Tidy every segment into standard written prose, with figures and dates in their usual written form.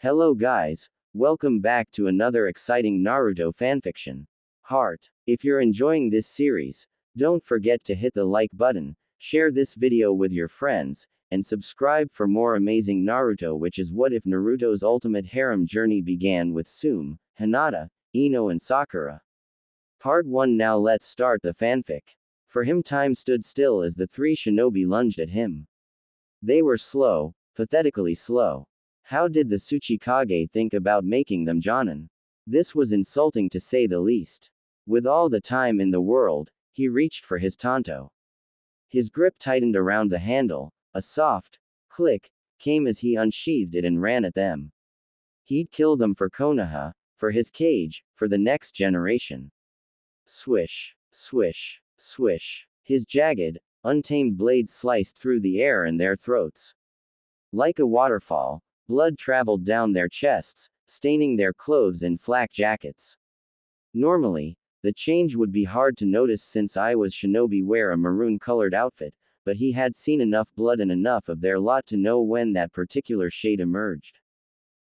Hello guys, welcome back to another exciting Naruto fanfiction. Heart. If you're enjoying this series, don't forget to hit the like button, share this video with your friends, and subscribe for more amazing Naruto, which is what if Naruto's ultimate harem journey began with Tsume, Hinata, Ino and Sakura. Part 1. Now let's start the fanfic. For him time stood still as the three shinobi lunged at him. They were slow, pathetically slow. How did the Tsuchikage think about making them Jonin? This was insulting to say the least. With all the time in the world, he reached for his tanto. His grip tightened around the handle, a soft click came as he unsheathed it and ran at them. He'd kill them for Konoha, for his cage, for the next generation. Swish, swish, swish. His jagged, untamed blades sliced through the air and their throats. Like a waterfall, blood traveled down their chests, staining their clothes and flak jackets. Normally, the change would be hard to notice since Iwa's shinobi wear a maroon-colored outfit, but he had seen enough blood and enough of their lot to know when that particular shade emerged.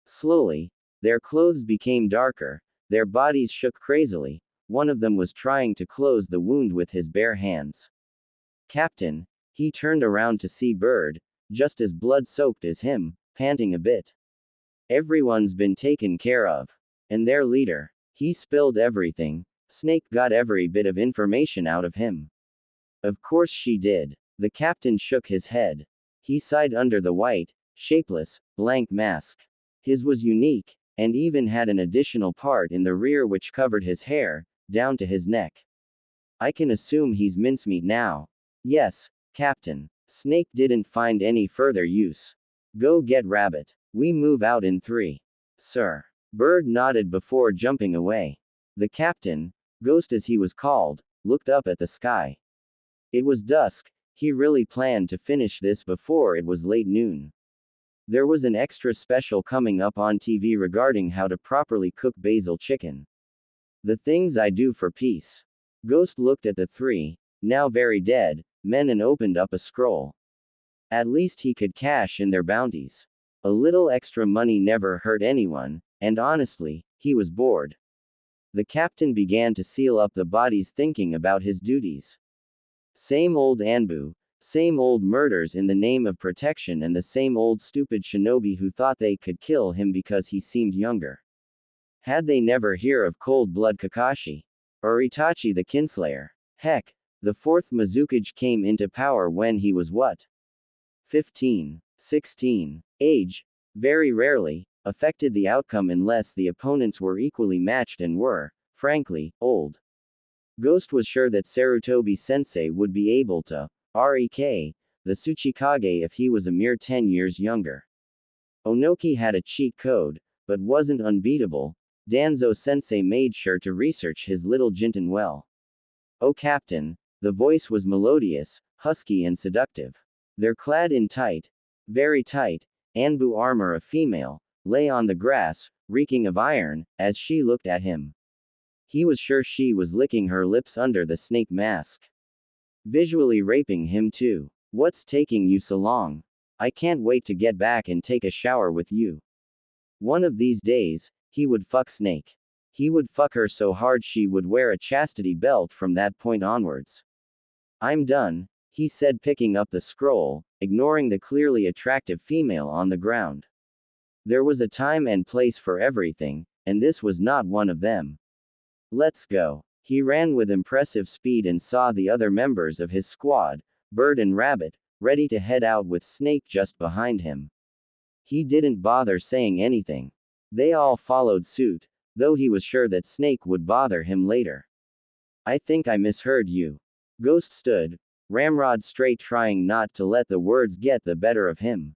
Slowly, their clothes became darker, their bodies shook crazily. One of them was trying to close the wound with his bare hands. Captain, he turned around to see Bird, just as blood-soaked as him, panting a bit. Everyone's been taken care of. And their leader. He spilled everything. Snake got every bit of information out of him. Of course she did. The captain shook his head. He sighed under the white, shapeless, blank mask. His was unique, and even had an additional part in the rear which covered his hair, down to his neck. I can assume he's mincemeat now. Yes, Captain. Snake didn't find any further use. Go get Rabbit. We move out in 3. Sir. Bird nodded before jumping away. The captain, Ghost as he was called, looked up at the sky. It was dusk. He really planned to finish this before it was late noon. There was an extra special coming up on TV regarding how to properly cook basil chicken. The things I do for peace. Ghost looked at the three, now very dead, men and opened up a scroll. At least he could cash in their bounties. A little extra money never hurt anyone, and honestly, he was bored. The captain began to seal up the bodies thinking about his duties. Same old Anbu, same old murders in the name of protection and the same old stupid shinobi who thought they could kill him because he seemed younger. Had they never hear of cold-blood Kakashi? Or Itachi the Kinslayer? Heck, the fourth Mizukage came into power when he was what? 15, 16. Age, very rarely, affected the outcome unless the opponents were equally matched and were, frankly, old. Ghost was sure that Sarutobi-sensei would be able to REK the Tsuchikage if he was a mere 10 years younger. Onoki had a cheat code, but wasn't unbeatable. Danzo-sensei made sure to research his little Jinten well. Oh Captain, the voice was melodious, husky and seductive. They're clad in tight, very tight, Anbu armor. A female lay on the grass, reeking of iron, as she looked at him. He was sure she was licking her lips under the snake mask. Visually raping him too. What's taking you so long? I can't wait to get back and take a shower with you. One of these days, he would fuck Snake. He would fuck her so hard she would wear a chastity belt from that point onwards. I'm done, he said, picking up the scroll, ignoring the clearly attractive female on the ground. There was a time and place for everything, and this was not one of them. Let's go. He ran with impressive speed and saw the other members of his squad, Bird and Rabbit, ready to head out with Snake just behind him. He didn't bother saying anything. They all followed suit, though he was sure that Snake would bother him later. I think I misheard you. Ghost stood, ramrod straight, trying not to let the words get the better of him.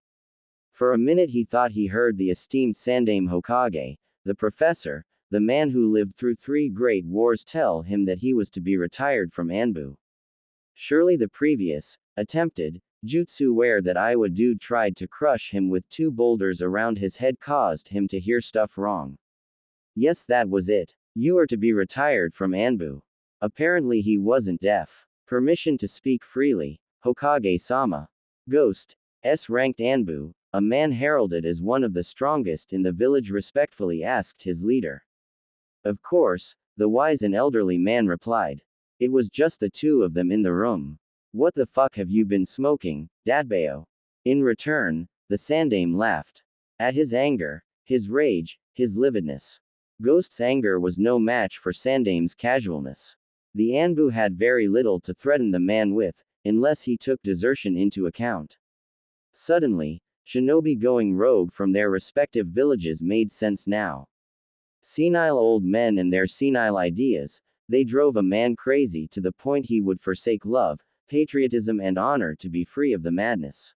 For a minute he thought he heard the esteemed Sandaime Hokage, the professor, the man who lived through 3 great wars, tell him that he was to be retired from Anbu. Surely the previous, attempted, jutsu where that Iwa dude tried to crush him with 2 boulders around his head caused him to hear stuff wrong. Yes, that was it. You are to be retired from Anbu. Apparently he wasn't deaf. Permission to speak freely, Hokage-sama. Ghost, S-ranked Anbu, A man heralded as one of the strongest in the village respectfully asked his leader. Of course, the wise and elderly man replied. It was just the two of them in the room. What the fuck have you been smoking, Dadbeo? In return, the Sandame laughed. At his anger, his rage, his lividness. Ghost's anger was no match for Sandame's casualness. The Anbu had very little to threaten the man with, unless he took desertion into account. Suddenly, shinobi going rogue from their respective villages made sense now. Senile old men and their senile ideas, they drove a man crazy to the point he would forsake love, patriotism and honor to be free of the madness.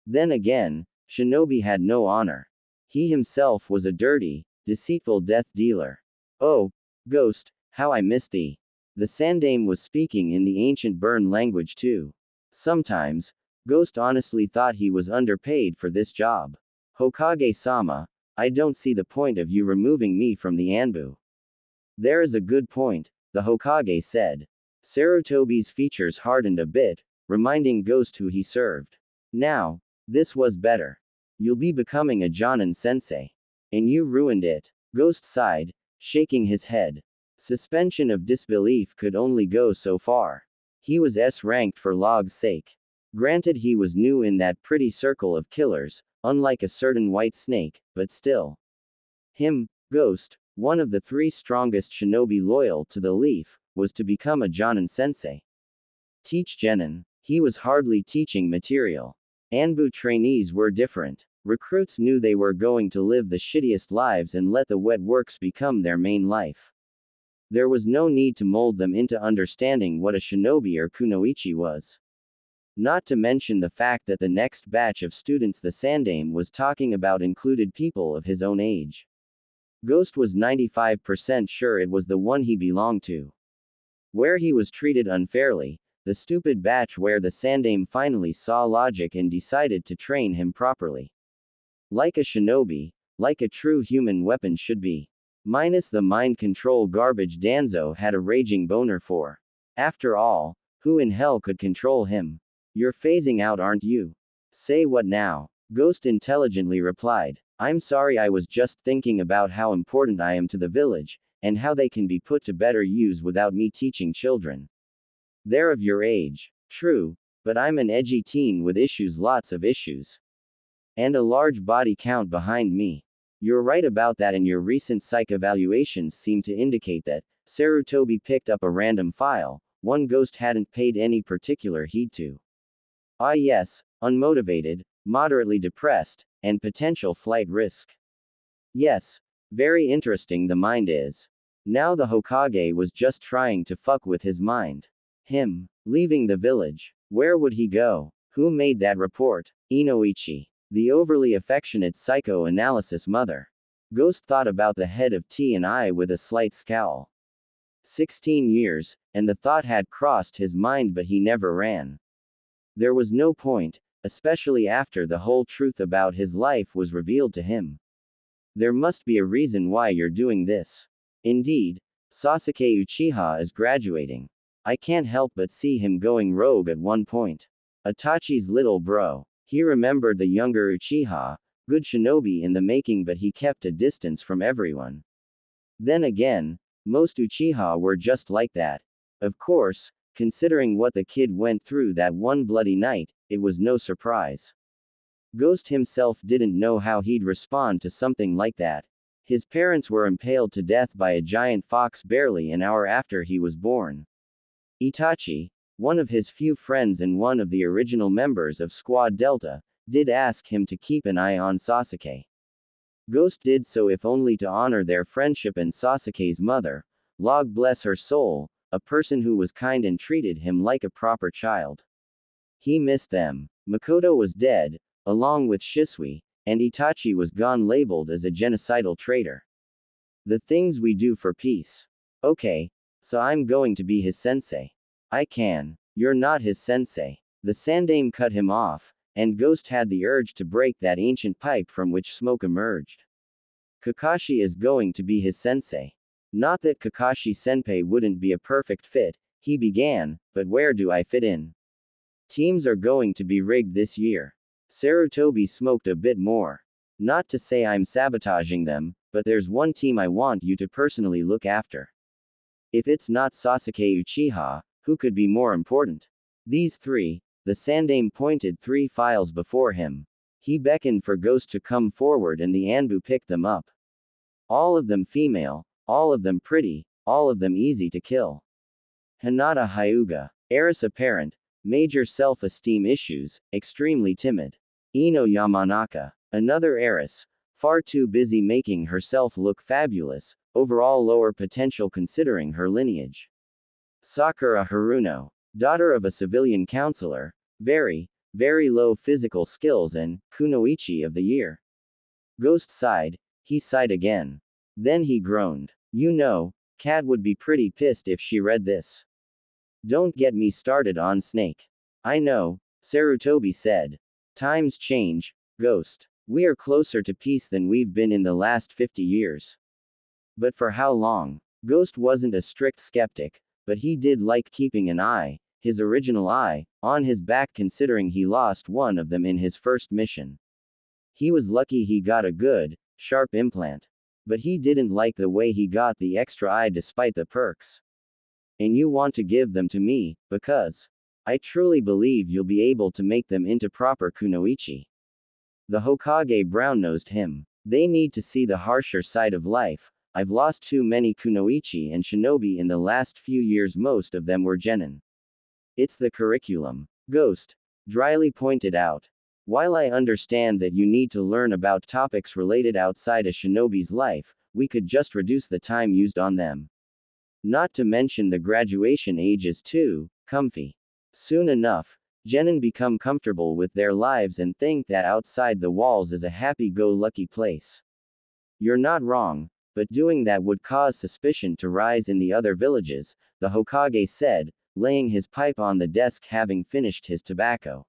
Then again, shinobi had no honor. He himself was a dirty, deceitful death dealer. Oh, Ghost, how I miss thee. The Sandame was speaking in the ancient Burn language too. Sometimes, Ghost honestly thought he was underpaid for this job. Hokage-sama, I don't see the point of you removing me from the Anbu. There is a good point, the Hokage said. Sarutobi's features hardened a bit, reminding Ghost who he served. Now, this was better. You'll be becoming a Jonin sensei. And you ruined it. Ghost sighed, shaking his head. Suspension of disbelief could only go so far. He was S-ranked for log's sake. Granted he was new in that pretty circle of killers, unlike a certain white snake, but still. Him, Ghost, one of the 3 strongest shinobi loyal to the leaf, was to become a Jonin sensei. Teach genin. He was hardly teaching material. Anbu trainees were different. Recruits knew they were going to live the shittiest lives and let the wet works become their main life. There was no need to mold them into understanding what a shinobi or kunoichi was. Not to mention the fact that the next batch of students the Sandame was talking about included people of his own age. Ghost was 95% sure it was the one he belonged to. Where he was treated unfairly, the stupid batch where the Sandame finally saw logic and decided to train him properly. Like a shinobi, like a true human weapon should be. Minus the mind control garbage Danzo had a raging boner for. After all, who in hell could control him? You're phasing out, aren't you? Say what now? Ghost intelligently replied. I'm sorry, I was just thinking about how important I am to the village, and how they can be put to better use without me teaching children. They're of your age. True, but I'm an edgy teen with issues, lots of issues. And a large body count behind me. You're right about that, and your recent psych evaluations seem to indicate that. Sarutobi picked up a random file, one Ghost hadn't paid any particular heed to. Ah yes, unmotivated, moderately depressed, and potential flight risk. Yes, very interesting the mind is. Now the Hokage was just trying to fuck with his mind. Him, leaving the village. Where would he go? Who made that report? Inoichi. The overly affectionate psychoanalysis mother. Ghost thought about the head of T&I with a slight scowl. 16 years, and the thought had crossed his mind, but he never ran. There was no point, especially after the whole truth about his life was revealed to him. There must be a reason why you're doing this. Indeed, Sasuke Uchiha is graduating. I can't help but see him going rogue at one point. Itachi's little bro. He remembered the younger Uchiha, good shinobi in the making, but he kept a distance from everyone. Then again, most Uchiha were just like that. Of course, considering what the kid went through that one bloody night, it was no surprise. Ghost himself didn't know how he'd respond to something like that. His parents were impaled to death by a giant fox barely an hour after he was born. Itachi, one of his few friends and one of the original members of Squad Delta, did ask him to keep an eye on Sasuke. Ghost did so if only to honor their friendship and Sasuke's mother, Log bless her soul, a person who was kind and treated him like a proper child. He missed them. Makoto was dead, along with Shisui, and Itachi was gone, labeled as a genocidal traitor. The things we do for peace. Okay, so I'm going to be his sensei. I can. You're not his sensei. The Sandame cut him off, and Ghost had the urge to break that ancient pipe from which smoke emerged. Kakashi is going to be his sensei. Not that Kakashi Senpai wouldn't be a perfect fit, he began, but where do I fit in? Teams are going to be rigged this year. Sarutobi smoked a bit more. Not to say I'm sabotaging them, but there's one team I want you to personally look after. If it's not Sasuke Uchiha, who could be more important? These three, the Sandaime pointed 3 files before him. He beckoned for Ghost to come forward and the Anbu picked them up. All of them female, all of them pretty, all of them easy to kill. Hinata Hyuga, heiress apparent, major self-esteem issues, extremely timid. Ino Yamanaka, another heiress, far too busy making herself look fabulous, overall lower potential considering her lineage. Sakura Haruno, daughter of a civilian counselor, very low physical skills and Kunoichi of the year. Ghost sighed, he sighed again. Then he groaned. You know, Kat would be pretty pissed if she read this. Don't get me started on Snake. I know, Sarutobi said. Times change, Ghost. We are closer to peace than we've been in the last 50 years. But for how long? Ghost wasn't a strict skeptic, but he did like keeping an eye, his original eye, on his back considering he lost one of them in his first mission. He was lucky he got a good, sharp implant. But he didn't like the way he got the extra eye despite the perks. And you want to give them to me, because I truly believe you'll be able to make them into proper kunoichi. The Hokage brown-nosed him. They need to see the harsher side of life. I've lost too many kunoichi and shinobi in the last few years, most of them were genin. It's the curriculum. Ghost dryly pointed out. While I understand that you need to learn about topics related outside a shinobi's life, we could just reduce the time used on them. Not to mention the graduation age is too comfy. Soon enough, genin become comfortable with their lives and think that outside the walls is a happy-go-lucky place. You're not wrong, but doing that would cause suspicion to rise in the other villages, the Hokage said, laying his pipe on the desk having finished his tobacco.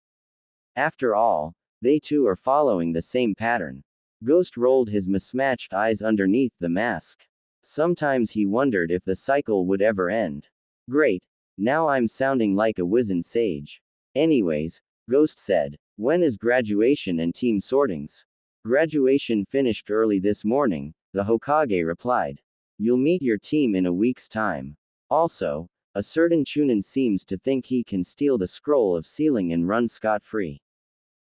After all, they too are following the same pattern. Ghost rolled his mismatched eyes underneath the mask. Sometimes he wondered if the cycle would ever end. Great. Now I'm sounding like a wizened sage. Anyways, Ghost said, when is graduation and team sortings? Graduation finished early this morning, the Hokage replied. You'll meet your team in a week's time. Also, a certain Chunin seems to think he can steal the scroll of sealing and run scot-free.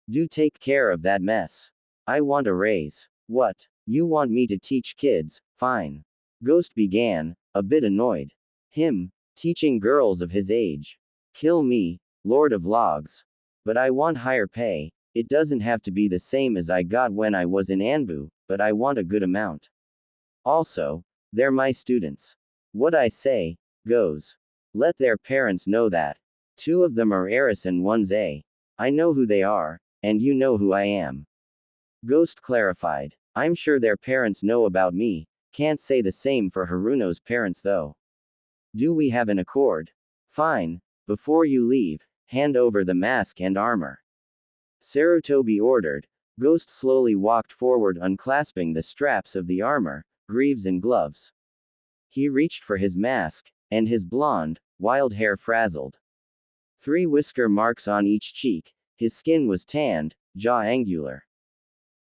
Do take care of that mess. I want a raise. What? You want me to teach kids? Fine. Ghost began, a bit annoyed. Him, teaching girls of his age. Kill me, Lord of Logs. But I want higher pay. It doesn't have to be the same as I got when I was in Anbu, but I want a good amount. Also, they're my students. What I say, goes. Let their parents know that. 2 of them are heiress and one's a. I know who they are, and you know who I am. Ghost clarified. I'm sure their parents know about me, can't say the same for Haruno's parents though. Do we have an accord? Fine. Before you leave, hand over the mask and armor. Sarutobi ordered. Ghost slowly walked forward unclasping the straps of the armor, greaves and gloves. He reached for his mask, and his blonde, wild hair frazzled. 3 whisker marks on each cheek, his skin was tanned, jaw angular.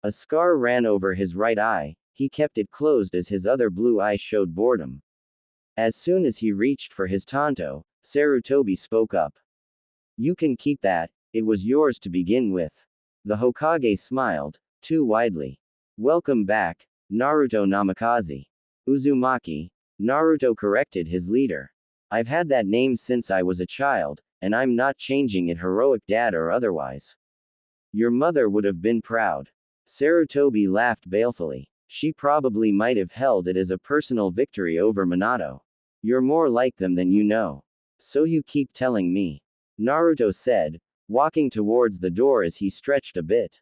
A scar ran over his right eye, he kept it closed as his other blue eye showed boredom. As soon as he reached for his tanto, Sarutobi spoke up. You can keep that, it was yours to begin with. The Hokage smiled, too widely. Welcome back, Naruto Namikaze. Uzumaki. Naruto corrected his leader. I've had that name since I was a child, and I'm not changing it, heroic dad or otherwise. Your mother would have been proud. Sarutobi laughed balefully. She probably might have held it as a personal victory over Minato. You're more like them than you know. So you keep telling me. Naruto said, walking towards the door as he stretched a bit.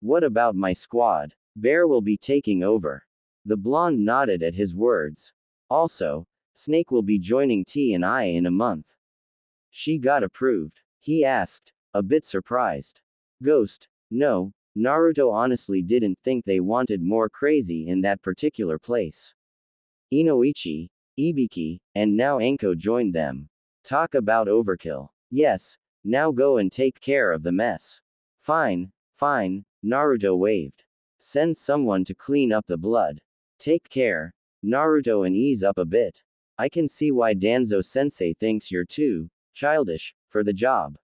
What about my squad? Bear will be taking over. The blonde nodded at his words. Also, Snake will be joining T&I in a month. She got approved? He asked, a bit surprised. Ghost, no, Naruto honestly didn't think they wanted more crazy in that particular place. Inoichi, Ibiki, and now Anko joined them. Talk about overkill. Yes, now go and take care of the mess. Fine, Fine, Naruto waved. Send someone to clean up the blood. Take care, Naruto, and ease up a bit. I can see why Danzo-sensei thinks you're too childish for the job.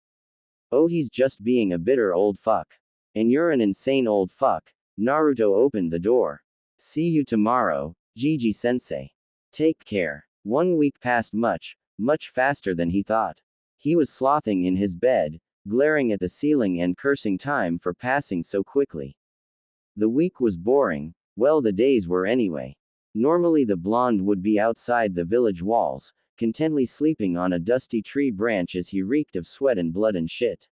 Oh, he's just being a bitter old fuck. And you're an insane old fuck. Naruto opened the door. See you tomorrow, Gigi-sensei. Take care. 1 week passed much faster than he thought. He was slothing in his bed, glaring at the ceiling and cursing time for passing so quickly. The week was boring, well, the days were anyway. Normally the blonde would be outside the village walls, contentedly sleeping on a dusty tree branch as he reeked of sweat and blood and shit.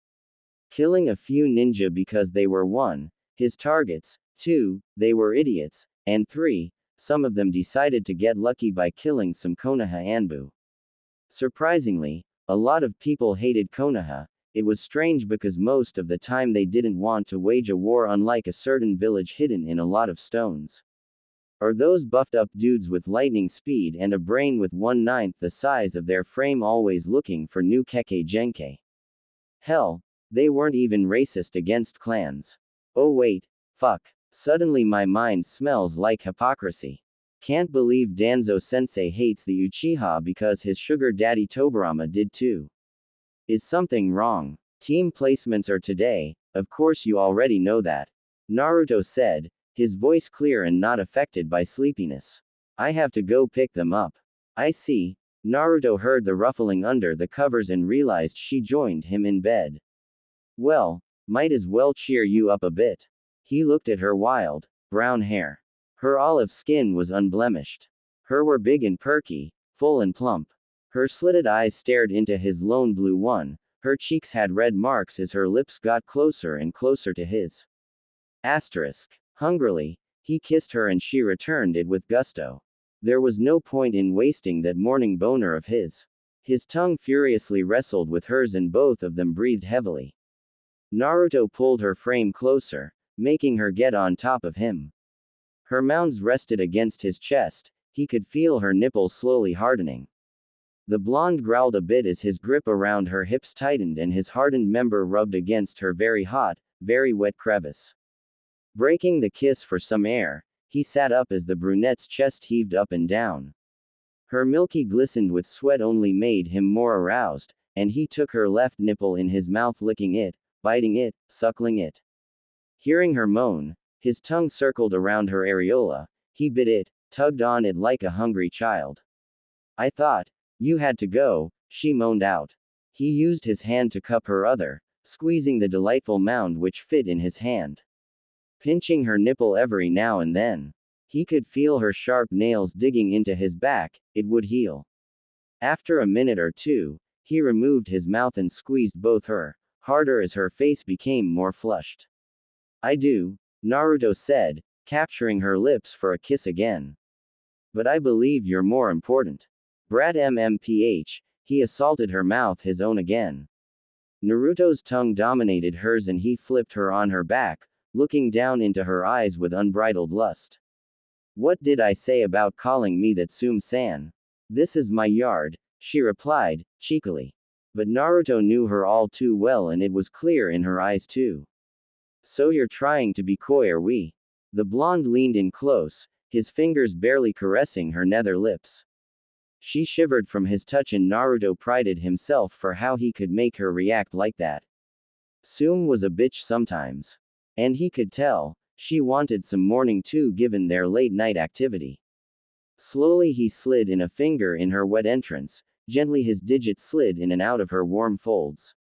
Killing a few ninja because they were 1, his targets, 2, they were idiots, and 3, some of them decided to get lucky by killing some Konoha Anbu. Surprisingly, a lot of people hated Konoha. It was strange because most of the time they didn't want to wage a war, unlike a certain village hidden in a lot of stones. Or those buffed up dudes with lightning speed and a brain with 1/9 the size of their frame always looking for new Kekkei Genkei. Hell, they weren't even racist against clans. Oh wait, fuck. Suddenly my mind smells like hypocrisy. Can't believe Danzo-sensei hates the Uchiha because his sugar daddy Tobirama did too. Is something wrong? Team placements are today, of course you already know that. Naruto said, his voice clear and not affected by sleepiness. I have to go pick them up. I see. Naruto heard the ruffling under the covers and realized she joined him in bed. Well, might as well cheer you up a bit. He looked at her wild, brown hair. Her olive skin was unblemished. Her were big and perky, full and plump. Her slitted eyes stared into his lone blue one. Her cheeks had red marks as her lips got closer and closer to his. Asterisk. Hungrily, he kissed her and she returned it with gusto. There was no point in wasting that morning boner of his. His tongue furiously wrestled with hers and both of them breathed heavily. Naruto pulled her frame closer, making her get on top of him. Her mounds rested against his chest. He could feel her nipples slowly hardening. The blonde growled a bit as his grip around her hips tightened and his hardened member rubbed against her very hot, very wet crevice. Breaking the kiss for some air, he sat up as the brunette's chest heaved up and down. Her milky glistened with sweat only made him more aroused, and he took her left nipple in his mouth, licking it, biting it, suckling it. Hearing her moan, his tongue circled around her areola. He bit it, tugged on it like a hungry child. I thought you had to go, she moaned out. He used his hand to cup her other, squeezing the delightful mound which fit in his hand. Pinching her nipple every now and then. He could feel her sharp nails digging into his back. It would heal. After a minute or two, he removed his mouth and squeezed both her, harder as her face became more flushed. I do, Naruto said, capturing her lips for a kiss again. But I believe you're more important. Brat MMPH, he assaulted her mouth his own again. Naruto's tongue dominated hers and he flipped her on her back, looking down into her eyes with unbridled lust. What did I say about calling me that, Tsume-san? This is my yard, she replied, cheekily. But Naruto knew her all too well and it was clear in her eyes too. So you're trying to be coy, are we? The blonde leaned in close, his fingers barely caressing her nether lips. She shivered from his touch and Naruto prided himself for how he could make her react like that. Tsume was a bitch sometimes. And he could tell, she wanted some morning too given their late-night activity. Slowly he slid in a finger in her wet entrance, gently his digit slid in and out of her warm folds.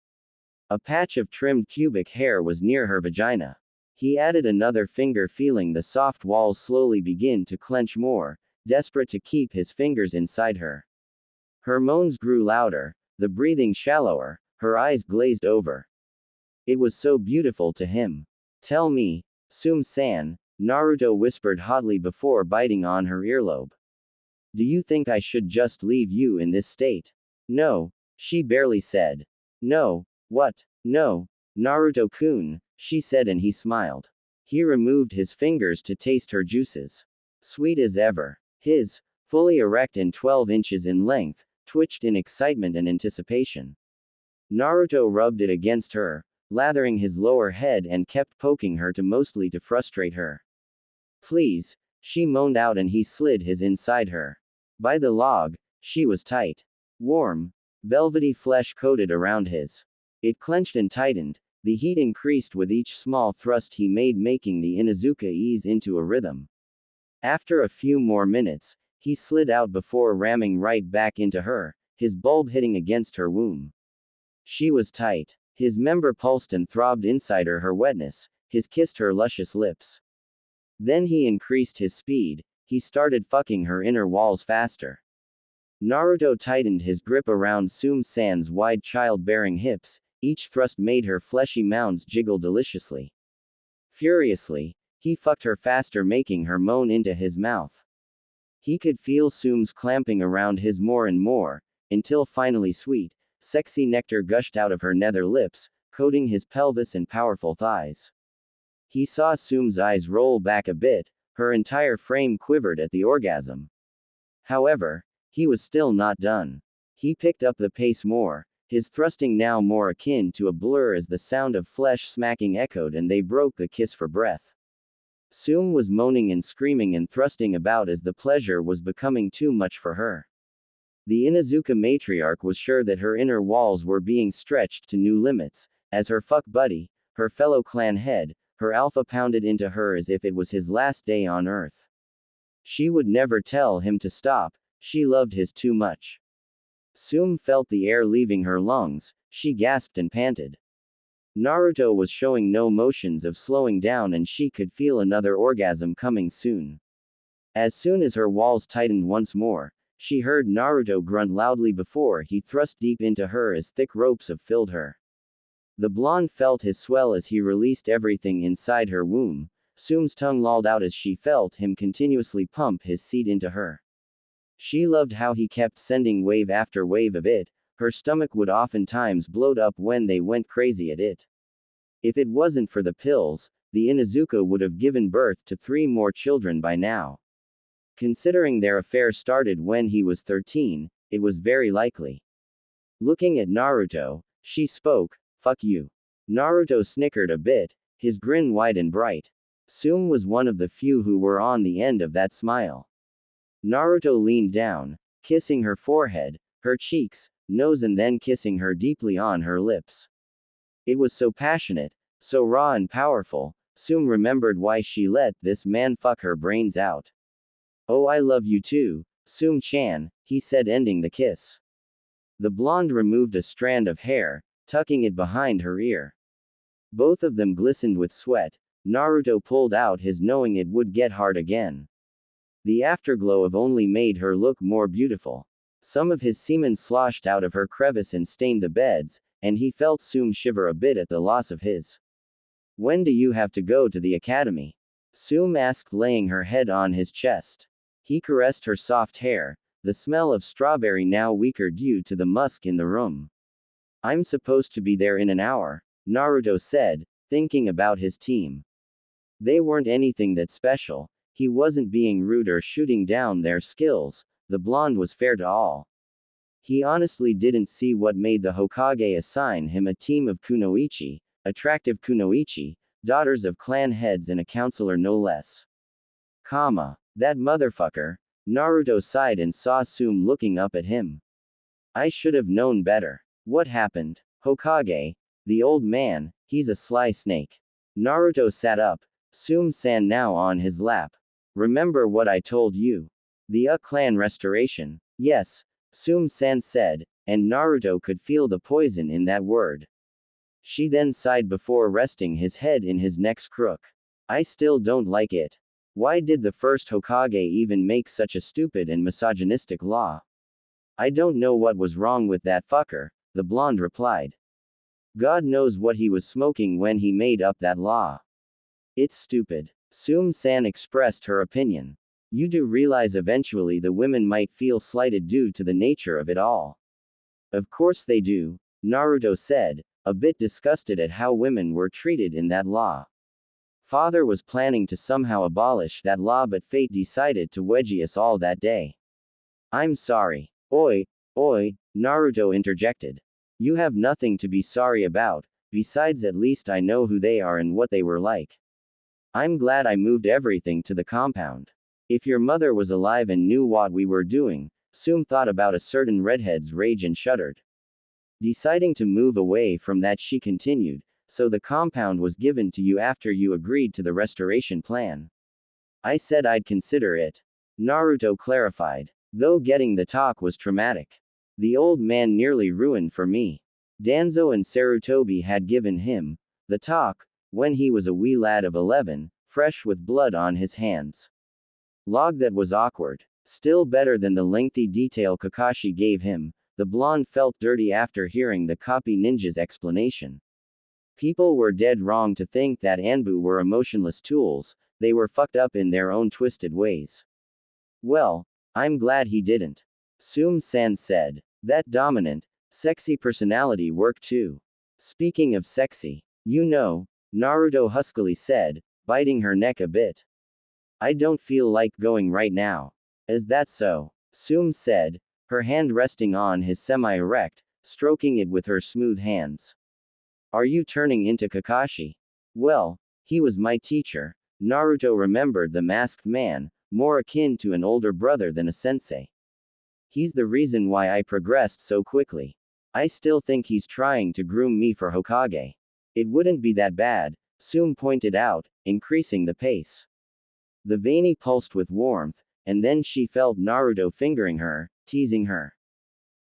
A patch of trimmed pubic hair was near her vagina. He added another finger, feeling the soft walls slowly begin to clench more, desperate to keep his fingers inside her. Her moans grew louder, the breathing shallower, her eyes glazed over. It was so beautiful to him. Tell me, Tsume-san, Naruto whispered hotly before biting on her earlobe. Do you think I should just leave you in this state? No, she barely said. No, what? No, Naruto-kun, she said and he smiled. He removed his fingers to taste her juices. Sweet as ever. His, fully erect and 12 inches in length, twitched in excitement and anticipation. Naruto rubbed it against her, lathering his lower head and kept poking her to mostly to frustrate her. Please, she moaned out and he slid his inside her. By the log, she was tight. Warm, velvety flesh coated around his. It clenched and tightened, the heat increased with each small thrust he made, making the Inuzuka ease into a rhythm. After a few more minutes, he slid out before ramming right back into her, his bulb hitting against her womb. She was tight. His member pulsed and throbbed inside her wetness, his kissed her luscious lips. Then he increased his speed, he started fucking her inner walls faster. Naruto tightened his grip around Tsume-san's wide childbearing hips, each thrust made her fleshy mounds jiggle deliciously. Furiously, he fucked her faster, making her moan into his mouth. He could feel Tsume's clamping around his more and more, until finally sweet, sexy nectar gushed out of her nether lips, coating his pelvis and powerful thighs. He saw Tsume's eyes roll back a bit, her entire frame quivered at the orgasm. However, he was still not done. He picked up the pace more, his thrusting now more akin to a blur as the sound of flesh smacking echoed and they broke the kiss for breath. Tsume was moaning and screaming and thrusting about as the pleasure was becoming too much for her. The Inuzuka matriarch was sure that her inner walls were being stretched to new limits, as her fuck buddy, her fellow clan head, her alpha pounded into her as if it was his last day on earth. She would never tell him to stop, she loved his too much. Tsume felt the air leaving her lungs, she gasped and panted. Naruto was showing no motions of slowing down and she could feel another orgasm coming soon. As soon as her walls tightened once more, she heard Naruto grunt loudly before he thrust deep into her as thick ropes have filled her. The blonde felt his swell as he released everything inside her womb. Tsume's tongue lolled out as she felt him continuously pump his seed into her. She loved how he kept sending wave after wave of it, her stomach would oftentimes bloat up when they went crazy at it. If it wasn't for the pills, the Inuzuka would have given birth to 3 more children by now. Considering their affair started when he was 13, it was very likely. Looking at Naruto, she spoke, "Fuck you." Naruto snickered a bit, his grin wide and bright. Tsume was one of the few who were on the end of that smile. Naruto leaned down, kissing her forehead, her cheeks, nose and then kissing her deeply on her lips. It was so passionate, so raw and powerful, Tsume remembered why she let this man fuck her brains out. "Oh, I love you too, Tsume-chan," he said, ending the kiss. The blonde removed a strand of hair, tucking it behind her ear. Both of them glistened with sweat. Naruto pulled out his, knowing it would get hard again. The afterglow of only made her look more beautiful. Some of his semen sloshed out of her crevice and stained the beds, and he felt Tsume shiver a bit at the loss of his. "When do you have to go to the academy?" Tsume asked, laying her head on his chest. He caressed her soft hair, the smell of strawberry now weaker due to the musk in the room. "I'm supposed to be there in an hour," Naruto said, thinking about his team. They weren't anything that special. He wasn't being rude or shooting down their skills, the blonde was fair to all. He honestly didn't see what made the Hokage assign him a team of kunoichi, attractive kunoichi, daughters of clan heads and a counselor no less. That motherfucker. Naruto sighed and saw Tsume looking up at him. "I should have known better." "What happened?" "Hokage. The old man, he's a sly snake." Naruto sat up, Tsume-san now on his lap. "Remember what I told you? The clan restoration." "Yes," Tsume-san said, and Naruto could feel the poison in that word. She then sighed before resting his head in his neck's crook. "I still don't like it. Why did the first Hokage even make such a stupid and misogynistic law?" "I don't know what was wrong with that fucker," the blonde replied. "God knows what he was smoking when he made up that law. It's stupid." Tsume-san expressed her opinion. "You do realize eventually the women might feel slighted due to the nature of it all." "Of course they do," Naruto said, a bit disgusted at how women were treated in that law. Father was planning to somehow abolish that law, but fate decided to wedgie us all that day. "I'm sorry." Oi, Naruto interjected. "You have nothing to be sorry about. besides at least I know who they are and what they were like. I'm glad I moved everything to the compound. If your mother was alive and knew what we were doing, Tsume thought about a certain redhead's rage and shuddered. Deciding to move away from that, she continued, so the compound was given to you after you agreed to the restoration plan. I said I'd consider it. Naruto clarified. Though getting the talk was traumatic. The old man nearly ruined for me. Danzo and Sarutobi had given him the talk when he was a wee lad of 11, fresh with blood on his hands. Log, that was awkward. Still better than the lengthy detail Kakashi gave him. The blonde felt dirty after hearing the copy ninja's explanation. People were dead wrong to think that Anbu were emotionless tools, they were fucked up in their own twisted ways. Well, I'm glad he didn't. Tsume-san said. That dominant, sexy personality worked too. Speaking of sexy, you know, Naruto huskily said, biting her neck a bit. I don't feel like going right now. Is that so? Tsume said, her hand resting on his semi-erect, stroking it with her smooth hands. Are you turning into Kakashi? Well, he was my teacher. Naruto remembered the masked man, more akin to an older brother than a sensei. He's the reason why I progressed so quickly. I still think he's trying to groom me for Hokage. It wouldn't be that bad, Tsume pointed out, increasing the pace. The veiny pulsed with warmth, and then she felt Naruto fingering her, teasing her.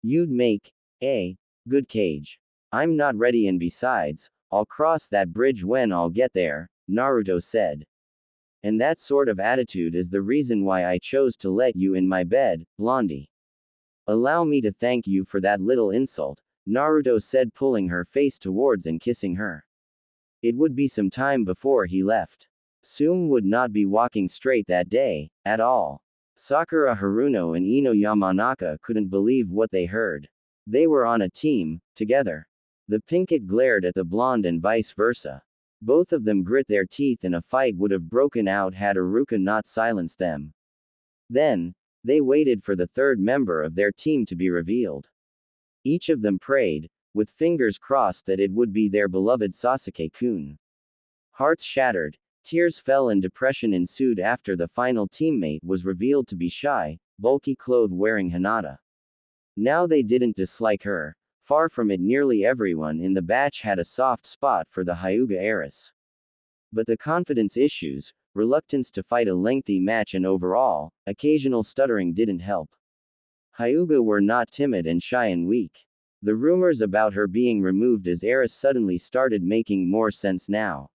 You'd make a good cage. I'm not ready, and besides, I'll cross that bridge when I'll get there, Naruto said. And that sort of attitude is the reason why I chose to let you in my bed, Blondie. Allow me to thank you for that little insult, Naruto said, pulling her face towards and kissing her. It would be some time before he left. Tsume would not be walking straight that day, at all. Sakura, Haruno and Ino Yamanaka couldn't believe what they heard. They were on a team, together. The pinkett glared at the blonde and vice versa. Both of them grit their teeth, and a fight would have broken out had Iruka not silenced them. Then, they waited for the third member of their team to be revealed. Each of them prayed, with fingers crossed, that it would be their beloved Sasuke-kun. Hearts shattered, tears fell, and depression ensued after the final teammate was revealed to be shy, bulky clothes wearing Hinata. Now they didn't dislike her. Far from it, nearly everyone in the batch had a soft spot for the Hyuga heiress. But the confidence issues, reluctance to fight a lengthy match, and overall, occasional stuttering didn't help. Hyuga were not timid and shy and weak. The rumors about her being removed as heiress suddenly started making more sense now.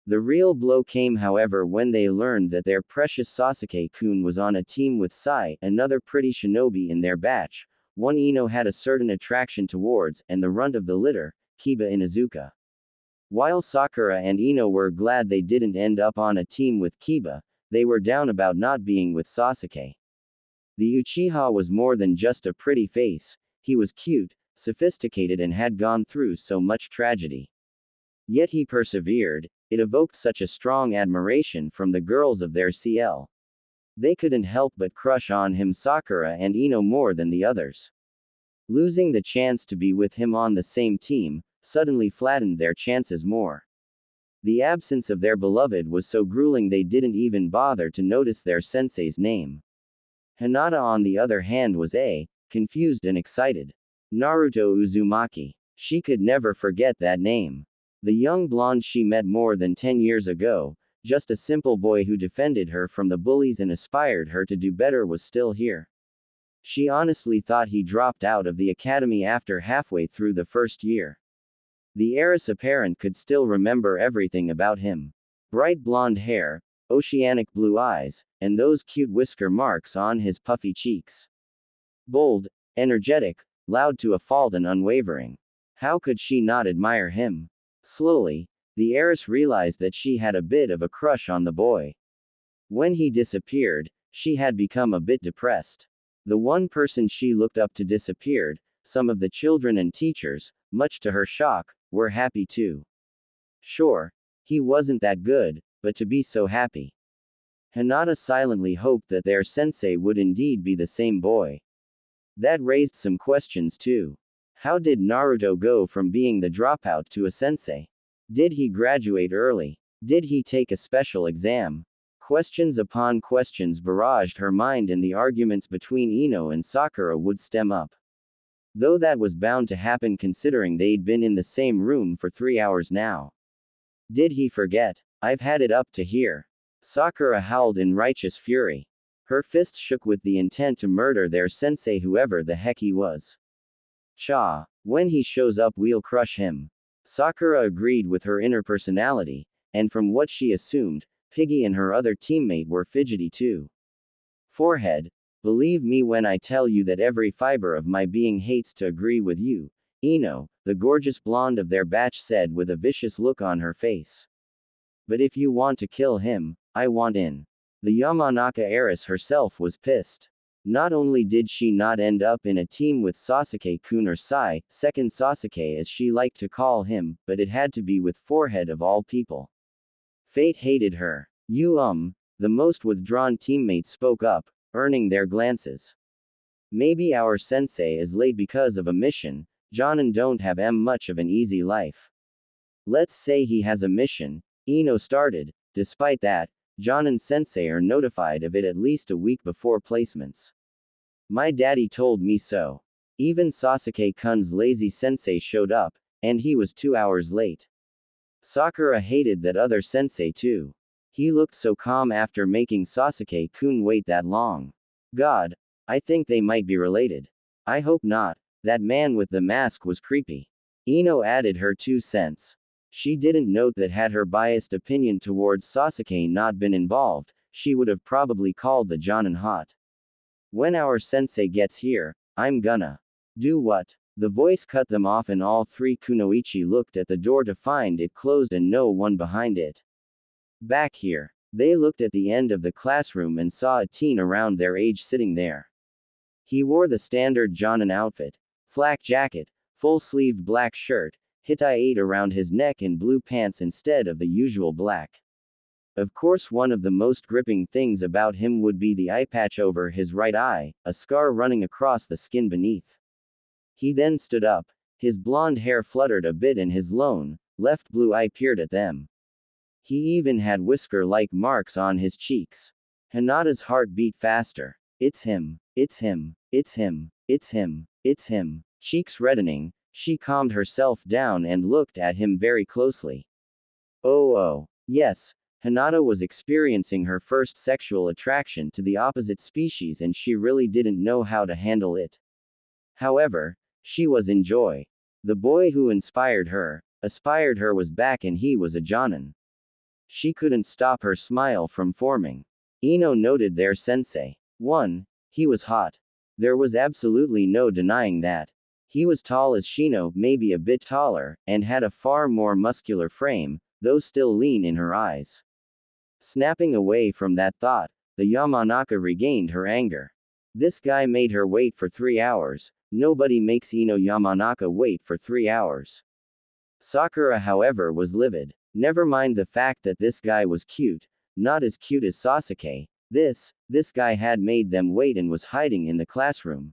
The real blow came, however, when they learned that their precious Sasuke-kun was on a team with Sai, another pretty shinobi in their batch, one Ino had a certain attraction towards, and the runt of the litter, Kiba Inuzuka. While Sakura and Ino were glad they didn't end up on a team with Kiba, they were down about not being with Sasuke. The Uchiha was more than just a pretty face, he was cute, sophisticated, and had gone through so much tragedy. Yet he persevered. It evoked such a strong admiration from the girls of their CL. They couldn't help but crush on him, Sakura and Ino, more than the others. Losing the chance to be with him on the same team suddenly flattened their chances more. The absence of their beloved was so grueling they didn't even bother to notice their sensei's name. Hinata, on the other hand, was confused and excited. Naruto Uzumaki. She could never forget that name. The young blonde she met more than 10 years ago, just a simple boy who defended her from the bullies and aspired her to do better, was still here. She honestly thought he dropped out of the academy after halfway through the first year. The heiress apparent could still remember everything about him. Bright blonde hair, oceanic blue eyes, and those cute whisker marks on his puffy cheeks. Bold, energetic, loud to a fault, and unwavering. How could she not admire him? Slowly, the heiress realized that she had a bit of a crush on the boy. When he disappeared, she had become a bit depressed. The one person she looked up to disappeared. Some of the children and teachers, much to her shock, were happy too. Sure, he wasn't that good, but to be so happy. Hinata silently hoped that their sensei would indeed be the same boy. That raised some questions too. How did Naruto go from being the dropout to a sensei? Did he graduate early? Did he take a special exam? Questions upon questions barraged her mind, and the arguments between Ino and Sakura would stem up. Though that was bound to happen considering they'd been in the same room for 3 hours now. Did he forget? I've had it up to here. Sakura howled in righteous fury. Her fist shook with the intent to murder their sensei, whoever the heck he was. Cha. When he shows up, we'll crush him. Sakura agreed with her inner personality, and from what she assumed, Piggy and her other teammate were fidgety too. Forehead. Believe me when I tell you that every fiber of my being hates to agree with you, Ino, the gorgeous blonde of their batch said with a vicious look on her face. But if you want to kill him, I want in. The Yamanaka heiress herself was pissed. Not only did she not end up in a team with Sasuke-kun or Sai, second Sasuke as she liked to call him, but it had to be with Forehead of all people. Fate hated her. The most withdrawn teammate spoke up, earning their glances. Maybe our sensei is late because of a mission. Jonin don't have much of an easy life. Let's say he has a mission, Ino started. Despite that, Jonin sensei are notified of it at least a week before placements. My daddy told me so. Even Sasuke-kun's lazy sensei showed up, and he was 2 hours late. Sakura hated that other sensei too. He looked so calm after making Sasuke-kun wait that long. God, I think they might be related. I hope not. That man with the mask was creepy. Ino added her 2 cents. She didn't note that had her biased opinion towards Sasuke not been involved, she would have probably called the Jonin hot. When our sensei gets here, I'm gonna. Do what? The voice cut them off, and all 3 kunoichi looked at the door to find it closed and no one behind it. Back here. They looked at the end of the classroom and saw a teen around their age sitting there. He wore the standard Jonin outfit. Flak jacket, full-sleeved black shirt, Hitai around his neck, and blue pants instead of the usual black. Of course, one of the most gripping things about him would be the eye patch over his right eye, a scar running across the skin beneath. He then stood up. His blonde hair fluttered a bit and his lone, left blue eye peered at them. He even had whisker-like marks on his cheeks. Hinata's heart beat faster. It's him. It's him. It's him. It's him. It's him. Cheeks reddening, she calmed herself down and looked at him very closely. Oh, yes. Hinata was experiencing her first sexual attraction to the opposite species, and she really didn't know how to handle it. However, she was in joy. The boy who aspired her was back, and he was a Jonin. She couldn't stop her smile from forming. Ino noted their sensei. 1. He was hot. There was absolutely no denying that. He was tall as Shino, maybe a bit taller, and had a far more muscular frame, though still lean in her eyes. Snapping away from that thought, the Yamanaka regained her anger. This guy made her wait for 3 hours. Nobody makes Ino Yamanaka wait for 3 hours. Sakura, however, was livid. Never mind the fact that this guy was cute, not as cute as Sasuke. This guy had made them wait and was hiding in the classroom.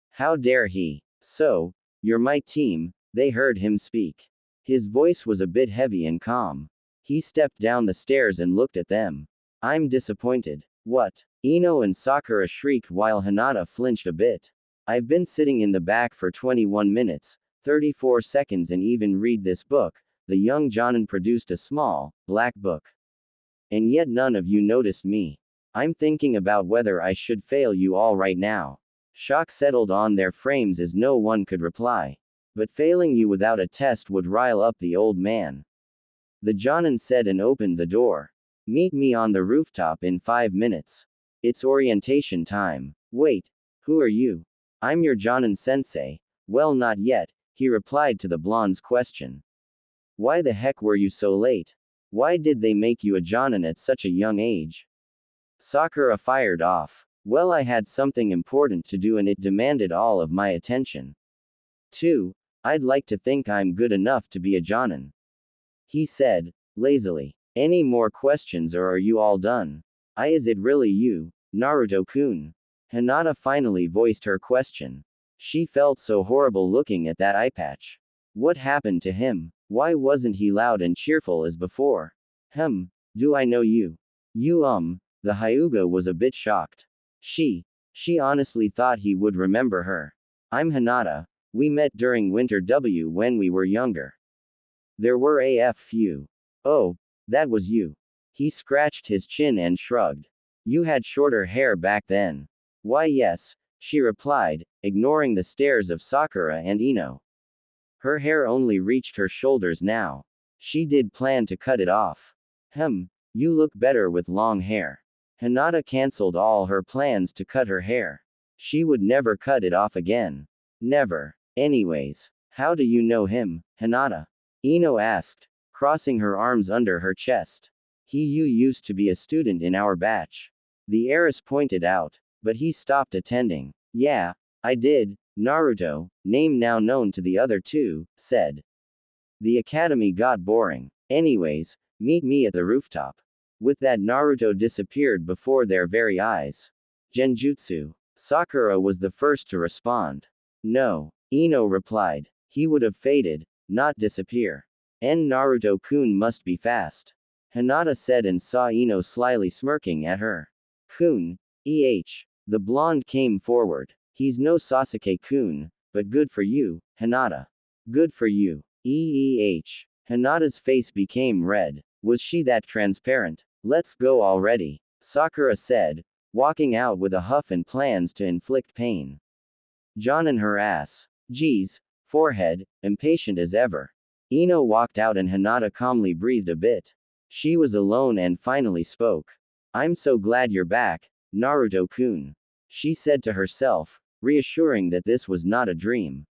How dare he? So, you're my team, they heard him speak. His voice was a bit heavy and calm. He stepped down the stairs and looked at them. I'm disappointed. What? Ino and Sakura shrieked while Hinata flinched a bit. I've been sitting in the back for 21 minutes, 34 seconds and even read this book. The young Jonin produced a small, black book. And yet none of you noticed me. I'm thinking about whether I should fail you all right now. Shock settled on their frames as no one could reply. But failing you without a test would rile up the old man. The Jonin said and opened the door. Meet me on the rooftop in 5 minutes. It's orientation time. Wait. Who are you? I'm your Jonin sensei. Well, not yet, he replied to the blonde's question. Why the heck were you so late? Why did they make you a Jonin at such a young age? Sakura fired off. Well, I had something important to do and it demanded all of my attention. 2. I'd like to think I'm good enough to be a Jonin. He said, lazily. Any more questions or are you all done? Is it really you, Naruto-kun? Hinata finally voiced her question. She felt so horrible looking at that eye patch. What happened to him? Why wasn't he loud and cheerful as before? Do I know you? The Hyuga was a bit shocked. She honestly thought he would remember her. I'm Hinata. We met during Winter W when we were younger. There were a few. Oh, that was you. He scratched his chin and shrugged. You had shorter hair back then. Why yes, she replied, ignoring the stares of Sakura and Ino. Her hair only reached her shoulders now. She did plan to cut it off. You look better with long hair. Hinata cancelled all her plans to cut her hair. She would never cut it off again. Never. Anyways, how do you know him, Hinata? Ino asked, crossing her arms under her chest. You used to be a student in our batch. The heiress pointed out, but he stopped attending. Yeah, I did, Naruto, name now known to the other two, said. The academy got boring. Anyways, meet me at the rooftop. With that, Naruto disappeared before their very eyes. Genjutsu. Sakura was the first to respond. No, Ino replied. He would have faded, not disappear. Naruto-kun must be fast. Hinata said and saw Ino slyly smirking at her. Kun. The blonde came forward. He's no Sasuke-kun, but good for you, Hinata. Good for you. Hinata's face became red. Was she that transparent? Let's go already, Sakura said, walking out with a huff and plans to inflict pain. John and her ass. Geez, forehead, impatient as ever. Ino walked out and Hinata calmly breathed a bit. She was alone and finally spoke. I'm so glad you're back, Naruto-kun. She said to herself, reassuring that this was not a dream.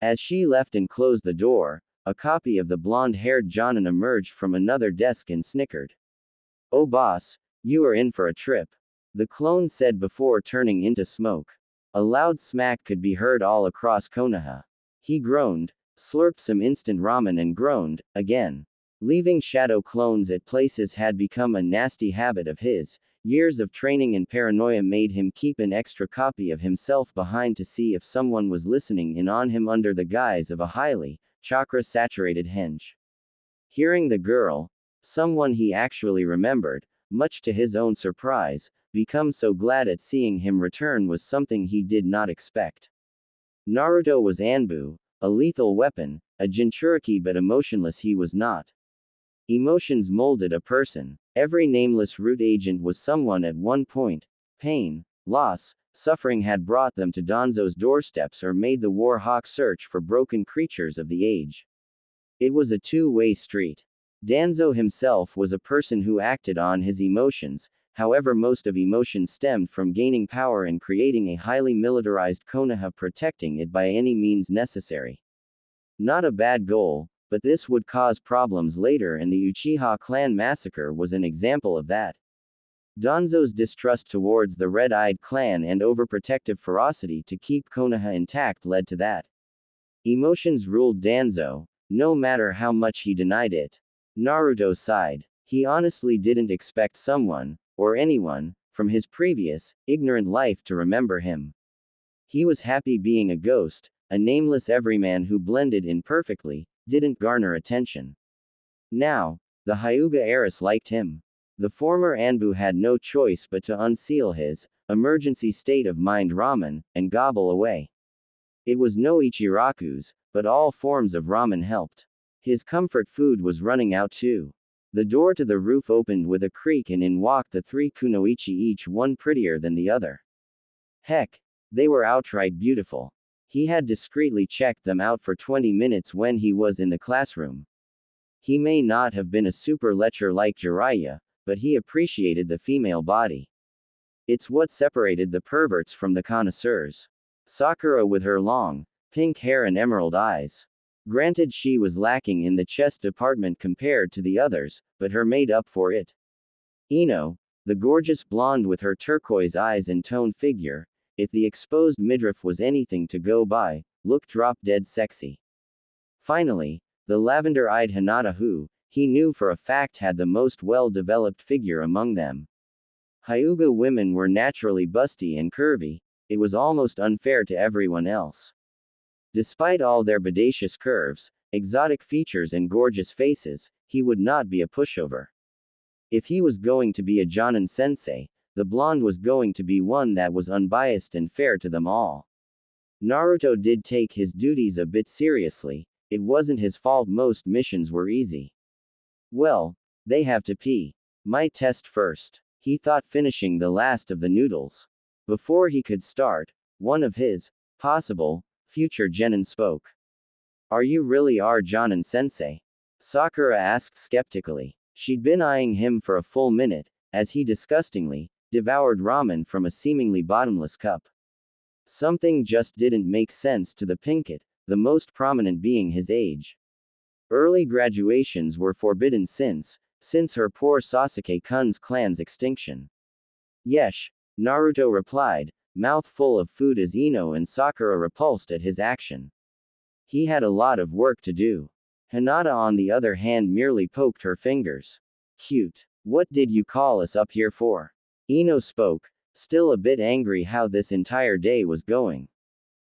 As she left and closed the door, a copy of the blonde-haired Jonin emerged from another desk and snickered. Oh boss, you are in for a trip. The clone said before turning into smoke. A loud smack could be heard all across Konoha. He groaned, slurped some instant ramen and groaned, again. Leaving shadow clones at places had become a nasty habit of his. Years of training and paranoia made him keep an extra copy of himself behind to see if someone was listening in on him under the guise of a highly chakra-saturated henge. Hearing the girl, someone he actually remembered, much to his own surprise, become so glad at seeing him return was something he did not expect. Naruto was Anbu, a lethal weapon, a Jinchuriki, but emotionless he was not. Emotions molded a person. Every nameless root agent was someone at one point. Pain, loss, suffering had brought them to Danzo's doorsteps or made the war hawk search for broken creatures of the age. It was a two-way street. Danzo himself was a person who acted on his emotions, however most of emotions stemmed from gaining power and creating a highly militarized Konoha, protecting it by any means necessary. Not a bad goal, but this would cause problems later, and the Uchiha clan massacre was an example of that. Danzo's distrust towards the red-eyed clan and overprotective ferocity to keep Konoha intact led to that. Emotions ruled Danzo, no matter how much he denied it. Naruto sighed. He honestly didn't expect someone, or anyone, from his previous, ignorant life to remember him. He was happy being a ghost, a nameless everyman who blended in perfectly, didn't garner attention. Now, the Hyuga heiress liked him. The former Anbu had no choice but to unseal his emergency state of mind ramen, and gobble away. It was no Ichiraku's, but all forms of ramen helped. His comfort food was running out too. The door to the roof opened with a creak and in walked the three kunoichi, each one prettier than the other. Heck, they were outright beautiful. He had discreetly checked them out for 20 minutes when he was in the classroom. He may not have been a super lecher like Jiraiya, but he appreciated the female body. It's what separated the perverts from the connoisseurs. Sakura with her long, pink hair and emerald eyes. Granted, she was lacking in the chest department compared to the others, but her made up for it. Ino, the gorgeous blonde with her turquoise eyes and toned figure, if the exposed midriff was anything to go by, looked drop-dead sexy. Finally, the lavender-eyed Hinata, who, he knew for a fact had the most well-developed figure among them. Hyuga women were naturally busty and curvy. it was almost unfair to everyone else. Despite all their bodacious curves, exotic features and gorgeous faces, he would not be a pushover. If he was going to be a Jonin sensei, the blonde was going to be one that was unbiased and fair to them all. Naruto did take his duties a bit seriously, it wasn't his fault most missions were easy. Well, they have to pee. Might test first. He thought, finishing the last of the noodles. Before he could start, one of his possible future genin spoke. Are you really our Jonin sensei? Sakura asked skeptically. She'd been eyeing him for a full minute, as he disgustingly devoured ramen from a seemingly bottomless cup. Something just didn't make sense to the pinkett, the most prominent being his age. Early graduations were forbidden since her poor Sasuke-kun's clan's extinction. Yesh, Naruto replied, mouth full of food as Ino and Sakura repulsed at his action. He had a lot of work to do. Hinata on the other hand merely poked her fingers. Cute. What did you call us up here for? Ino spoke, still a bit angry how this entire day was going.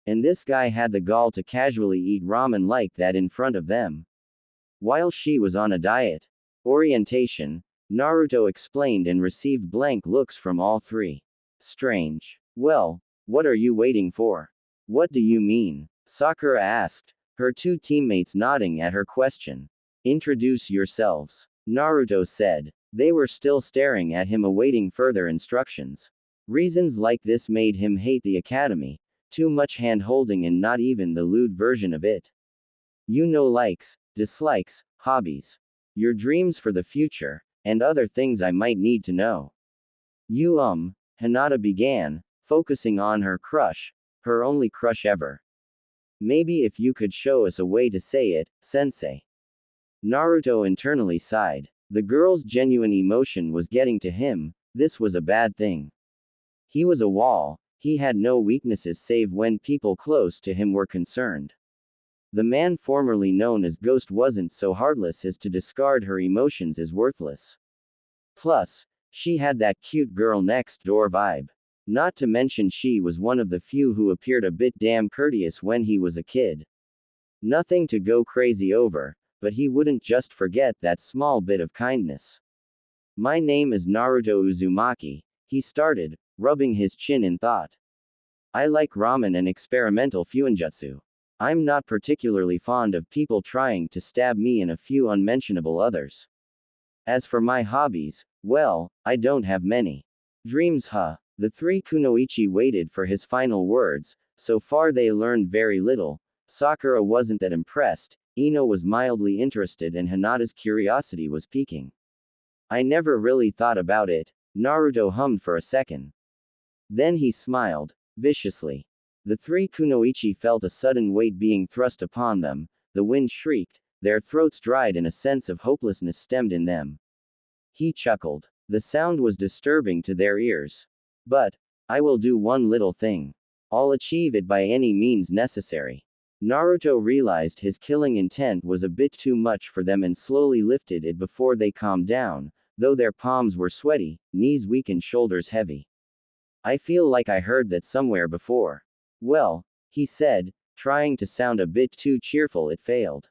And this guy had the gall to casually eat ramen like that in front of them. While she was on a diet. Orientation, Naruto explained and received blank looks from all three. Strange. Well, what are you waiting for? What do you mean? Sakura asked, her two teammates nodding at her question. Introduce yourselves. Naruto said. They were still staring at him awaiting further instructions. Reasons like this made him hate the academy. Too much hand-holding and not even the lewd version of it. You know, likes, dislikes, hobbies. Your dreams for the future, and other things I might need to know. You Hinata began, focusing on her crush, her only crush ever. Maybe if you could show us a way to say it, sensei. Naruto internally sighed. The girl's genuine emotion was getting to him, this was a bad thing. He was a wall, he had no weaknesses save when people close to him were concerned. The man formerly known as Ghost wasn't so heartless as to discard her emotions as worthless. Plus, she had that cute girl next door vibe. Not to mention she was one of the few who appeared a bit damn courteous when he was a kid. Nothing to go crazy over, but he wouldn't just forget that small bit of kindness. My name is Naruto Uzumaki, he started, rubbing his chin in thought. I like ramen and experimental fuinjutsu. I'm not particularly fond of people trying to stab me and a few unmentionable others. As for my hobbies, well, I don't have many. Dreams, huh? The three kunoichi waited for his final words. So far they learned very little. Sakura wasn't that impressed, Ino was mildly interested and Hinata's curiosity was piquing. I never really thought about it, Naruto hummed for a second. Then he smiled, viciously. The three kunoichi felt a sudden weight being thrust upon them, the wind shrieked, their throats dried and a sense of hopelessness stemmed in them. He chuckled. The sound was disturbing to their ears. But, I will do one little thing. I'll achieve it by any means necessary. Naruto realized his killing intent was a bit too much for them and slowly lifted it before they calmed down, though their palms were sweaty, knees weak and shoulders heavy. I feel like I heard that somewhere before. Well, he said, trying to sound a bit too cheerful. It failed.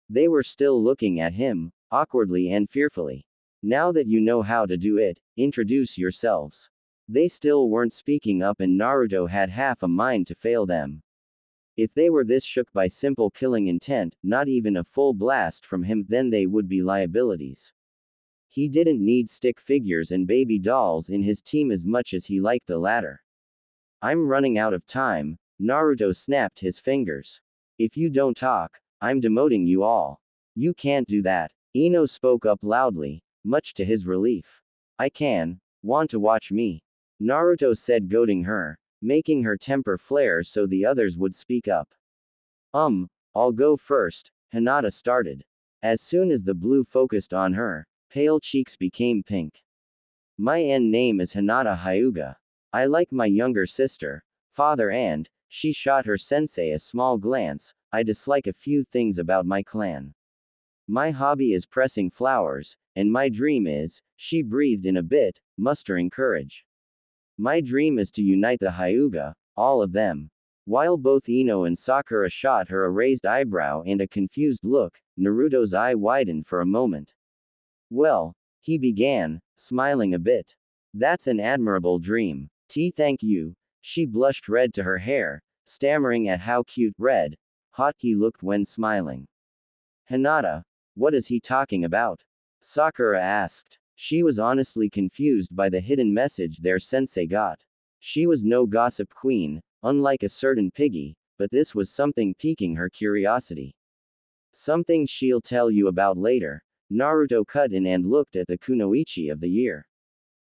They were still looking at him, awkwardly and fearfully. Now that you know how to do it, introduce yourselves. They still weren't speaking up and Naruto had half a mind to fail them. If they were this shook by simple killing intent, not even a full blast from him, then they would be liabilities. He didn't need stick figures and baby dolls in his team as much as he liked the latter. I'm running out of time, Naruto snapped his fingers. If you don't talk, I'm demoting you all. You can't do that. Ino spoke up loudly, much to his relief. I can. Want to watch me? Naruto said, goading her, making her temper flare so the others would speak up. I'll go first, Hinata started. As soon as the blue focused on her, pale cheeks became pink. My name is Hinata Hyuga. I like my younger sister, father, and, she shot her sensei a small glance, I dislike a few things about my clan. My hobby is pressing flowers, and my dream is, she breathed in a bit, mustering courage. My dream is to unite the Hyuga, all of them. While both Ino and Sakura shot her a raised eyebrow and a confused look, Naruto's eye widened for a moment. Well, he began, smiling a bit. That's an admirable dream. Thank you. She blushed red to her hair, stammering at how cute, hot he looked when smiling. Hinata, what is he talking about? Sakura asked. She was honestly confused by the hidden message their sensei got. She was no gossip queen, unlike a certain piggy, but this was something piquing her curiosity. Something she'll tell you about later. Naruto cut in and looked at the kunoichi of the year.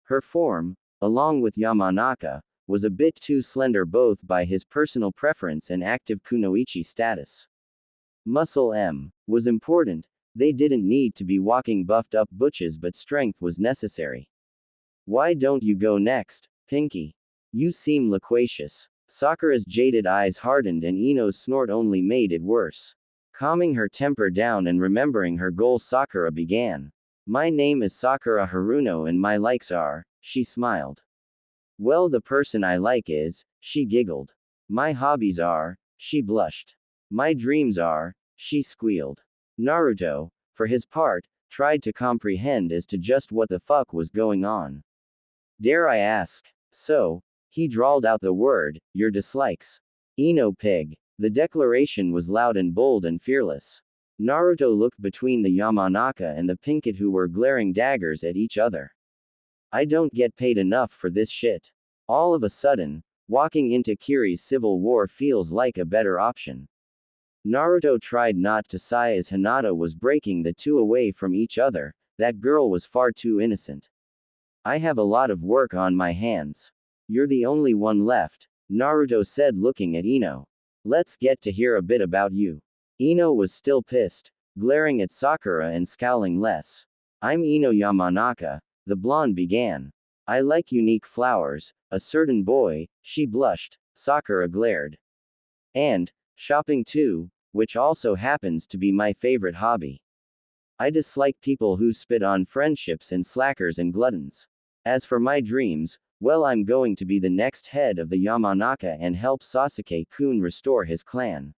Her form, along with Yamanaka, was a bit too slender both by his personal preference and active kunoichi status. Muscle was important, they didn't need to be walking buffed up butches but strength was necessary. Why don't you go next, Pinky? You seem loquacious. Sakura's jaded eyes hardened and Ino's snort only made it worse. Calming her temper down and remembering her goal, Sakura began. My name is Sakura Haruno and my likes are, she smiled. Well, the person I like is, she giggled. My hobbies are, she blushed. My dreams are, she squealed. Naruto, for his part, tried to comprehend as to just what the fuck was going on. Dare I ask? So, he drawled out the word, your dislikes. Ino pig. The declaration was loud and bold and fearless. Naruto looked between the Yamanaka and the Pinkett who were glaring daggers at each other. I don't get paid enough for this shit. All of a sudden, walking into Kiri's civil war feels like a better option. Naruto tried not to sigh as Hinata was breaking the two away from each other. That girl was far too innocent. I have a lot of work on my hands. You're the only one left, Naruto said looking at Ino. Let's get to hear a bit about you. Ino was still pissed, glaring at Sakura and scowling less. I'm Ino Yamanaka, the blonde began. I like unique flowers, a certain boy, she blushed, Sakura glared. And, shopping too, which also happens to be my favorite hobby. I dislike people who spit on friendships and slackers and gluttons. As for my dreams, well, I'm going to be the next head of the Yamanaka and help Sasuke-kun restore his clan.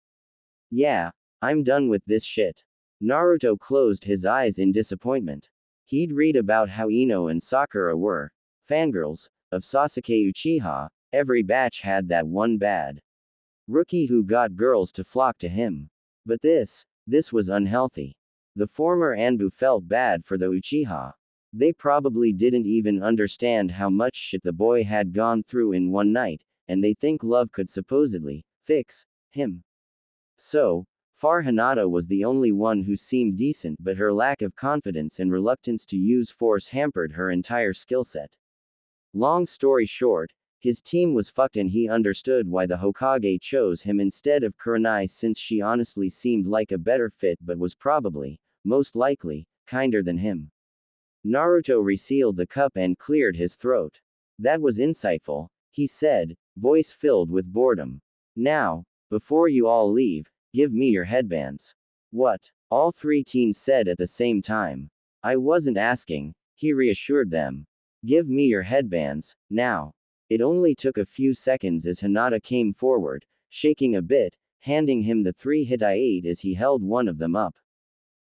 Yeah, I'm done with this shit. Naruto closed his eyes in disappointment. He'd read about how Ino and Sakura were fangirls of Sasuke Uchiha. Every batch had that one bad rookie who got girls to flock to him. But this was unhealthy. The former Anbu felt bad for the Uchiha. They probably didn't even understand how much shit the boy had gone through in one night, and they think love could supposedly fix him. So far Hinata was the only one who seemed decent, but her lack of confidence and reluctance to use force hampered her entire skill set. Long story short, his team was fucked and he understood why the Hokage chose him instead of Kurenai, since she honestly seemed like a better fit but was probably, most likely, kinder than him. Naruto resealed the cup and cleared his throat. That was insightful, he said, voice filled with boredom. Now, before you all leave, give me your headbands. What? All three teens said at the same time. I wasn't asking, he reassured them. Give me your headbands, now. It only took a few seconds as Hinata came forward, shaking a bit, handing him the 3 hitaiate as he held one of them up.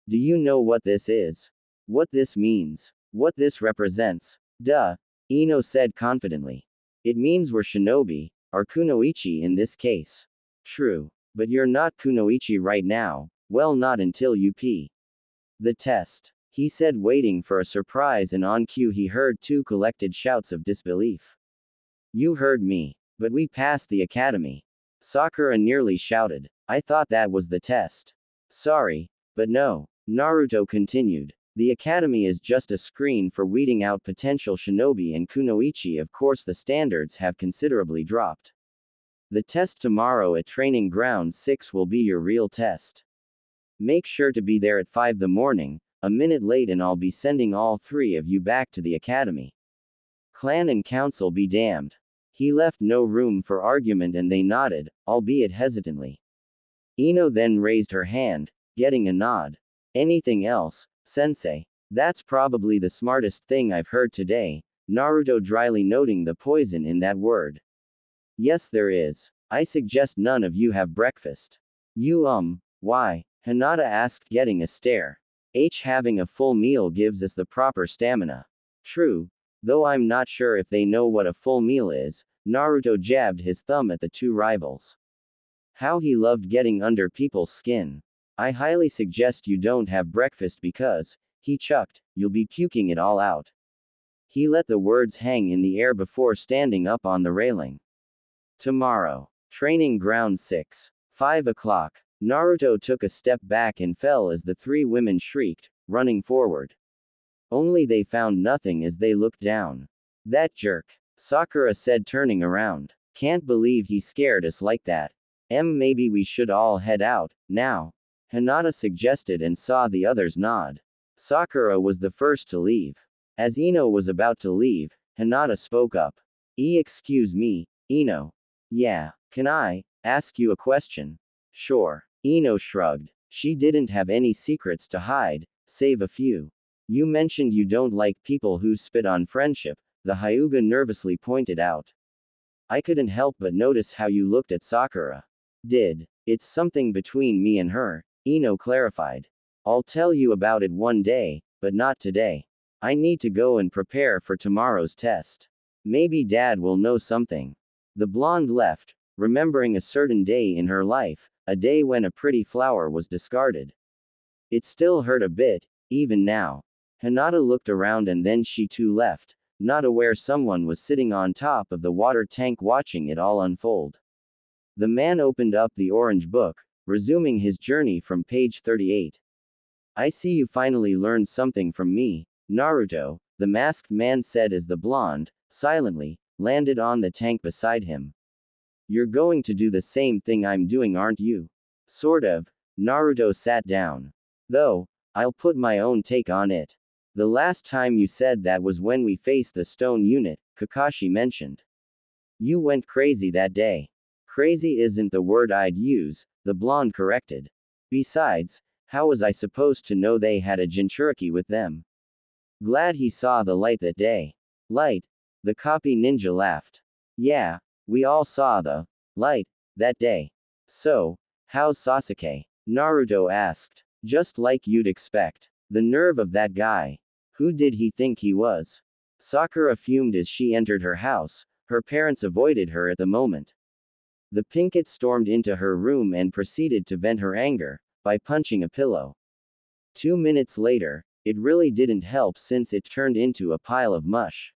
Do you know what this is? What this means? What this represents? Duh, Ino said confidently. It means we're shinobi, or kunoichi in this case. True. But you're not kunoichi right now, well, not until you pee. The test, he said, waiting for a surprise, and on cue he heard 2 collected shouts of disbelief. You heard me. But we passed the academy. Sakura nearly shouted. I thought that was the test. Sorry, but no. Naruto continued. The academy is just a screen for weeding out potential shinobi and kunoichi. Of course the standards have considerably dropped. The test tomorrow at Training Ground 6 will be your real test. Make sure to be there at 5 the morning, a minute late and I'll be sending all 3 of you back to the academy. Clan and council be damned. He left no room for argument and they nodded, albeit hesitantly. Ino then raised her hand, getting a nod. Anything else, sensei? That's probably the smartest thing I've heard today, Naruto dryly noting the poison in that word. Yes, there is. I suggest none of you have breakfast. Why? Hinata asked, getting a stare. Having a full meal gives us the proper stamina. True, though I'm not sure if they know what a full meal is. Naruto jabbed his thumb at the two rivals. How he loved getting under people's skin. I highly suggest you don't have breakfast because, he chucked, you'll be puking it all out. He let the words hang in the air before standing up on the railing. Tomorrow. Training ground 6. 5 o'clock. Naruto took a step back and fell as the three women shrieked, running forward. Only they found nothing as they looked down. That jerk. Sakura said, turning around. Can't believe he scared us like that. Maybe we should all head out, now. Hinata suggested and saw the others nod. Sakura was the first to leave. As Ino was about to leave, Hinata spoke up. Excuse me, Ino. Yeah, can I ask you a question? Sure. Ino shrugged. She didn't have any secrets to hide, save a few. You mentioned you don't like people who spit on friendship, the Hyuga nervously pointed out. I couldn't help but notice how you looked at Sakura. It's something between me and her, Ino clarified. I'll tell you about it one day, but not today. I need to go and prepare for tomorrow's test. Maybe Dad will know something. The blonde left, remembering a certain day in her life, a day when a pretty flower was discarded. It still hurt a bit, even now. Hinata looked around and then she too left, not aware someone was sitting on top of the water tank watching it all unfold. The man opened up the orange book, resuming his journey from page 38. I see you finally learned something from me, Naruto, the masked man said as the blonde, silently, landed on the tank beside him. You're going to do the same thing I'm doing, aren't you? Sort of. Naruto sat down. Though, I'll put my own take on it. The last time you said that was when we faced the stone unit, Kakashi mentioned. You went crazy that day. Crazy isn't the word I'd use, the blonde corrected. Besides, how was I supposed to know they had a Jinchuriki with them? Glad he saw the light that day. Light? The copy ninja laughed. Yeah, we all saw the light that day. So, how's Sasuke? Naruto asked. Just like you'd expect. The nerve of that guy. Who did he think he was? Sakura fumed as she entered her house. Her parents avoided her at the moment. The Pinkett stormed into her room and proceeded to vent her anger by punching a pillow. 2 minutes later, it really didn't help since it turned into a pile of mush.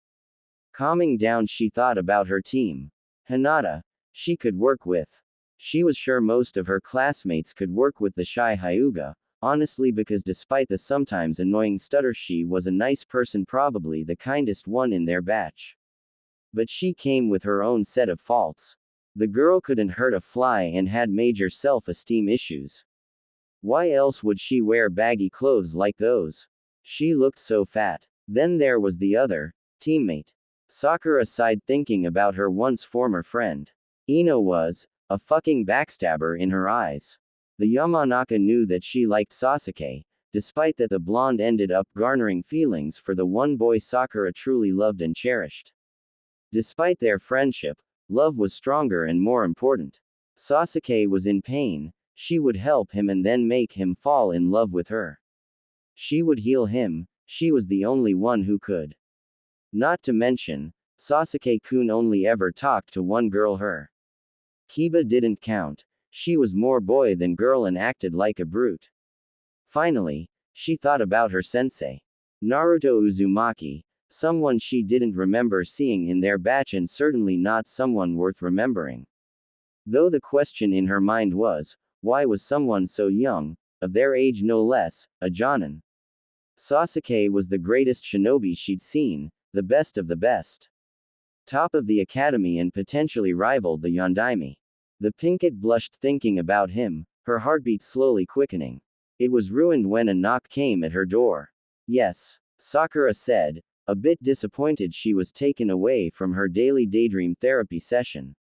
Calming down, she thought about her team. Hinata, she could work with. She was sure most of her classmates could work with the shy Hyuga, honestly, because despite the sometimes annoying stutter, she was a nice person, probably the kindest one in their batch. But she came with her own set of faults. The girl couldn't hurt a fly and had major self-esteem issues. Why else would she wear baggy clothes like those? She looked so fat. Then there was the other teammate. Sakura sighed thinking about her once former friend. Ino was a fucking backstabber in her eyes. The Yamanaka knew that she liked Sasuke, despite that the blonde ended up garnering feelings for the one boy Sakura truly loved and cherished. Despite their friendship, love was stronger and more important. Sasuke was in pain, she would help him and then make him fall in love with her. She would heal him, she was the only one who could. Not to mention, Sasuke-kun only ever talked to one girl, her. Kiba didn't count. She was more boy than girl and acted like a brute. Finally, she thought about her sensei. Naruto Uzumaki, someone she didn't remember seeing in their batch and certainly not someone worth remembering. Though the question in her mind was, why was someone so young, of their age no less, a Jonin? Sasuke was the greatest shinobi she'd seen, the best of the best. Top of the academy and potentially rivaled the Yondaime. The Pinkett blushed thinking about him, her heartbeat slowly quickening. It was ruined when a knock came at her door. Yes, Sakura said, a bit disappointed she was taken away from her daily daydream therapy session.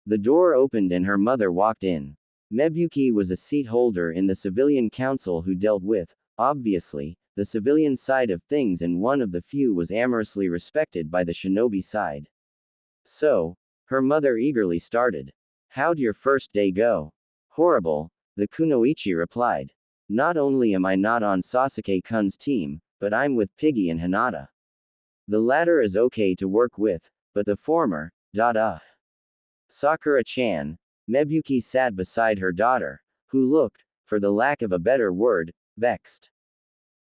The door opened and her mother walked in. Mebuki was a seat holder in the civilian council who dealt with, obviously, the civilian side of things, and one of the few was amorously respected by the shinobi side. So, her mother eagerly started. How'd your first day go? Horrible, the kunoichi replied. Not only am I not on Sasuke-kun's team, but I'm with Piggy and Hinata. The latter is okay to work with, but the former, Sakura-chan. Mebuki sat beside her daughter, who looked, for the lack of a better word, vexed.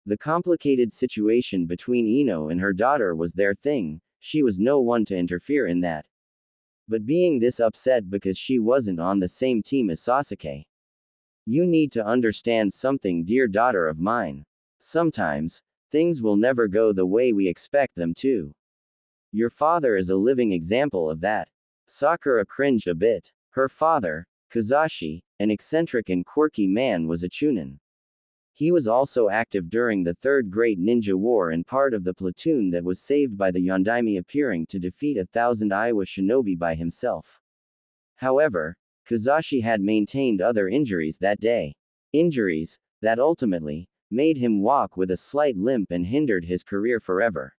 The complicated situation between Ino and her daughter was their thing, she was no one to interfere in that. But being this upset because she wasn't on the same team as Sasuke. You need to understand something, dear daughter of mine. Sometimes, things will never go the way we expect them to. Your father is a living example of that. Sakura cringed a bit. Her father, Kazashi, an eccentric and quirky man, was a chunin. He was also active during the Third Great Ninja War and part of the platoon that was saved by the Yondaime, appearing to defeat 1,000 Iowa shinobi by himself. However, Kazashi had maintained other injuries that day. Injuries that ultimately made him walk with a slight limp and hindered his career forever.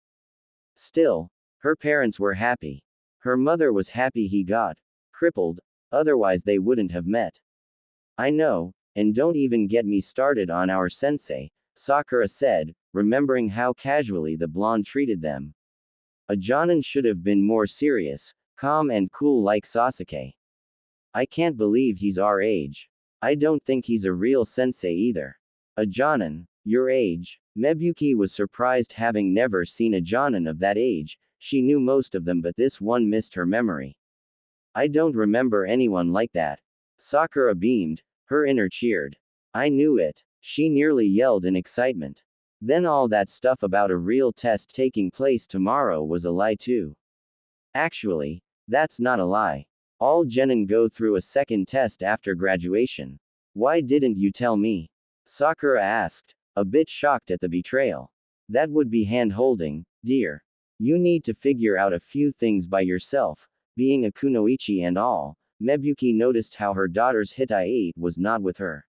Still, her parents were happy. Her mother was happy he got crippled, otherwise they wouldn't have met. I know, and don't even get me started on our sensei, Sakura said, remembering how casually the blonde treated them. A Jonin should have been more serious, calm and cool like Sasuke. I can't believe he's our age. I don't think he's a real sensei either. A Jonin, your age? Mebuki was surprised, having never seen a Jonin of that age. She knew most of them, but this one missed her memory. I don't remember anyone like that. Sakura beamed, her inner cheered. I knew it, she nearly yelled in excitement. Then all that stuff about a real test taking place tomorrow was a lie too. Actually, that's not a lie. All genin go through a second test after graduation. Why didn't you tell me? Sakura asked, a bit shocked at the betrayal. That would be hand-holding, dear. You need to figure out a few things by yourself, being a kunoichi and all. Mebuki noticed how her daughter's Hitai was not with her.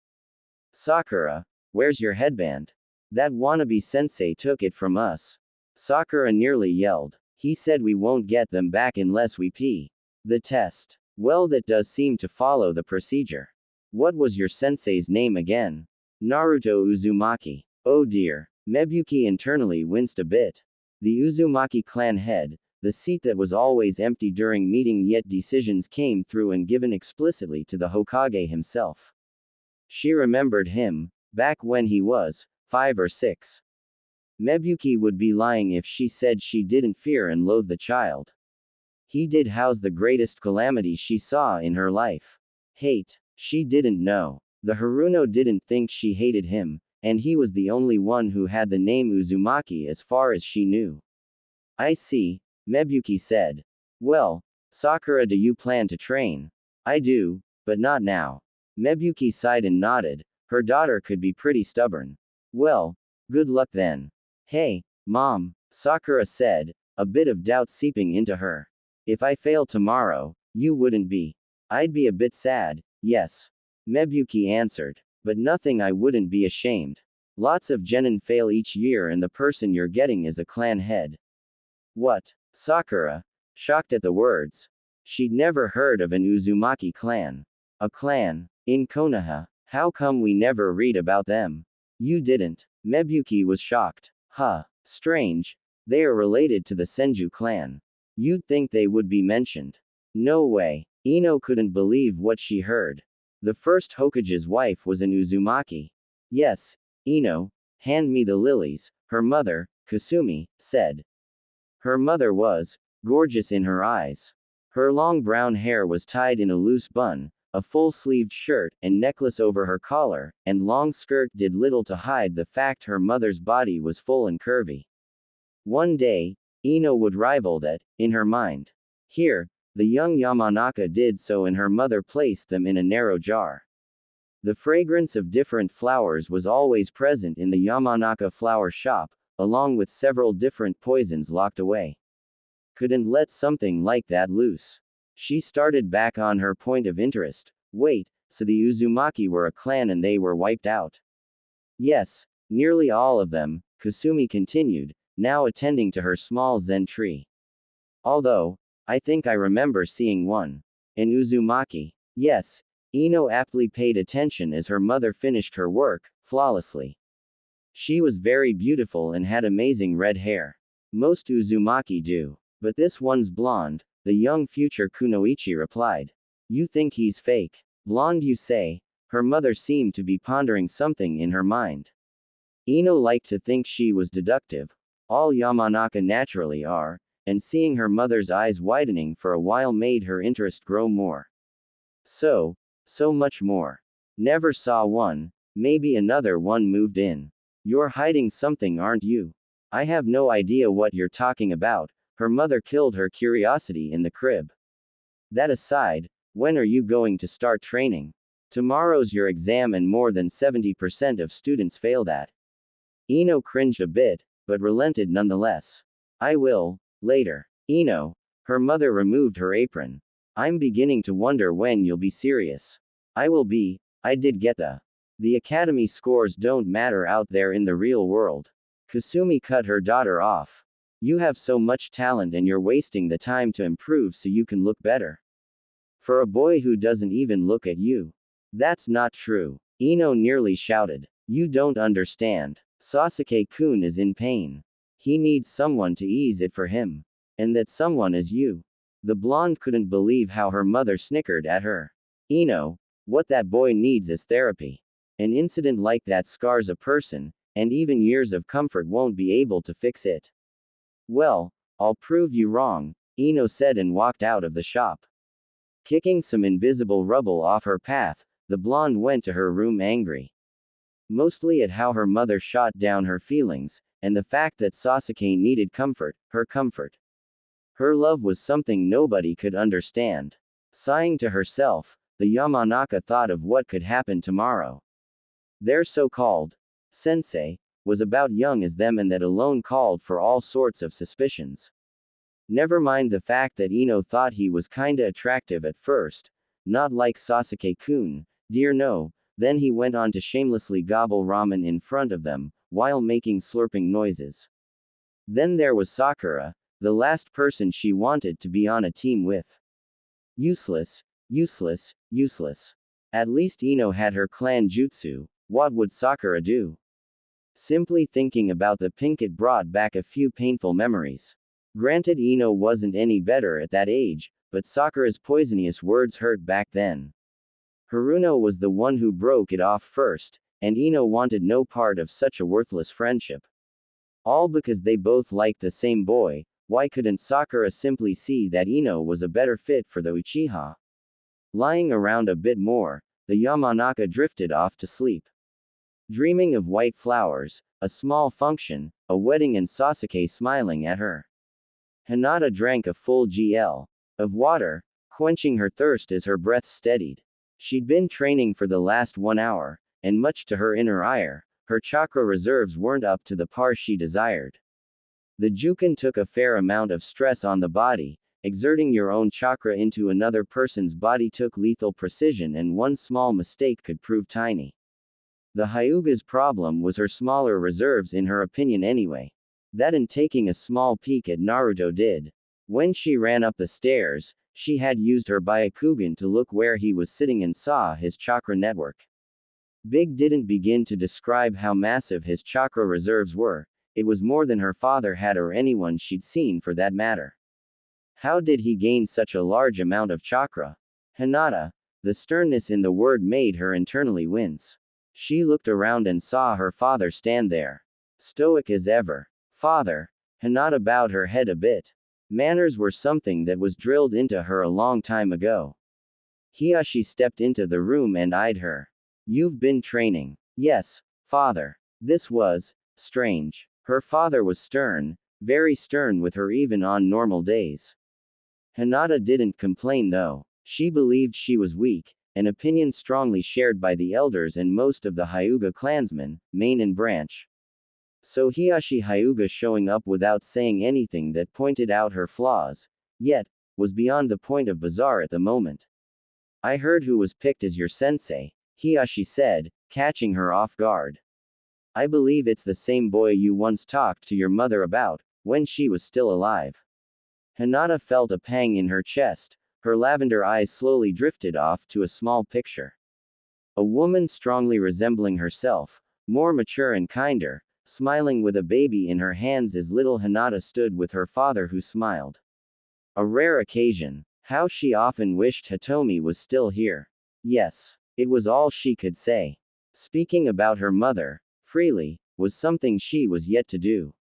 Sakura, where's your headband? That wannabe sensei took it from us. Sakura nearly yelled. He said we won't get them back unless we pee. The test. Well, that does seem to follow the procedure. What was your sensei's name again? Naruto Uzumaki. Oh dear. Mebuki internally winced a bit. The Uzumaki clan head, the seat that was always empty during meeting, yet decisions came through and given explicitly to the Hokage himself. She remembered him, back when he was 5 or 6. Mebuki would be lying if she said she didn't fear and loathe the child. He did house the greatest calamity she saw in her life. Hate. She didn't know. The Haruno didn't think she hated him, and he was the only one who had the name Uzumaki as far as she knew. I see, Mebuki said. Well, Sakura, do you plan to train? I do, but not now. Mebuki sighed and nodded. Her daughter could be pretty stubborn. Well, good luck then. Hey, Mom, Sakura said, a bit of doubt seeping into her. If I fail tomorrow, you wouldn't be. I'd be a bit sad, yes. Mebuki answered. But nothing, I wouldn't be ashamed. Lots of genin fail each year and the person you're getting is a clan head. What? Sakura, shocked at the words. She'd never heard of an Uzumaki clan. A clan? In Konoha? How come we never read about them? You didn't. Mebuki was shocked. Huh. Strange. They are related to the Senju clan. You'd think they would be mentioned. No way. Ino couldn't believe what she heard. The first Hokage's wife was an Uzumaki. Yes, Ino, hand me the lilies, her mother, Kasumi, said. Her mother was gorgeous in her eyes. Her long brown hair was tied in a loose bun, a full-sleeved shirt and necklace over her collar, and long skirt did little to hide the fact her mother's body was full and curvy. One day, Ino would rival that, in her mind. Here, the young Yamanaka did so, and her mother placed them in a narrow jar. The fragrance of different flowers was always present in the Yamanaka flower shop, along with several different poisons locked away. Couldn't let something like that loose. She started back on her point of interest. Wait, so the Uzumaki were a clan and they were wiped out? Yes, nearly all of them, Kasumi continued, now attending to her small zen tree. Although, I think I remember seeing one. In Uzumaki. Yes, Ino aptly paid attention as her mother finished her work, flawlessly. She was very beautiful and had amazing red hair. Most Uzumaki do. But this one's blonde, the young future Kunoichi replied. You think he's fake? Blonde you say? Her mother seemed to be pondering something in her mind. Ino liked to think she was deductive. All Yamanaka naturally are, and seeing her mother's eyes widening for a while made her interest grow more. So much more. Never saw one, maybe another one moved in. You're hiding something, aren't you? I have no idea what you're talking about. Her mother killed her curiosity in the crib. That aside, when are you going to start training? Tomorrow's your exam and more than 70% of students fail that. Ino cringed a bit, but relented nonetheless. I will, later. Ino. Her mother removed her apron. I'm beginning to wonder when you'll be serious. I will be. I did get the academy scores don't matter out there in the real world. Kasumi cut her daughter off. You have so much talent and you're wasting the time to improve so you can look better. For a boy who doesn't even look at you. That's not true. Ino nearly shouted. You don't understand. Sasuke-kun is in pain. He needs someone to ease it for him. And that someone is you. The blonde couldn't believe how her mother snickered at her. Ino, what that boy needs is therapy. An incident like that scars a person, and even years of comfort won't be able to fix it. Well, I'll prove you wrong, Ino said and walked out of the shop. Kicking some invisible rubble off her path, the blonde went to her room angry. Mostly at how her mother shot down her feelings, and the fact that Sasuke needed comfort, her comfort. Her love was something nobody could understand. Sighing to herself, the Yamanaka thought of what could happen tomorrow. Their so-called sensei was about young as them, and that alone called for all sorts of suspicions. Never mind the fact that Ino thought he was kinda attractive at first, not like Sasuke-kun, dear no. Then he went on to shamelessly gobble ramen in front of them, while making slurping noises. Then there was Sakura, the last person she wanted to be on a team with. Useless, useless, useless. At least Ino had her clan jutsu. What would Sakura do? Simply thinking about the pink it brought back a few painful memories. Granted, Ino wasn't any better at that age, but Sakura's poisonous words hurt back then. Haruno was the one who broke it off first, and Ino wanted no part of such a worthless friendship. All because they both liked the same boy. Why couldn't Sakura simply see that Ino was a better fit for the Uchiha? Lying around a bit more, the Yamanaka drifted off to sleep. Dreaming of white flowers, a small function, a wedding, and Sasuke smiling at her. Hinata drank a full GL of water, quenching her thirst as her breath steadied. She'd been training for the last 1 hour, and much to her inner ire, her chakra reserves weren't up to the par she desired. The Juken took a fair amount of stress on the body. Exerting your own chakra into another person's body took lethal precision, and one small mistake could prove tiny. The Hyuga's problem was her smaller reserves, in her opinion anyway. That and taking a small peek at Naruto did. When she ran up the stairs, she had used her Byakugan to look where he was sitting and saw his chakra network. Big didn't begin to describe how massive his chakra reserves were. It was more than her father had, or anyone she'd seen for that matter. How did he gain such a large amount of chakra? Hinata. The sternness in the word made her internally wince. She looked around and saw her father stand there. Stoic as ever. Father. Hinata bowed her head a bit. Manners were something that was drilled into her a long time ago. Hiyashi stepped into the room and eyed her. You've been training. Yes, father. This was strange. Her father was stern, very stern with her even on normal days. Hinata didn't complain though. She believed she was weak, an opinion strongly shared by the elders and most of the Hyuga clansmen, main and branch. So Hiyashi Hyuga showing up without saying anything that pointed out her flaws, yet, was beyond the point of bizarre at the moment. I heard who was picked as your sensei, Hiyashi said, catching her off guard. I believe it's the same boy you once talked to your mother about, when she was still alive. Hinata felt a pang in her chest, her lavender eyes slowly drifted off to a small picture. A woman strongly resembling herself, more mature and kinder, smiling with a baby in her hands as little Hinata stood with her father who smiled. A rare occasion. How she often wished Hitomi was still here. Yes, it was all she could say. Speaking about her mother, freely, was something she was yet to do.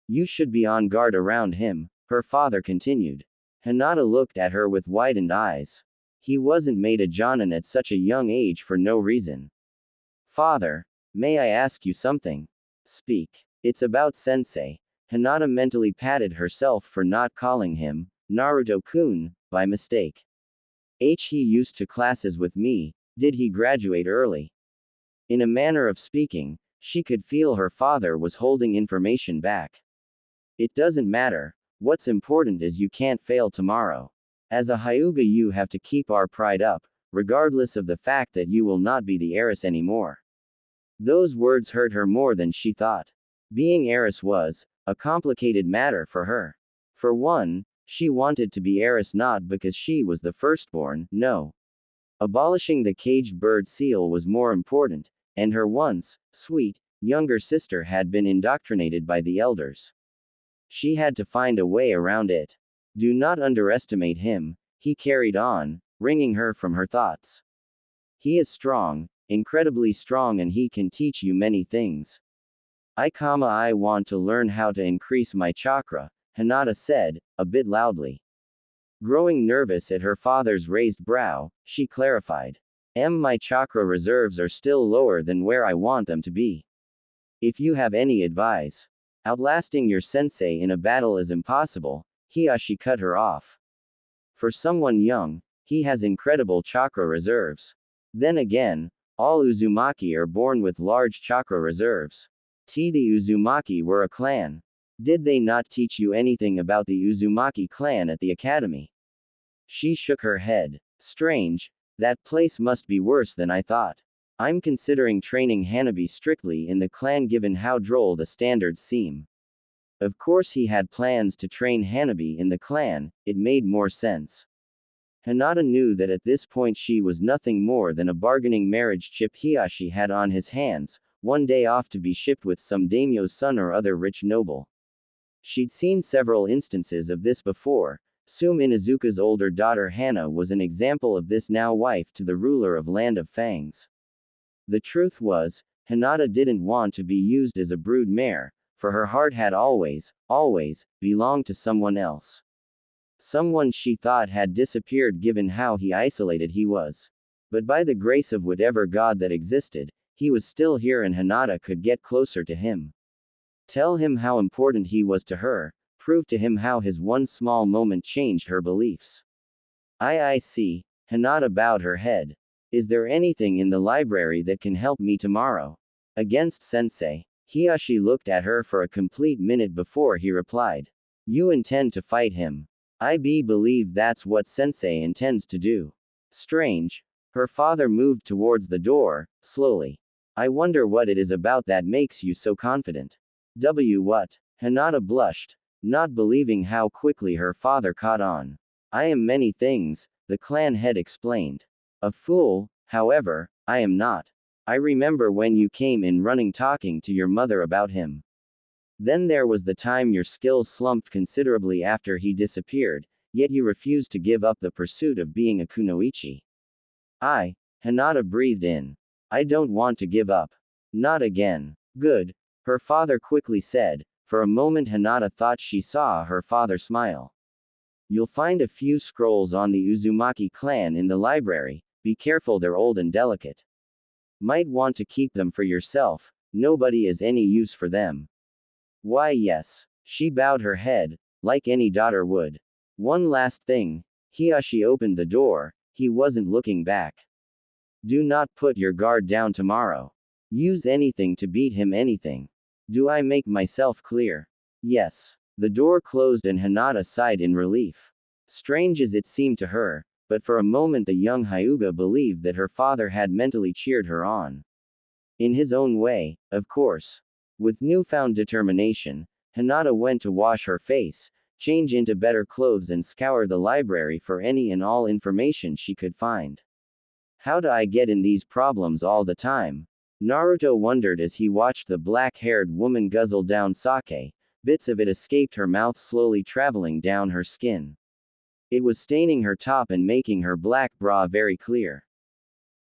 You should be on guard around him, her father continued. Hinata looked at her with widened eyes. He wasn't made a jonin at such a young age for no reason. Father, may I ask you something? Speak. It's about sensei. Hinata mentally patted herself for not calling him Naruto-kun by mistake. He used to classes with me, did he graduate early? In a manner of speaking, she could feel her father was holding information back. It doesn't matter, what's important is you can't fail tomorrow. As a Hyuga you have to keep our pride up, regardless of the fact that you will not be the heiress anymore. Those words hurt her more than she thought. Being heiress was a complicated matter for her. For one, she wanted to be heiress not because she was the firstborn, no. Abolishing the caged bird seal was more important, and her once sweet younger sister had been indoctrinated by the elders. She had to find a way around it. Do not underestimate him, he carried on, wringing her from her thoughts. He is strong, incredibly strong, and he can teach you many things. I want to learn how to increase my chakra, Hinata said, a bit loudly. Growing nervous at her father's raised brow, she clarified. My chakra reserves are still lower than where I want them to be. If you have any advice. Outlasting your sensei in a battle is impossible, Hiyashi cut her off. For someone young, he has incredible chakra reserves. Then again, all Uzumaki are born with large chakra reserves. The Uzumaki were a clan. Did they not teach you anything about the Uzumaki clan at the academy? She shook her head. Strange, that place must be worse than I thought. I'm considering training Hanabi strictly in the clan given how droll the standards seem. Of course he had plans to train Hanabi in the clan, it made more sense. Hinata knew that at this point she was nothing more than a bargaining marriage chip Hiyashi had on his hands, one day off to be shipped with some daimyo's son or other rich noble. She'd seen several instances of this before. Tsume Inuzuka's older daughter Hana was an example of this, now wife to the ruler of Land of Fangs. The truth was, Hinata didn't want to be used as a brood mare, for her heart had always belonged to someone else. Someone she thought had disappeared given how isolated he was. But by the grace of whatever god that existed, he was still here and Hinata could get closer to him. Tell him how important he was to her, prove to him how his one small moment changed her beliefs. I see, Hinata bowed her head. Is there anything in the library that can help me tomorrow? Against sensei. Hiyashi looked at her for a complete minute before he replied. You intend to fight him. I believe that's what sensei intends to do. Strange. Her father moved towards the door, slowly. I wonder what it is about that makes you so confident. What? Hinata blushed, not believing how quickly her father caught on. I am many things, the clan head explained. A fool, however, I am not. I remember when you came in running talking to your mother about him. Then there was the time your skills slumped considerably after he disappeared, yet you refused to give up the pursuit of being a kunoichi. Hinata breathed in. I don't want to give up. Not again. Good. Her father quickly said. For a moment Hinata thought she saw her father smile. You'll find a few scrolls on the Uzumaki clan in the library, be careful, they're old and delicate. Might want to keep them for yourself, nobody is any use for them. Why yes. She bowed her head, like any daughter would. One last thing. Hiyashi opened the door, he wasn't looking back. Do not put your guard down tomorrow. Use anything to beat him, anything. Do I make myself clear? Yes. The door closed and Hinata sighed in relief. Strange as it seemed to her, but for a moment the young Hyuga believed that her father had mentally cheered her on. In his own way, of course. With newfound determination, Hinata went to wash her face, change into better clothes and scour the library for any and all information she could find. How do I get in these problems all the time? Naruto wondered as he watched the black-haired woman guzzle down sake. Bits of it escaped her mouth, slowly traveling down her skin. It was staining her top and making her black bra very clear.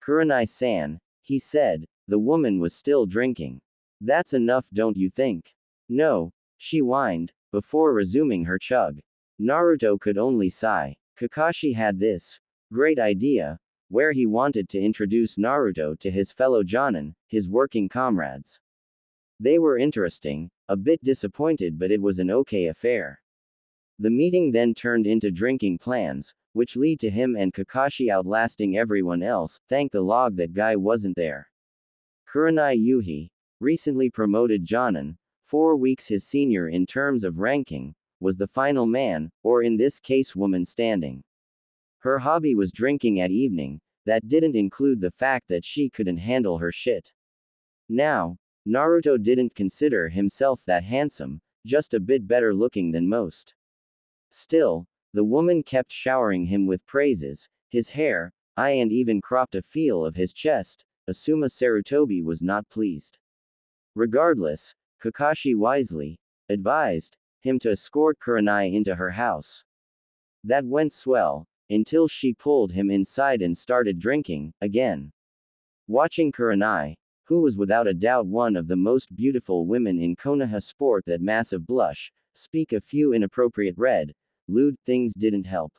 Kurenai-san, he said, the woman was still drinking. That's enough, don't you think? No, she whined, before resuming her chug. Naruto could only sigh. Kakashi had this great idea, where he wanted to introduce Naruto to his fellow Jonin, his working comrades. They were interesting, a bit disappointed, but it was an okay affair. The meeting then turned into drinking plans, which lead to him and Kakashi outlasting everyone else. Thank the log that guy wasn't there. Kurenai Yuhi, recently promoted Jonin, 4 weeks his senior in terms of ranking, was the final man, or in this case woman standing. Her hobby was drinking at evening. That didn't include the fact that she couldn't handle her shit. Now, Naruto didn't consider himself that handsome, just a bit better looking than most. Still, the woman kept showering him with praises, his hair, eye and even cropped a feel of his chest. Asuma Sarutobi was not pleased. Regardless, Kakashi wisely advised him to escort Kurenai into her house. That went swell, until she pulled him inside and started drinking, again. Watching Kurenai, who was without a doubt one of the most beautiful women in Konoha sport, that massive blush, speak a few inappropriate red, lewd things didn't help.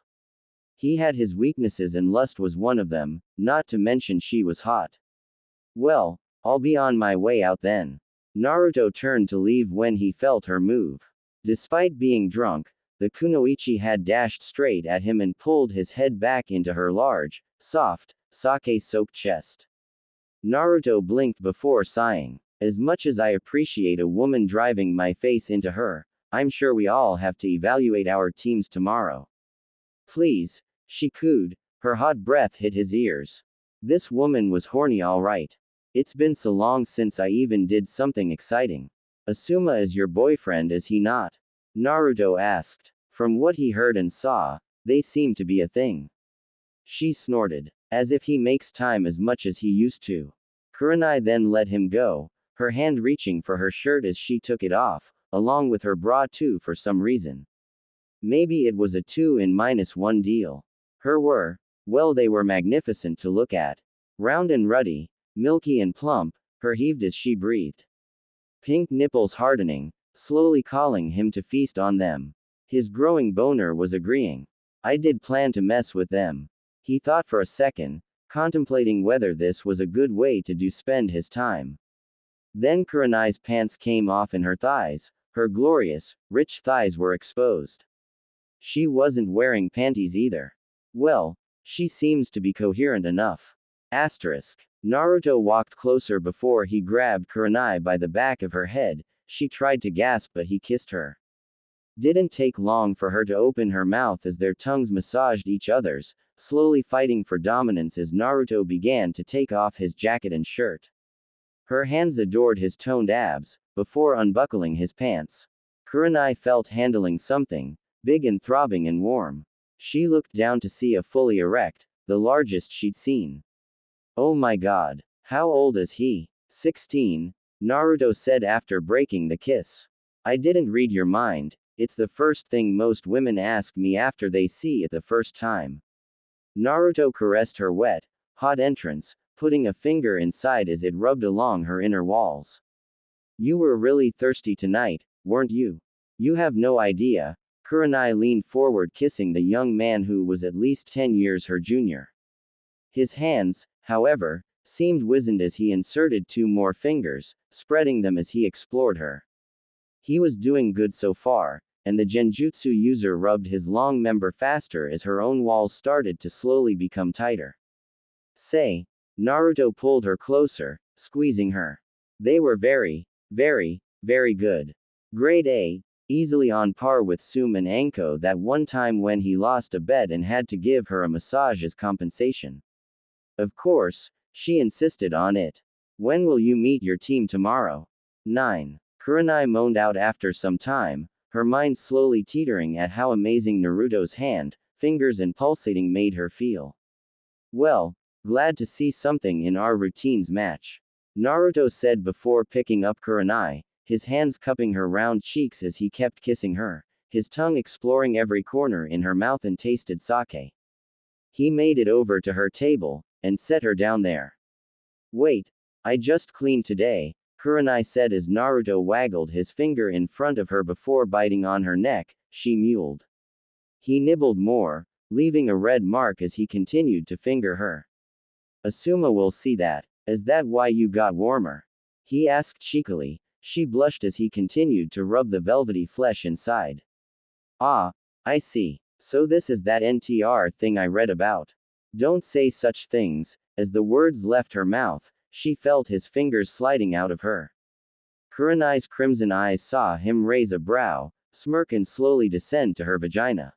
He had his weaknesses and lust was one of them, not to mention she was hot. Well, I'll be on my way out then. Naruto turned to leave when he felt her move. Despite being drunk, the kunoichi had dashed straight at him and pulled his head back into her large, soft, sake-soaked chest. Naruto blinked before sighing. As much as I appreciate a woman driving my face into her, I'm sure we all have to evaluate our teams tomorrow. Please, she cooed. Her hot breath hit his ears. This woman was horny all right. It's been so long since I even did something exciting. Asuma is your boyfriend, is he not? Naruto asked. From what he heard and saw, they seem to be a thing. She snorted. As if he makes time as much as he used to. Kurenai then let him go, her hand reaching for her shirt as she took it off, along with her bra too for some reason. Maybe it was a 2-in-1 deal. Well, they were magnificent to look at. Round and ruddy, milky and plump, her heaved as she breathed. Pink nipples hardening, slowly calling him to feast on them. His growing boner was agreeing. I did plan to mess with them. He thought for a second, contemplating whether this was a good way to spend his time. Then Kurenai's pants came off and her thighs, her glorious, rich thighs were exposed. She wasn't wearing panties either. Well, she seems to be coherent enough. Asterisk. Naruto walked closer before he grabbed Kurenai by the back of her head. She tried to gasp but he kissed her. Didn't take long for her to open her mouth as their tongues massaged each other's, slowly fighting for dominance as Naruto began to take off his jacket and shirt. Her hands adored his toned abs, before unbuckling his pants. Kurenai felt handling something, big and throbbing and warm. She looked down to see a fully erect, the largest she'd seen. Oh my god. How old is he? 16, Naruto said after breaking the kiss. I didn't read your mind, it's the first thing most women ask me after they see it the first time. Naruto caressed her wet, hot entrance, putting a finger inside as it rubbed along her inner walls. You were really thirsty tonight, weren't you? You have no idea. Kurenai leaned forward, kissing the young man who was at least 10 years her junior. His hands, however, seemed wizened as he inserted 2 more fingers, spreading them as he explored her. He was doing good so far, and the genjutsu user rubbed his long member faster as her own walls started to slowly become tighter. Say, Naruto pulled her closer, squeezing her. They were very, very, very good. Grade A, easily on par with Tsume and Anko that one time when he lost a bet and had to give her a massage as compensation. Of course, she insisted on it. When will you meet your team tomorrow? 9. Kurenai moaned out after some time, her mind slowly teetering at how amazing Naruto's hand, fingers and pulsating made her feel. Well, glad to see something in our routines match. Naruto said before picking up Kurenai, his hands cupping her round cheeks as he kept kissing her, his tongue exploring every corner in her mouth and tasted sake. He made it over to her table, and set her down there. Wait, I just cleaned today, Kurenai said as Naruto waggled his finger in front of her before biting on her neck, she mewed. He nibbled more, leaving a red mark as he continued to finger her. Asuma will see that. Is that why you got warmer? He asked cheekily. She blushed as he continued to rub the velvety flesh inside. Ah, I see. So this is that NTR thing I read about. Don't say such things. As the words left her mouth, she felt his fingers sliding out of her. Kurenai's crimson eyes saw him raise a brow, smirk and slowly descend to her vagina.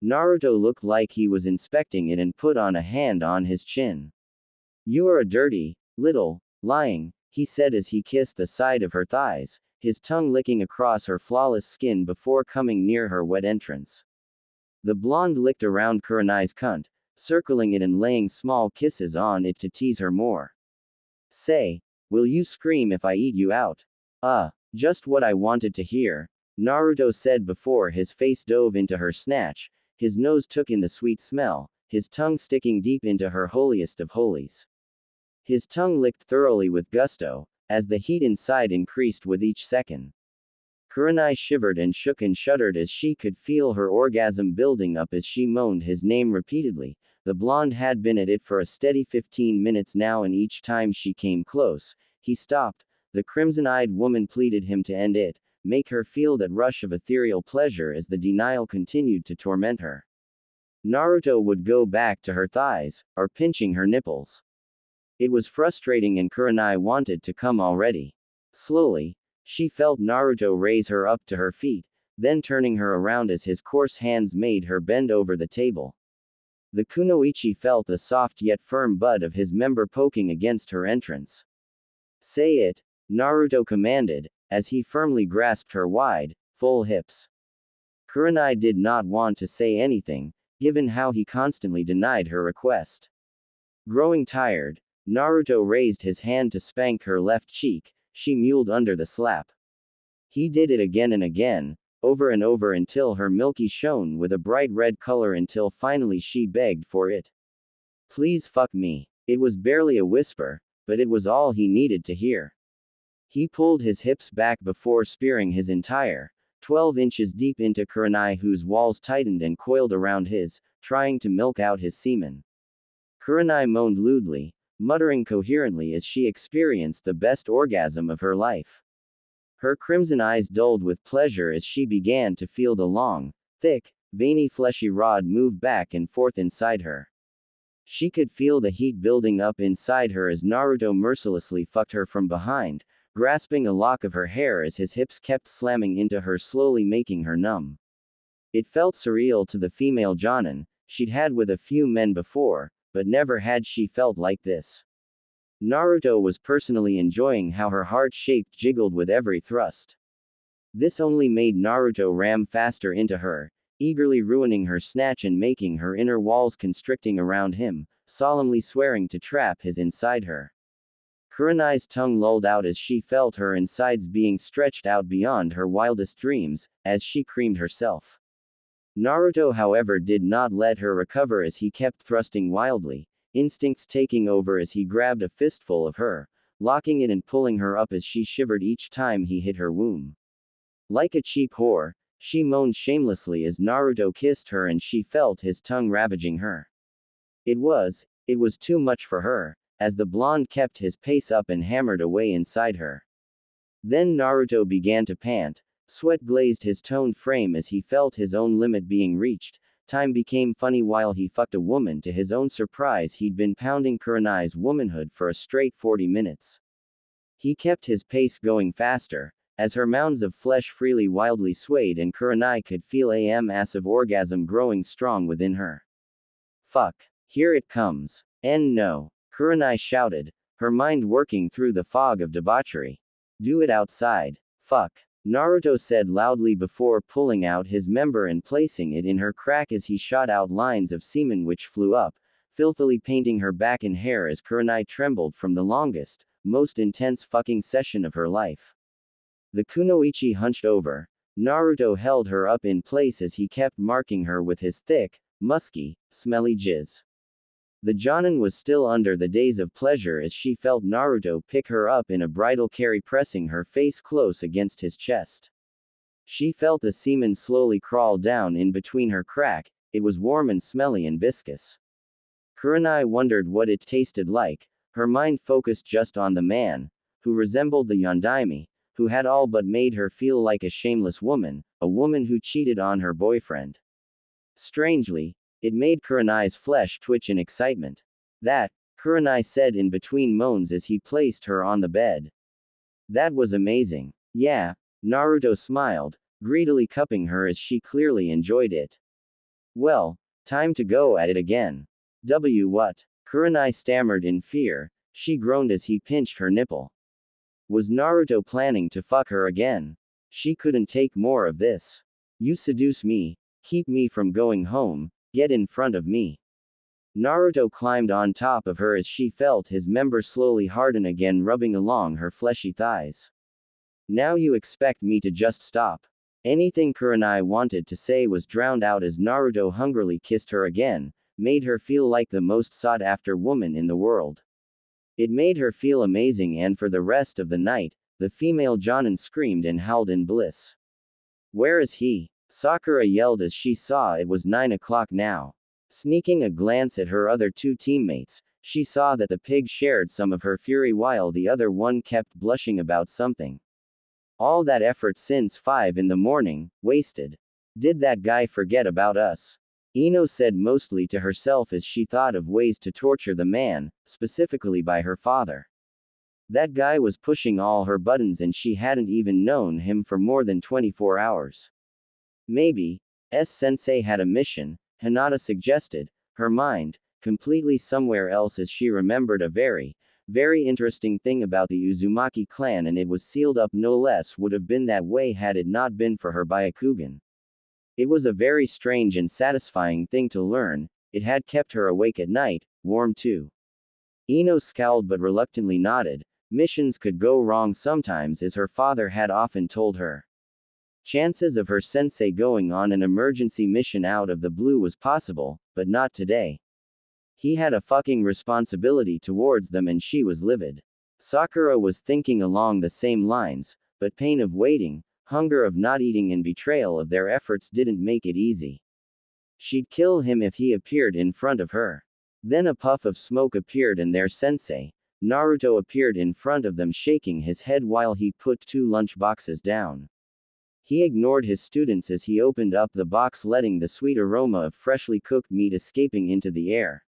Naruto looked like he was inspecting it and put on a hand on his chin. You are a dirty, little, lying, he said as he kissed the side of her thighs, his tongue licking across her flawless skin before coming near her wet entrance. The blonde licked around Kurenai's cunt, circling it and laying small kisses on it to tease her more. Say, will you scream if I eat you out? Just what I wanted to hear, Naruto said before his face dove into her snatch, his nose took in the sweet smell, his tongue sticking deep into her holiest of holies. His tongue licked thoroughly with gusto, as the heat inside increased with each second. Kurenai shivered and shook and shuddered as she could feel her orgasm building up as she moaned his name repeatedly. The blonde had been at it for a steady 15 minutes now, and each time she came close, he stopped. The crimson-eyed woman pleaded him to end it, make her feel that rush of ethereal pleasure as the denial continued to torment her. Naruto would go back to her thighs, or pinching her nipples. It was frustrating and Kurenai wanted to come already. Slowly, she felt Naruto raise her up to her feet, then turning her around as his coarse hands made her bend over the table. The kunoichi felt the soft yet firm butt of his member poking against her entrance. Say it, Naruto commanded, as he firmly grasped her wide, full hips. Kurenai did not want to say anything, given how he constantly denied her request. Growing tired, Naruto raised his hand to spank her left cheek, she mewed under the slap. He did it again and again, over and over until her milky shone with a bright red color until finally she begged for it. Please fuck me. It was barely a whisper, but it was all he needed to hear. He pulled his hips back before spearing his entire, 12 inches deep into Kurenai, whose walls tightened and coiled around his, trying to milk out his semen. Kurenai moaned lewdly, muttering coherently as she experienced the best orgasm of her life. Her crimson eyes dulled with pleasure as she began to feel the long, thick, veiny fleshy rod move back and forth inside her. She could feel the heat building up inside her as Naruto mercilessly fucked her from behind, grasping a lock of her hair as his hips kept slamming into her, slowly making her numb. It felt surreal to the female Jonin she'd had with a few men before, but never had she felt like this. Naruto was personally enjoying how her heart-shaped jiggled with every thrust. This only made Naruto ram faster into her, eagerly ruining her snatch and making her inner walls constricting around him, solemnly swearing to trap his inside her. Kurenai's tongue lolled out as she felt her insides being stretched out beyond her wildest dreams, as she creamed herself. Naruto, however, did not let her recover as he kept thrusting wildly, instincts taking over as he grabbed a fistful of her, locking it and pulling her up as she shivered each time he hit her womb. Like a cheap whore, she moaned shamelessly as Naruto kissed her and she felt his tongue ravaging her. It was too much for her, as the blonde kept his pace up and hammered away inside her. Then Naruto began to pant, sweat glazed his toned frame as he felt his own limit being reached. Time became funny while he fucked a woman. To his own surprise, he'd been pounding Kurenai's womanhood for a straight 40 minutes. He kept his pace going faster, as her mounds of flesh freely wildly swayed and Kurenai could feel a massive orgasm growing strong within her. Fuck. Here it comes. No. Kurenai shouted, her mind working through the fog of debauchery. Do it outside. Fuck. Naruto said loudly before pulling out his member and placing it in her crack as he shot out lines of semen which flew up, filthily painting her back and hair as Kurenai trembled from the longest, most intense fucking session of her life. The kunoichi hunched over. Naruto held her up in place as he kept marking her with his thick, musky, smelly jizz. The Jonin was still under the daze of pleasure as she felt Naruto pick her up in a bridal carry, pressing her face close against his chest. She felt the semen slowly crawl down in between her crack. It was warm and smelly and viscous. Kurenai wondered what it tasted like, her mind focused just on the man, who resembled the Yondaime, who had all but made her feel like a shameless woman, a woman who cheated on her boyfriend. Strangely, it made Kurenai's flesh twitch in excitement. That, Kurenai said in between moans as he placed her on the bed. That was amazing. Yeah, Naruto smiled, greedily cupping her as she clearly enjoyed it. Well, time to go at it again. What? Kurenai stammered in fear, she groaned as he pinched her nipple. Was Naruto planning to fuck her again? She couldn't take more of this. You seduce me, keep me from going home, get in front of me. Naruto climbed on top of her as she felt his member slowly harden again, rubbing along her fleshy thighs. Now you expect me to just stop? Anything Kurenai wanted to say was drowned out as Naruto hungrily kissed her again, made her feel like the most sought-after woman in the world. It made her feel amazing, and for the rest of the night, the female Jonin screamed and howled in bliss. Where is he? Sakura yelled as she saw it was 9 o'clock now. Sneaking a glance at her other two teammates, she saw that the pig shared some of her fury while the other one kept blushing about something. All that effort since 5 in the morning, wasted. Did that guy forget about us? Ino said mostly to herself as she thought of ways to torture the man, specifically by her father. That guy was pushing all her buttons and she hadn't even known him for more than 24 hours. Maybe, S-sensei had a mission, Hinata suggested, her mind, completely somewhere else as she remembered a very, very interesting thing about the Uzumaki clan, and it was sealed up. No less would have been that way had it not been for her Byakugan. It was a very strange and satisfying thing to learn, it had kept her awake at night, warm too. Ino scowled but reluctantly nodded. Missions could go wrong sometimes, as her father had often told her. Chances of her sensei going on an emergency mission out of the blue was possible, but not today. He had a fucking responsibility towards them and she was livid. Sakura was thinking along the same lines, but pain of waiting, hunger of not eating and betrayal of their efforts didn't make it easy. She'd kill him if he appeared in front of her. Then a puff of smoke appeared and their sensei, Naruto, appeared in front of them, shaking his head while he put 2 lunch boxes down. He ignored his students as he opened up the box, letting the sweet aroma of freshly cooked meat escaping into the air.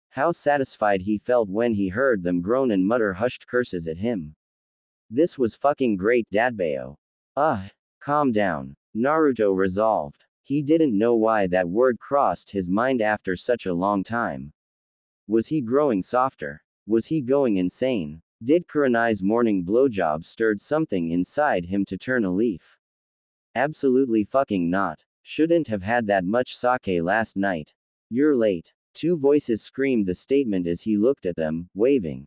How satisfied he felt when he heard them groan and mutter hushed curses at him. This was fucking great, Dadbayo. Calm down. Naruto resolved. He didn't know why that word crossed his mind after such a long time. Was he growing softer? Was he going insane? Did Kurenai's morning blowjob stirred something inside him to turn a leaf? Absolutely fucking not. Shouldn't have had that much sake last night. You're late. 2 voices screamed the statement as he looked at them, waving.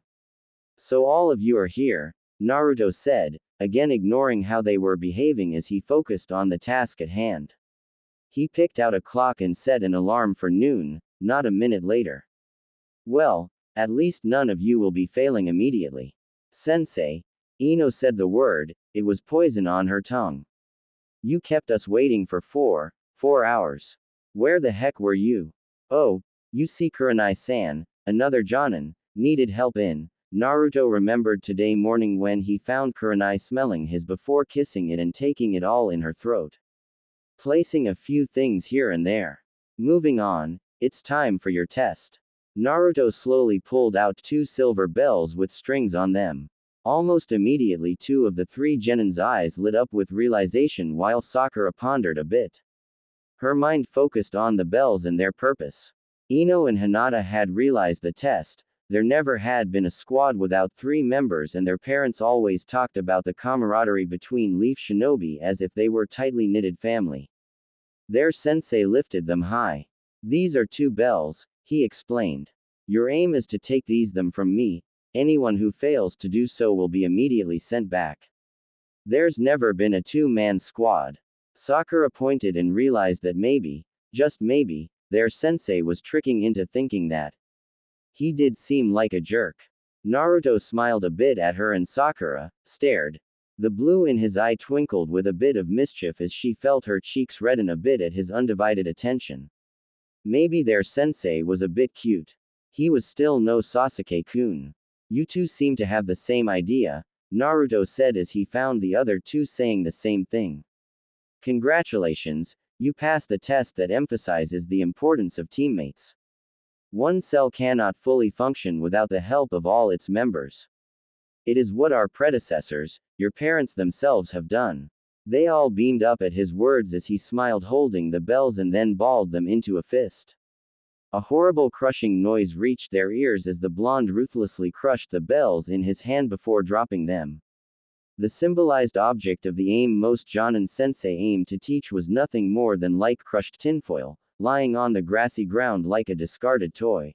So all of you are here, Naruto said, again ignoring how they were behaving as he focused on the task at hand. He picked out a clock and set an alarm for noon, not a minute later. Well, at least none of you will be failing immediately. Sensei. Ino said the word, it was poison on her tongue. You kept us waiting for 4 hours. Where the heck were you? Oh, you see, Kurenai-san, another Jonin, needed help in. Naruto remembered today morning when he found Kurenai smelling his before kissing it and taking it all in her throat. Placing a few things here and there. Moving on, it's time for your test. Naruto slowly pulled out 2 silver bells with strings on them. Almost immediately 2 of the 3 Genin's eyes lit up with realization while Sakura pondered a bit. Her mind focused on the bells and their purpose. Ino and Hinata had realized the test, There never had been a squad without 3 members, and their parents always talked about the camaraderie between Leaf Shinobi as if they were tightly knitted family. Their sensei lifted them high. These are 2 bells, he explained. Your aim is to take them from me. Anyone who fails to do so will be immediately sent back. There's never been a 2-man squad. Sakura pointed and realized that maybe, just maybe, their sensei was tricking into thinking that. He did seem like a jerk. Naruto smiled a bit at her and Sakura stared. The blue in his eye twinkled with a bit of mischief as she felt her cheeks redden a bit at his undivided attention. Maybe their sensei was a bit cute. He was still no Sasuke-kun. You two seem to have the same idea, Naruto said as he found the other 2 saying the same thing. Congratulations, you passed the test that emphasizes the importance of teammates. One cell cannot fully function without the help of all its members. It is what our predecessors, your parents themselves, have done. They all beamed up at his words as he smiled, holding the bells and then balled them into a fist. A horrible crushing noise reached their ears as the blonde ruthlessly crushed the bells in his hand before dropping them. The symbolized object of the aim most Jonin sensei aimed to teach was nothing more than like crushed tinfoil, lying on the grassy ground like a discarded toy.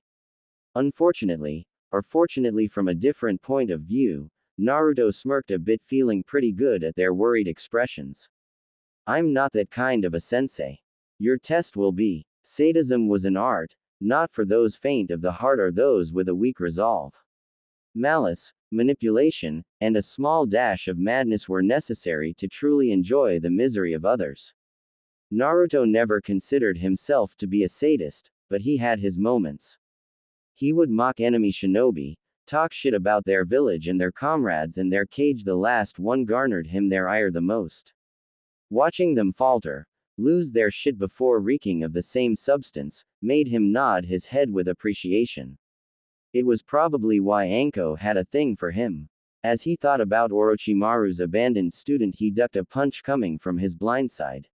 Unfortunately, or fortunately from a different point of view, Naruto smirked a bit, feeling pretty good at their worried expressions. I'm not that kind of a sensei. Your test will be. Sadism was an art, not for those faint of the heart or those with a weak resolve. Malice, manipulation, and a small dash of madness were necessary to truly enjoy the misery of others. Naruto never considered himself to be a sadist, but he had his moments. He would mock enemy shinobi, talk shit about their village and their comrades and their cage. The last one garnered him their ire the most. Watching them falter, lose their shit before reeking of the same substance, made him nod his head with appreciation. It was probably why Anko had a thing for him. As he thought about Orochimaru's abandoned student, he ducked a punch coming from his blind side.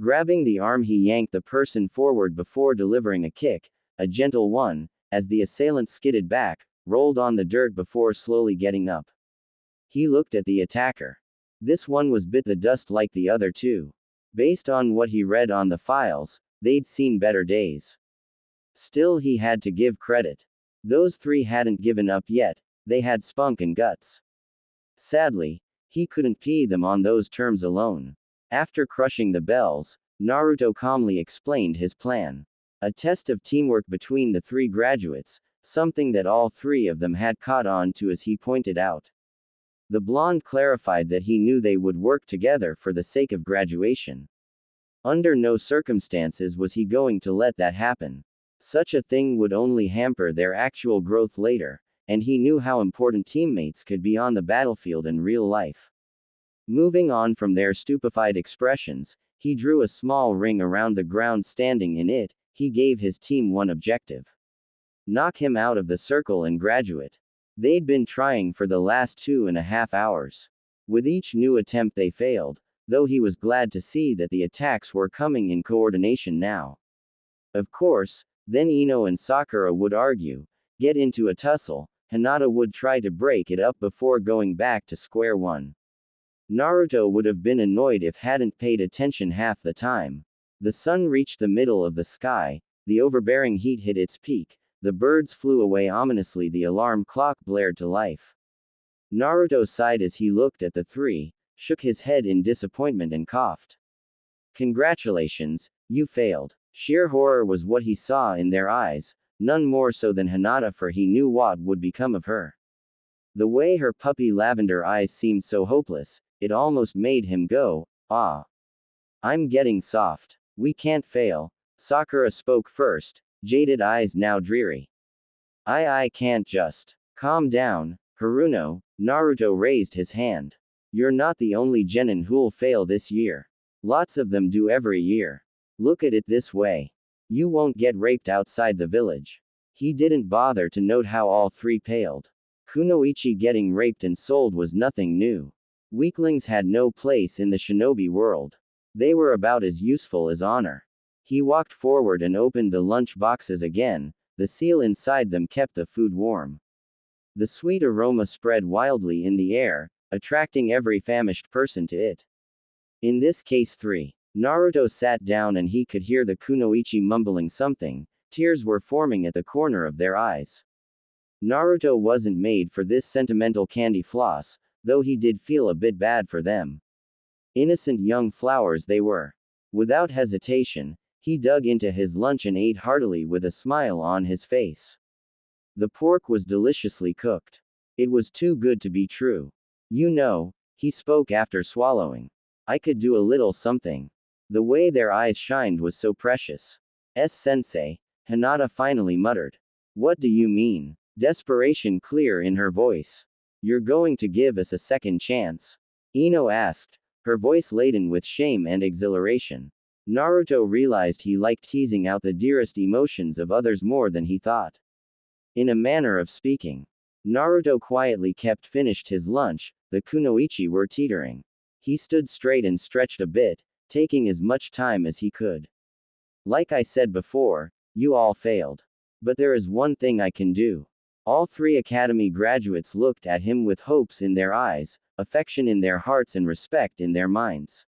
Grabbing the arm, he yanked the person forward before delivering a kick, a gentle one, as the assailant skidded back, rolled on the dirt before slowly getting up. He looked at the attacker. This one was bit the dust like the other 2. Based on what he read on the files, they'd seen better days. Still, he had to give credit. Those 3 hadn't given up yet, they had spunk and guts. Sadly, he couldn't pee them on those terms alone. After crushing the bells, Naruto calmly explained his plan. A test of teamwork between the 3 graduates, something that all 3 of them had caught on to as he pointed out. The blonde clarified that he knew they would work together for the sake of graduation. Under no circumstances was he going to let that happen. Such a thing would only hamper their actual growth later, and he knew how important teammates could be on the battlefield in real life. Moving on from their stupefied expressions, he drew a small ring around the ground. Standing in it, he gave his team one objective. Knock him out of the circle and graduate. They'd been trying for the last 2.5 hours. With each new attempt they failed, though he was glad to see that the attacks were coming in coordination now. Of course, then Ino and Sakura would argue, get into a tussle. Hinata would try to break it up before going back to square one. Naruto would have been annoyed if hadn't paid attention half the time. The sun reached the middle of the sky, the overbearing heat hit its peak, the birds flew away ominously, the alarm clock blared to life. Naruto sighed as he looked at the 3, shook his head in disappointment and coughed. Congratulations, you failed. Sheer horror was what he saw in their eyes, none more so than Hinata, for he knew what would become of her. The way her puppy lavender eyes seemed so hopeless, it almost made him go, ah. I'm getting soft. We can't fail. Sakura spoke first, jaded eyes now dreary. I can't just. Calm down, Haruno. Naruto raised his hand. You're not the only genin who'll fail this year. Lots of them do every year. Look at it this way. You won't get raped outside the village. He didn't bother to note how all 3 paled. Kunoichi getting raped and sold was nothing new. Weaklings had no place in the shinobi world. They were about as useful as honor. He walked forward and opened the lunch boxes again, The seal inside them kept the food warm. The sweet aroma spread wildly in the air, attracting every famished person to it. In this case 3. Naruto sat down and he could hear the kunoichi mumbling something. Tears were forming at the corner of their eyes. Naruto wasn't made for this sentimental candy floss, though he did feel a bit bad for them. Innocent young flowers they were. Without hesitation, he dug into his lunch and ate heartily with a smile on his face. The pork was deliciously cooked. It was too good to be true. You know, he spoke after swallowing. I could do a little something. The way their eyes shined was so precious. Sensei, Hinata finally muttered. What do you mean? Desperation clear in her voice. You're going to give us a second chance? Ino asked, her voice laden with shame and exhilaration. Naruto realized he liked teasing out the dearest emotions of others more than he thought. In a manner of speaking. Naruto quietly finished his lunch, the kunoichi were teetering. He stood straight and stretched a bit, taking as much time as he could. Like I said before, you all failed. But there is one thing I can do. All 3 academy graduates looked at him with hopes in their eyes, affection in their hearts and respect in their minds.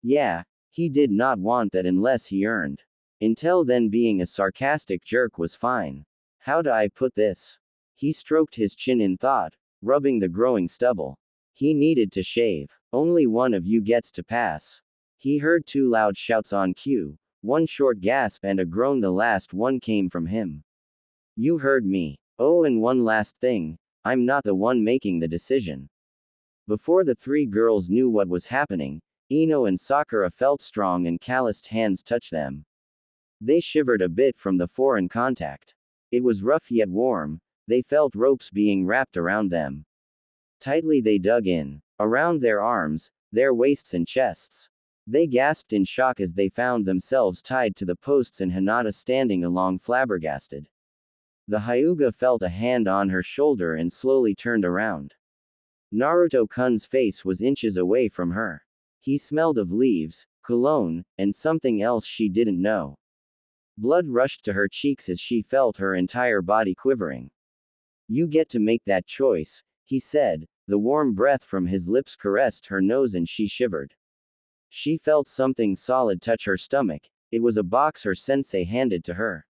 Yeah, he did not want that unless he earned. Until then being a sarcastic jerk was fine. How do I put this? He stroked his chin in thought, rubbing the growing stubble. He needed to shave. Only one of you gets to pass. He heard 2 loud shouts on cue, one short gasp and a groan. The last one came from him. You heard me. Oh, and one last thing, I'm not the one making the decision. Before the 3 girls knew what was happening, Ino and Sakura felt strong and calloused hands touch them. They shivered a bit from the foreign contact. It was rough yet warm, they felt ropes being wrapped around them. Tightly they dug in, around their arms, their waists and chests. They gasped in shock as they found themselves tied to the posts and Hinata standing along flabbergasted. The Hyuga felt a hand on her shoulder and slowly turned around. Naruto-kun's face was inches away from her. He smelled of leaves, cologne, and something else she didn't know. Blood rushed to her cheeks as she felt her entire body quivering. You get to make that choice, he said. The warm breath from his lips caressed her nose and she shivered. She felt something solid touch her stomach. It was a box her sensei handed to her.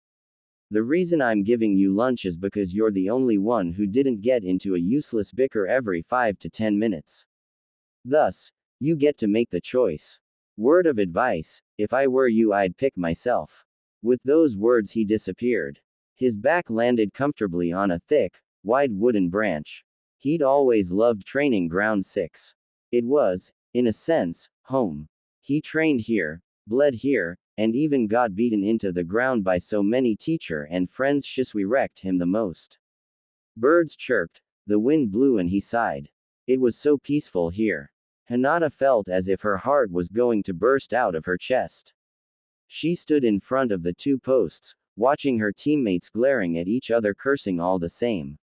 The reason I'm giving you lunch is because you're the only one who didn't get into a useless bicker every 5 to 10 minutes. Thus, you get to make the choice. Word of advice, if I were you I'd pick myself. With those words he disappeared. His back landed comfortably on a thick, wide wooden branch. He'd always loved training ground 6. It was, in a sense, home. He trained here, bled here, and even got beaten into the ground by so many teacher and friends. Shisui wrecked him the most. Birds chirped, the wind blew and he sighed. It was so peaceful here. Hinata felt as if her heart was going to burst out of her chest. She stood in front of the 2 posts, watching her teammates glaring at each other cursing all the same.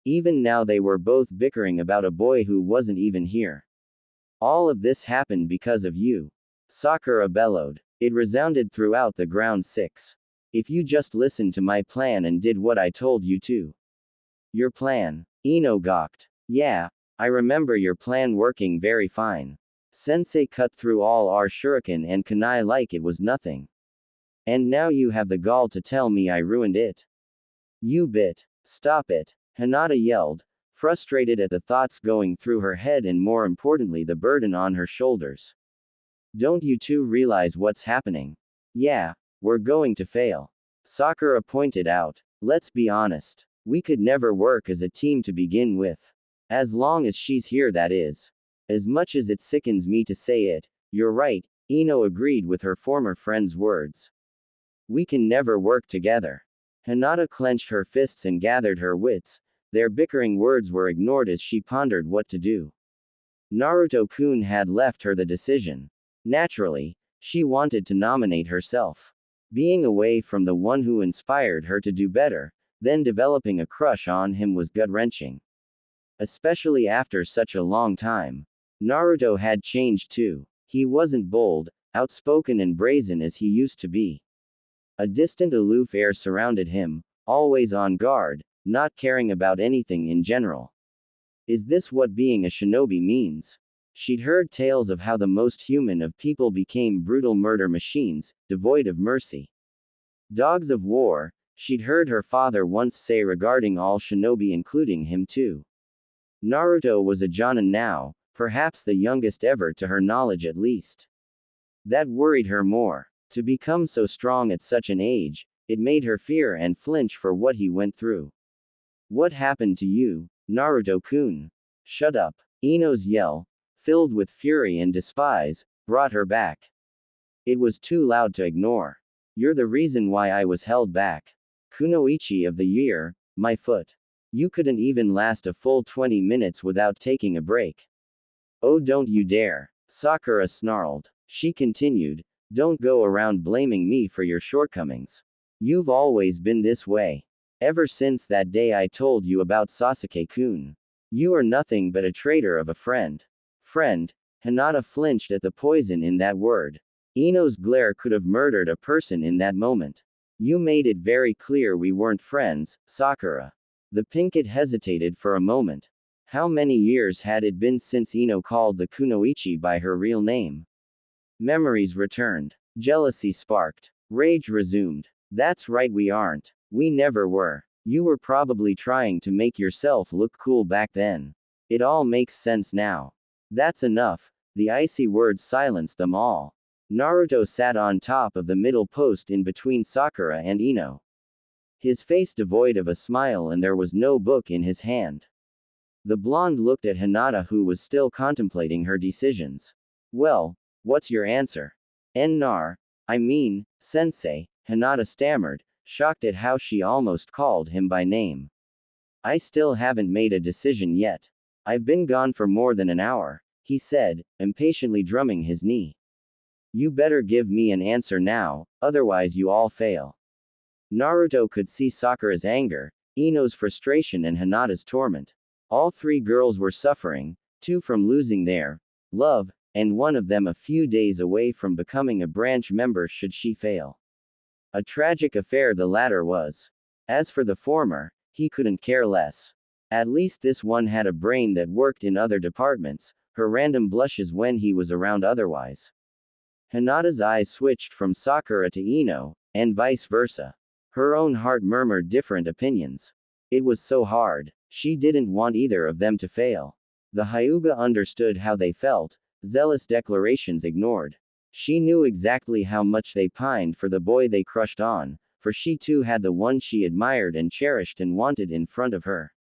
Even now they were both bickering about a boy who wasn't even here. All of this happened because of you. Sakura bellowed. It resounded throughout the ground 6. If you just listened to my plan and did what I told you to. Your plan? Ino gawked. Yeah, I remember your plan working very fine. Sensei cut through all our shuriken and kunai like it was nothing. And now you have the gall to tell me I ruined it. You bit. Stop it. Hinata yelled, frustrated at the thoughts going through her head and more importantly the burden on her shoulders. Don't you two realize what's happening? Yeah, we're going to fail. Sakura pointed out. Let's be honest. We could never work as a team to begin with. As long as she's here, that is. As much as it sickens me to say it, you're right, Ino agreed with her former friend's words. We can never work together. Hinata clenched her fists and gathered her wits. Their bickering words were ignored as she pondered what to do. Naruto-kun had left her the decision. Naturally, she wanted to nominate herself. Being away from the one who inspired her to do better, then developing a crush on him was gut-wrenching. Especially after such a long time. Naruto had changed too. He wasn't bold, outspoken and brazen as he used to be. A distant aloof air surrounded him, always on guard, not caring about anything in general. Is this what being a shinobi means? She'd heard tales of how the most human of people became brutal murder machines, devoid of mercy. Dogs of war, she'd heard her father once say regarding all shinobi, including him too. Naruto was a jonin now, perhaps the youngest ever to her knowledge at least. That worried her more. To become so strong at such an age, it made her fear and flinch for what he went through. What happened to you, Naruto-kun? Shut up. Ino's yell, filled with fury and despise, brought her back. It was too loud to ignore. You're the reason why I was held back. Kunoichi of the year, my foot. You couldn't even last a full 20 minutes without taking a break. Oh, don't you dare. Sakura snarled. She continued, don't go around blaming me for your shortcomings. You've always been this way. Ever since that day I told you about Sasuke-kun. You are nothing but a traitor of a friend. Friend? Hinata flinched at the poison in that word. Ino's glare could have murdered a person in that moment. You made it very clear we weren't friends, Sakura. The pinkett hesitated for a moment. How many years had it been since Ino called the kunoichi by her real name? Memories returned. Jealousy sparked. Rage resumed. That's right, we aren't. We never were. You were probably trying to make yourself look cool back then. It all makes sense now. That's enough. The icy words silenced them all. Naruto sat on top of the middle post in between Sakura and Ino. His face devoid of a smile, and there was no book in his hand. The blonde looked at Hinata, who was still contemplating her decisions. Well, what's your answer? Sensei, Hinata stammered, shocked at how she almost called him by name. I still haven't made a decision yet. I've been gone for more than an hour, he said, impatiently drumming his knee. You better give me an answer now, otherwise you all fail. Naruto could see Sakura's anger, Ino's frustration, and Hinata's torment. All three girls were suffering, two from losing their love, and one of them a few days away from becoming a branch member should she fail. A tragic affair the latter was. As for the former, he couldn't care less. At least this one had a brain that worked in other departments, her random blushes when he was around otherwise. Hinata's eyes switched from Sakura to Ino, and vice versa. Her own heart murmured different opinions. It was so hard. She didn't want either of them to fail. The Hyuga understood how they felt, zealous declarations ignored. She knew exactly how much they pined for the boy they crushed on, for she too had the one she admired and cherished and wanted in front of her.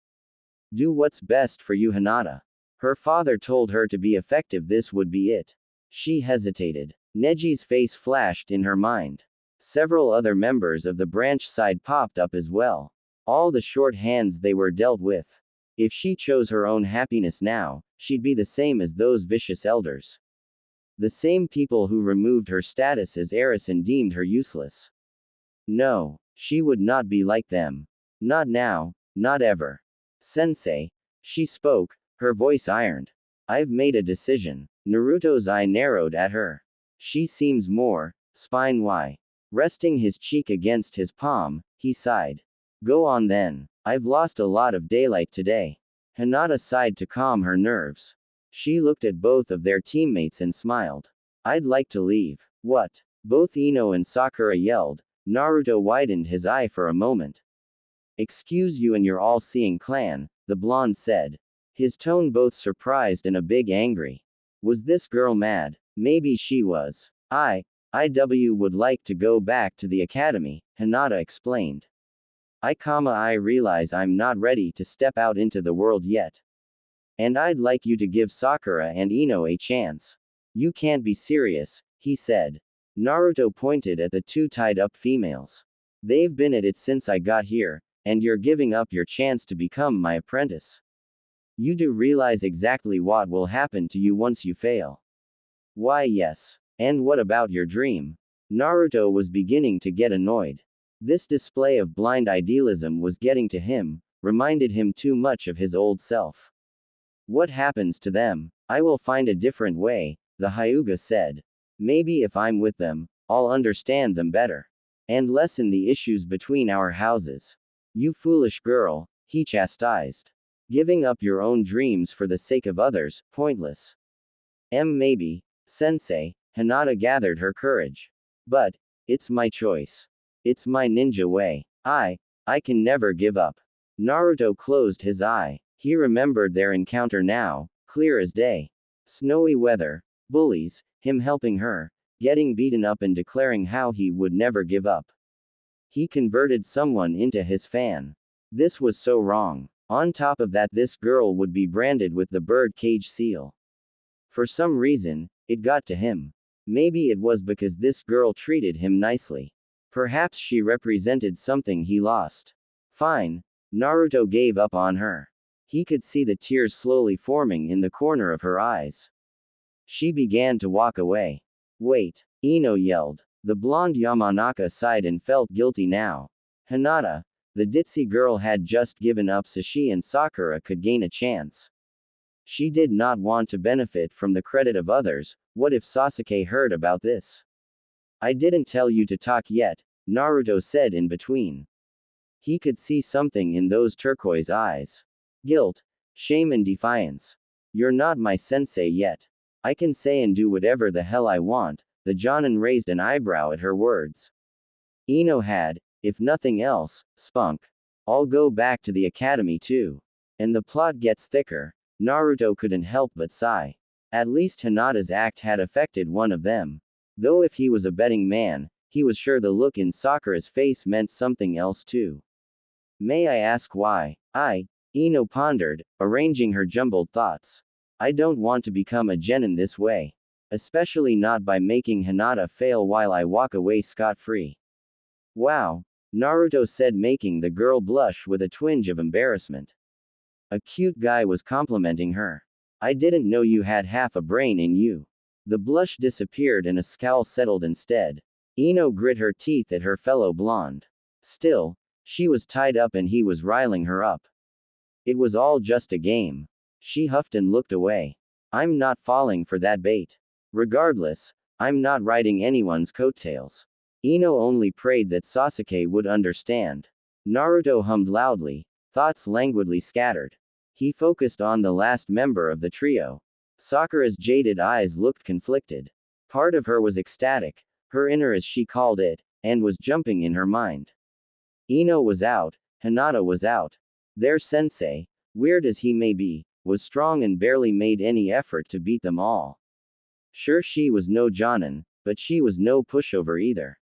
Do what's best for you, Hinata. Her father told her to be effective, this would be it. She hesitated. Neji's face flashed in her mind. Several other members of the branch side popped up as well. All the short hands they were dealt with. If she chose her own happiness now, she'd be the same as those vicious elders. The same people who removed her status as heiress and deemed her useless. No, she would not be like them. Not now, not ever. Sensei. She spoke, her voice ironed. I've made a decision. Naruto's eye narrowed at her. She seems more, spine why. Resting his cheek against his palm, he sighed. Go on then. I've lost a lot of daylight today. Hinata sighed to calm her nerves. She looked at both of their teammates and smiled. I'd like to leave. What? Both Ino and Sakura yelled. Naruto widened his eye for a moment. Excuse you and your all-seeing clan, the blonde said. His tone both surprised and a bit angry. Was this girl mad? Maybe she was. IW would like to go back to the academy, Hinata explained. I realize I'm not ready to step out into the world yet. And I'd like you to give Sakura and Ino a chance. You can't be serious, he said. Naruto pointed at the two tied-up females. They've been at it since I got here, and you're giving up your chance to become my apprentice. You do realize exactly what will happen to you once you fail. Why yes. And what about your dream? Naruto was beginning to get annoyed. This display of blind idealism was getting to him, reminded him too much of his old self. What happens to them? I will find a different way, the Hyuga said. Maybe if I'm with them, I'll understand them better. And lessen the issues between our houses. You foolish girl, he chastised. Giving up your own dreams for the sake of others, pointless. Maybe, sensei, Hinata gathered her courage. But, it's my choice. It's my ninja way. I can never give up. Naruto closed his eye. He remembered their encounter now, clear as day. Snowy weather, bullies, him helping her, getting beaten up and declaring how he would never give up. He converted someone into his fan. This was so wrong. On top of that, this girl would be branded with the bird cage seal. For some reason, it got to him. Maybe it was because this girl treated him nicely. Perhaps she represented something he lost. Fine. Naruto gave up on her. He could see the tears slowly forming in the corner of her eyes. She began to walk away. Wait, Ino yelled. The blonde Yamanaka sighed and felt guilty now. Hinata, the ditzy girl, had just given up so she and Sakura could gain a chance. She did not want to benefit from the credit of others. What if Sasuke heard about this? I didn't tell you to talk yet, Naruto said in between. He could see something in those turquoise eyes. Guilt, shame and defiance. You're not my sensei yet. I can say and do whatever the hell I want. The Jonin raised an eyebrow at her words. Ino had, if nothing else, spunk. I'll go back to the academy too. And the plot gets thicker. Naruto couldn't help but sigh. At least Hinata's act had affected one of them. Though if he was a betting man, he was sure the look in Sakura's face meant something else too. May I ask why? Ino pondered, arranging her jumbled thoughts. I don't want to become a genin this way. Especially not by making Hinata fail while I walk away scot-free. Wow, Naruto said, making the girl blush with a twinge of embarrassment. A cute guy was complimenting her. I didn't know you had half a brain in you. The blush disappeared and a scowl settled instead. Ino grit her teeth at her fellow blonde. Still, she was tied up and he was riling her up. It was all just a game. She huffed and looked away. I'm not falling for that bait. Regardless, I'm not riding anyone's coattails. Ino only prayed that Sasuke would understand. Naruto hummed loudly, thoughts languidly scattered. He focused on the last member of the trio. Sakura's jaded eyes looked conflicted. Part of her was ecstatic, her inner as she called it, and was jumping in her mind. Ino was out, Hinata was out. Their sensei, weird as he may be, was strong and barely made any effort to beat them all. Sure, she was no Jonin, but she was no pushover either.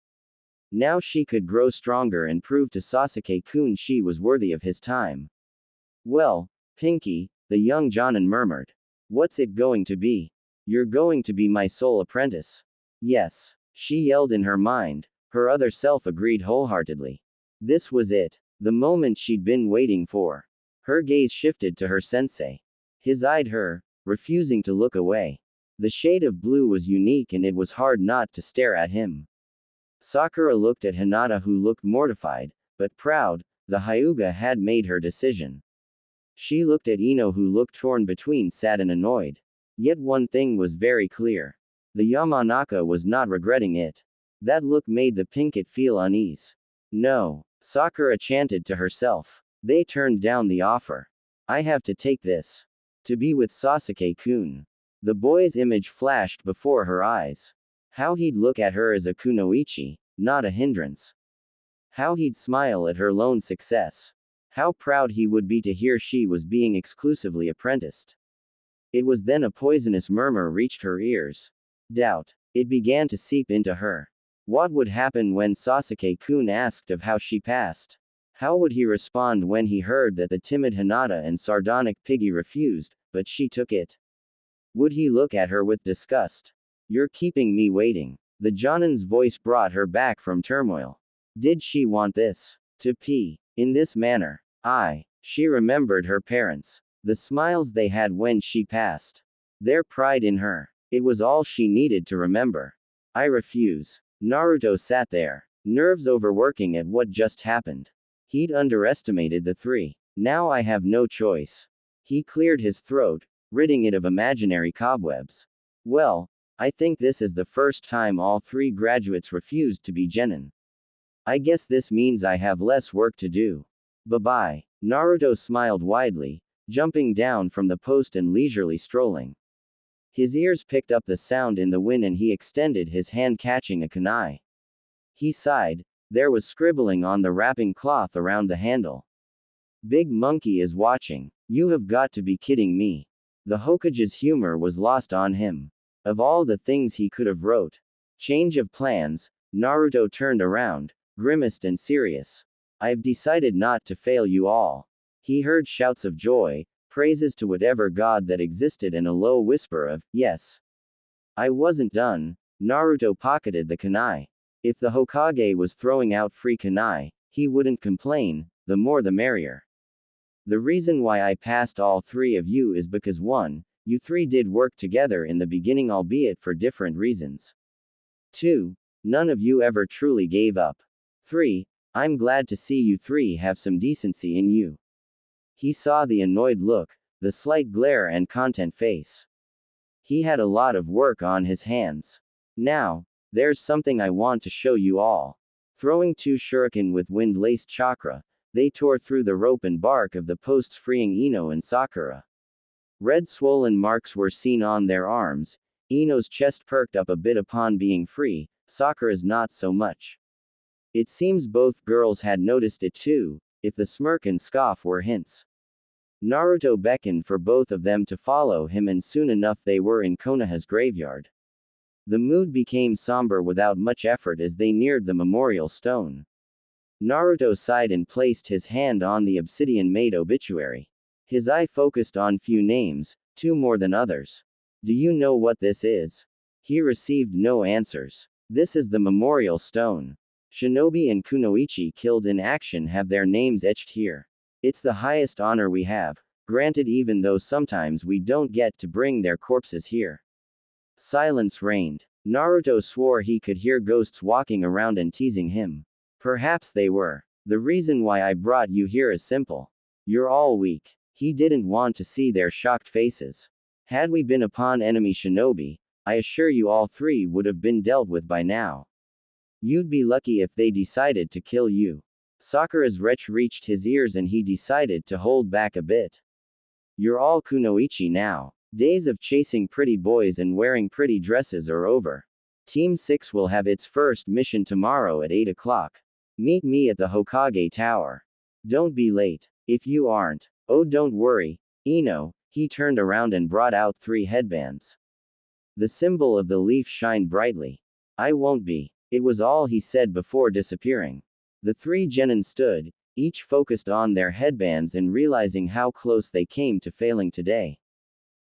Now she could grow stronger and prove to Sasuke-kun she was worthy of his time. Well, Pinky, the young Jonin murmured. What's it going to be? You're going to be my sole apprentice. Yes, she yelled in her mind, her other self agreed wholeheartedly. This was it, the moment she'd been waiting for. Her gaze shifted to her sensei. His eyed her, refusing to look away. The shade of blue was unique and it was hard not to stare at him. Sakura looked at Hinata, who looked mortified, but proud. The Hyuga had made her decision. She looked at Ino, who looked torn between sad and annoyed. Yet one thing was very clear. The Yamanaka was not regretting it. That look made the Pinkett feel unease. No, Sakura chanted to herself. They turned down the offer. I have to take this. To be with Sasuke-kun. The boy's image flashed before her eyes. How he'd look at her as a kunoichi, not a hindrance. How he'd smile at her lone success. How proud he would be to hear she was being exclusively apprenticed. It was then a poisonous murmur reached her ears. Doubt. It began to seep into her. What would happen when Sasuke-kun asked of how she passed? How would he respond when he heard that the timid Hinata and sardonic Piggy refused, but she took it? Would he look at her with disgust? You're keeping me waiting. The Jonin's voice brought her back from turmoil. Did she want this? To pee in this manner? She remembered her parents. The smiles they had when she passed. Their pride in her. It was all she needed to remember. I refuse. Naruto sat there, nerves overworking at what just happened. He'd underestimated the three. Now I have no choice. He cleared his throat, ridding it of imaginary cobwebs. Well, I think this is the first time all three graduates refused to be genin. I guess this means I have less work to do. Bye-bye. Naruto smiled widely, jumping down from the post and leisurely strolling. His ears picked up the sound in the wind and he extended his hand catching a kunai. He sighed. There was scribbling on the wrapping cloth around the handle. Big Monkey is watching. You have got to be kidding me. The Hokage's humor was lost on him. Of all the things he could have wrote. Change of plans, Naruto turned around, grimaced and serious. I've decided not to fail you all. He heard shouts of joy, praises to whatever god that existed and a low whisper of, yes. I wasn't done. Naruto pocketed the kunai. If the Hokage was throwing out free kunai, he wouldn't complain, the more the merrier. The reason why I passed all three of you is because 1. You three did work together in the beginning, albeit for different reasons. 2. None of you ever truly gave up. 3. I'm glad to see you three have some decency in you. He saw the annoyed look, the slight glare and content face. He had a lot of work on his hands. Now, there's something I want to show you all. Throwing 2 shuriken with wind-laced chakra, they tore through the rope and bark of the posts, freeing Ino and Sakura. Red swollen marks were seen on their arms. Ino's chest perked up a bit upon being free, Sakura's not so much. It seems both girls had noticed it too, if the smirk and scoff were hints. Naruto beckoned for both of them to follow him and soon enough they were in Konoha's graveyard. The mood became somber without much effort as they neared the memorial stone. Naruto sighed and placed his hand on the obsidian-made obituary. His eye focused on few names, 2 more than others. Do you know what this is? He received no answers. This is the memorial stone. Shinobi and kunoichi killed in action have their names etched here. It's the highest honor we have, granted even though sometimes we don't get to bring their corpses here. Silence reigned. Naruto swore he could hear ghosts walking around and teasing him. Perhaps they were. The reason why I brought you here is simple. You're all weak. He didn't want to see their shocked faces. Had we been upon enemy shinobi, I assure you all three would have been dealt with by now. You'd be lucky if they decided to kill you. Sakura's retch reached his ears and he decided to hold back a bit. You're all kunoichi now. Days of chasing pretty boys and wearing pretty dresses are over. Team 6 will have its first mission tomorrow at 8 o'clock. Meet me at the Hokage Tower. Don't be late. If you aren't. Oh, don't worry, Ino. He turned around and brought out 3 headbands. The symbol of the leaf shined brightly. I won't be. It was all he said before disappearing. The 3 genin stood, each focused on their headbands and realizing how close they came to failing today.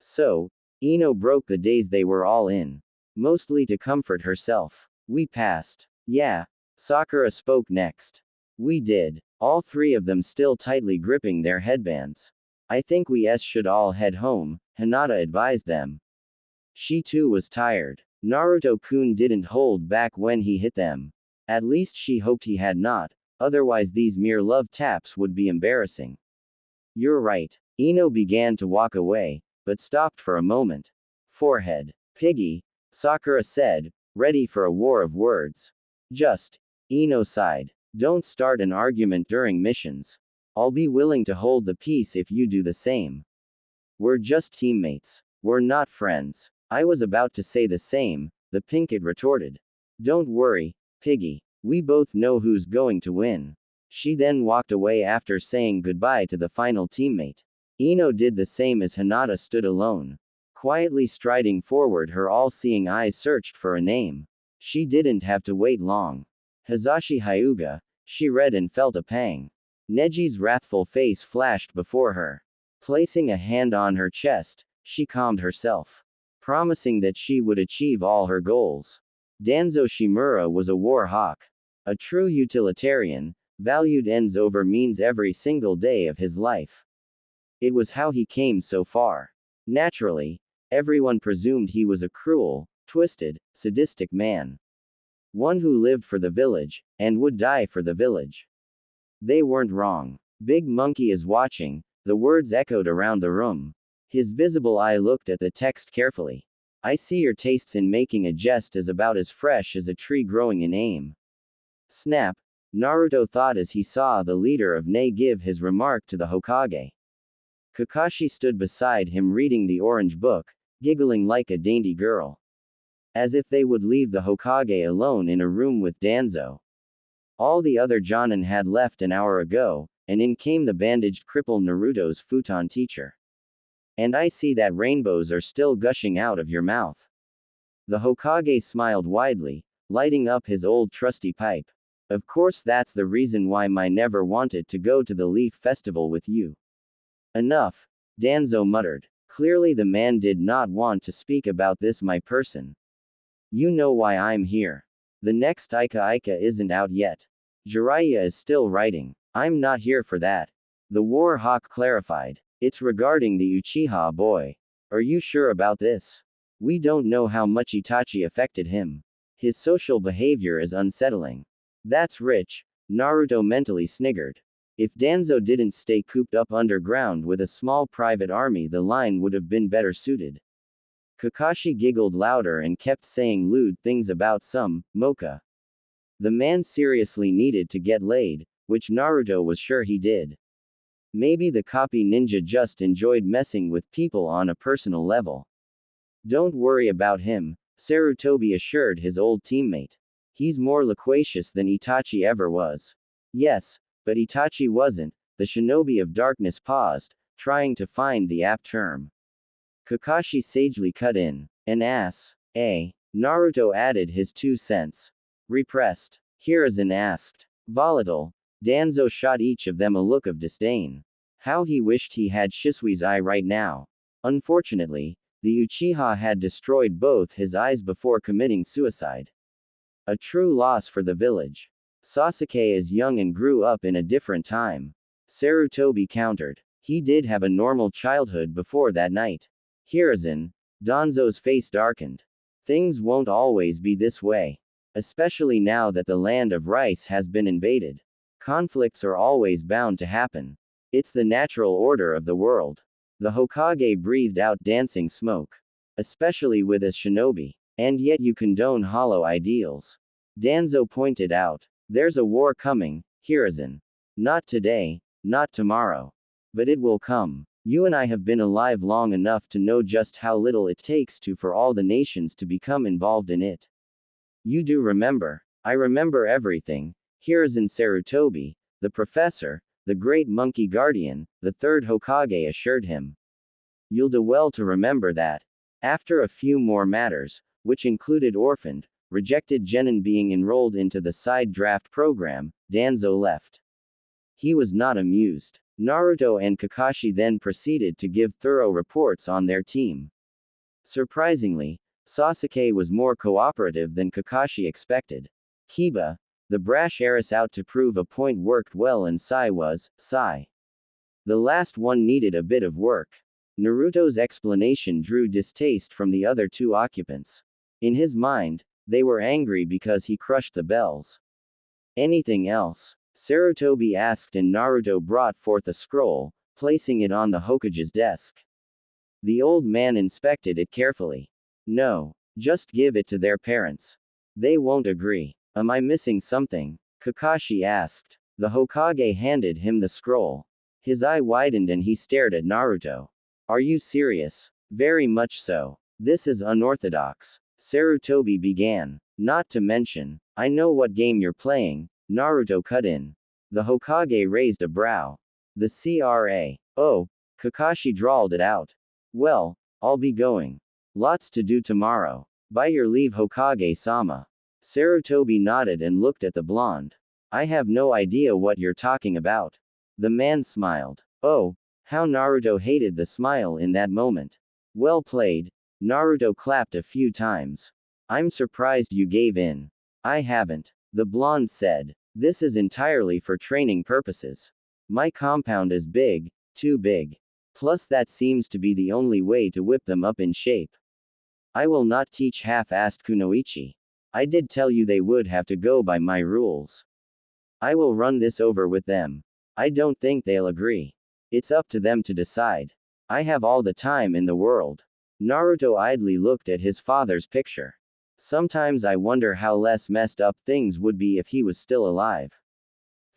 So, Ino broke the daze they were all in. Mostly to comfort herself. We passed. Yeah. Sakura spoke next. We did. All 3 of them still tightly gripping their headbands. I think we should all head home, Hinata advised them. She too was tired. Naruto-kun didn't hold back when he hit them. At least she hoped he had not, otherwise these mere love taps would be embarrassing. You're right. Ino began to walk away, but stopped for a moment. Forehead. Piggy, Sakura said, ready for a war of words. Just. Ino sighed. Don't start an argument during missions. I'll be willing to hold the peace if you do the same. We're just teammates. We're not friends. I was about to say the same, the pink kid retorted. Don't worry, Piggy. We both know who's going to win. She then walked away after saying goodbye to the final teammate. Ino did the same as Hinata stood alone. Quietly striding forward, her all-seeing eyes searched for a name. She didn't have to wait long. Hizashi Hyuga, she read and felt a pang. Neji's wrathful face flashed before her. Placing a hand on her chest, she calmed herself. Promising that she would achieve all her goals. Danzo Shimura was a war hawk. A true utilitarian, valued ends over means every single day of his life. It was how he came so far. Naturally, everyone presumed he was a cruel, twisted, sadistic man. One who lived for the village, and would die for the village. They weren't wrong. Big Monkey is watching, the words echoed around the room. His visible eye looked at the text carefully. I see your tastes in making a jest is about as fresh as a tree growing in aim. Snap. Naruto thought as he saw the leader of Ne give his remark to the Hokage. Kakashi stood beside him reading the orange book, giggling like a dainty girl. As if they would leave the Hokage alone in a room with Danzo. All the other Jonin had left an hour ago, and in came the bandaged cripple Naruto's futon teacher. And I see that rainbows are still gushing out of your mouth. The Hokage smiled widely, lighting up his old trusty pipe. Of course that's the reason why I never wanted to go to the Leaf Festival with you. Enough, Danzo muttered. Clearly the man did not want to speak about this my person. You know why I'm here. The next Ika isn't out yet. Jiraiya is still writing. I'm not here for that. The War Hawk clarified. It's regarding the Uchiha boy. Are you sure about this? We don't know how much Itachi affected him. His social behavior is unsettling. That's rich, Naruto mentally sniggered. If Danzo didn't stay cooped up underground with a small private army, the line would have been better suited. Kakashi giggled louder and kept saying lewd things about some mocha. The man seriously needed to get laid, which Naruto was sure he did. Maybe the copy ninja just enjoyed messing with people on a personal level. Don't worry about him, Sarutobi assured his old teammate. He's more loquacious than Itachi ever was. Yes, but Itachi wasn't. The shinobi of darkness paused, trying to find the apt term. Kakashi sagely cut in. An ass. Naruto added his 2 cents. Repressed. Hiruzen asked. Volatile. Danzo shot each of them a look of disdain. How he wished he had Shisui's eye right now. Unfortunately, the Uchiha had destroyed both his eyes before committing suicide. A true loss for the village. Sasuke is young and grew up in a different time. Sarutobi countered. He did have a normal childhood before that night. Hiruzen. Danzo's face darkened. Things won't always be this way. Especially now that the land of rice has been invaded. Conflicts are always bound to happen. It's the natural order of the world. The Hokage breathed out dancing smoke. Especially with a shinobi. And yet you condone hollow ideals. Danzo pointed out. There's a war coming, Hiruzen. Not today, not tomorrow. But it will come. You and I have been alive long enough to know just how little it takes for all the nations to become involved in it. You do remember. I remember everything, Hiruzen Sarutobi, the professor, the great monkey guardian, the third Hokage assured him. You'll do well to remember that. After a few more matters, which included orphaned, rejected genin being enrolled into the side draft program, Danzo left. He was not amused. Naruto and Kakashi then proceeded to give thorough reports on their team. Surprisingly, Sasuke was more cooperative than Kakashi expected. Kiba, the brash heiress out to prove a point, worked well, and Sai was, Sai. The last one needed a bit of work. Naruto's explanation drew distaste from the other 2 occupants. In his mind, they were angry because he crushed the bells. Anything else? Sarutobi asked, and Naruto brought forth a scroll, placing it on the Hokage's desk. The old man inspected it carefully. No, just give it to their parents. They won't agree. Am I missing something? Kakashi asked. The Hokage handed him the scroll. His eye widened and he stared at Naruto. Are you serious? Very much so. This is unorthodox. Sarutobi began. Not to mention, I know what game you're playing, Naruto cut in. The Hokage raised a brow. The CRA. Oh, Kakashi drawled it out. Well, I'll be going. Lots to do tomorrow. By your leave, Hokage-sama. Sarutobi nodded and looked at the blonde. I have no idea what you're talking about. The man smiled. Oh, how Naruto hated the smile in that moment. Well played. Naruto clapped a few times. I'm surprised you gave in. I haven't. The blonde said. This is entirely for training purposes. My compound is big, too big. Plus that seems to be the only way to whip them up in shape. I will not teach half-assed kunoichi. I did tell you they would have to go by my rules. I will run this over with them. I don't think they'll agree. It's up to them to decide. I have all the time in the world. Naruto idly looked at his father's picture. Sometimes I wonder how less messed up things would be if he was still alive.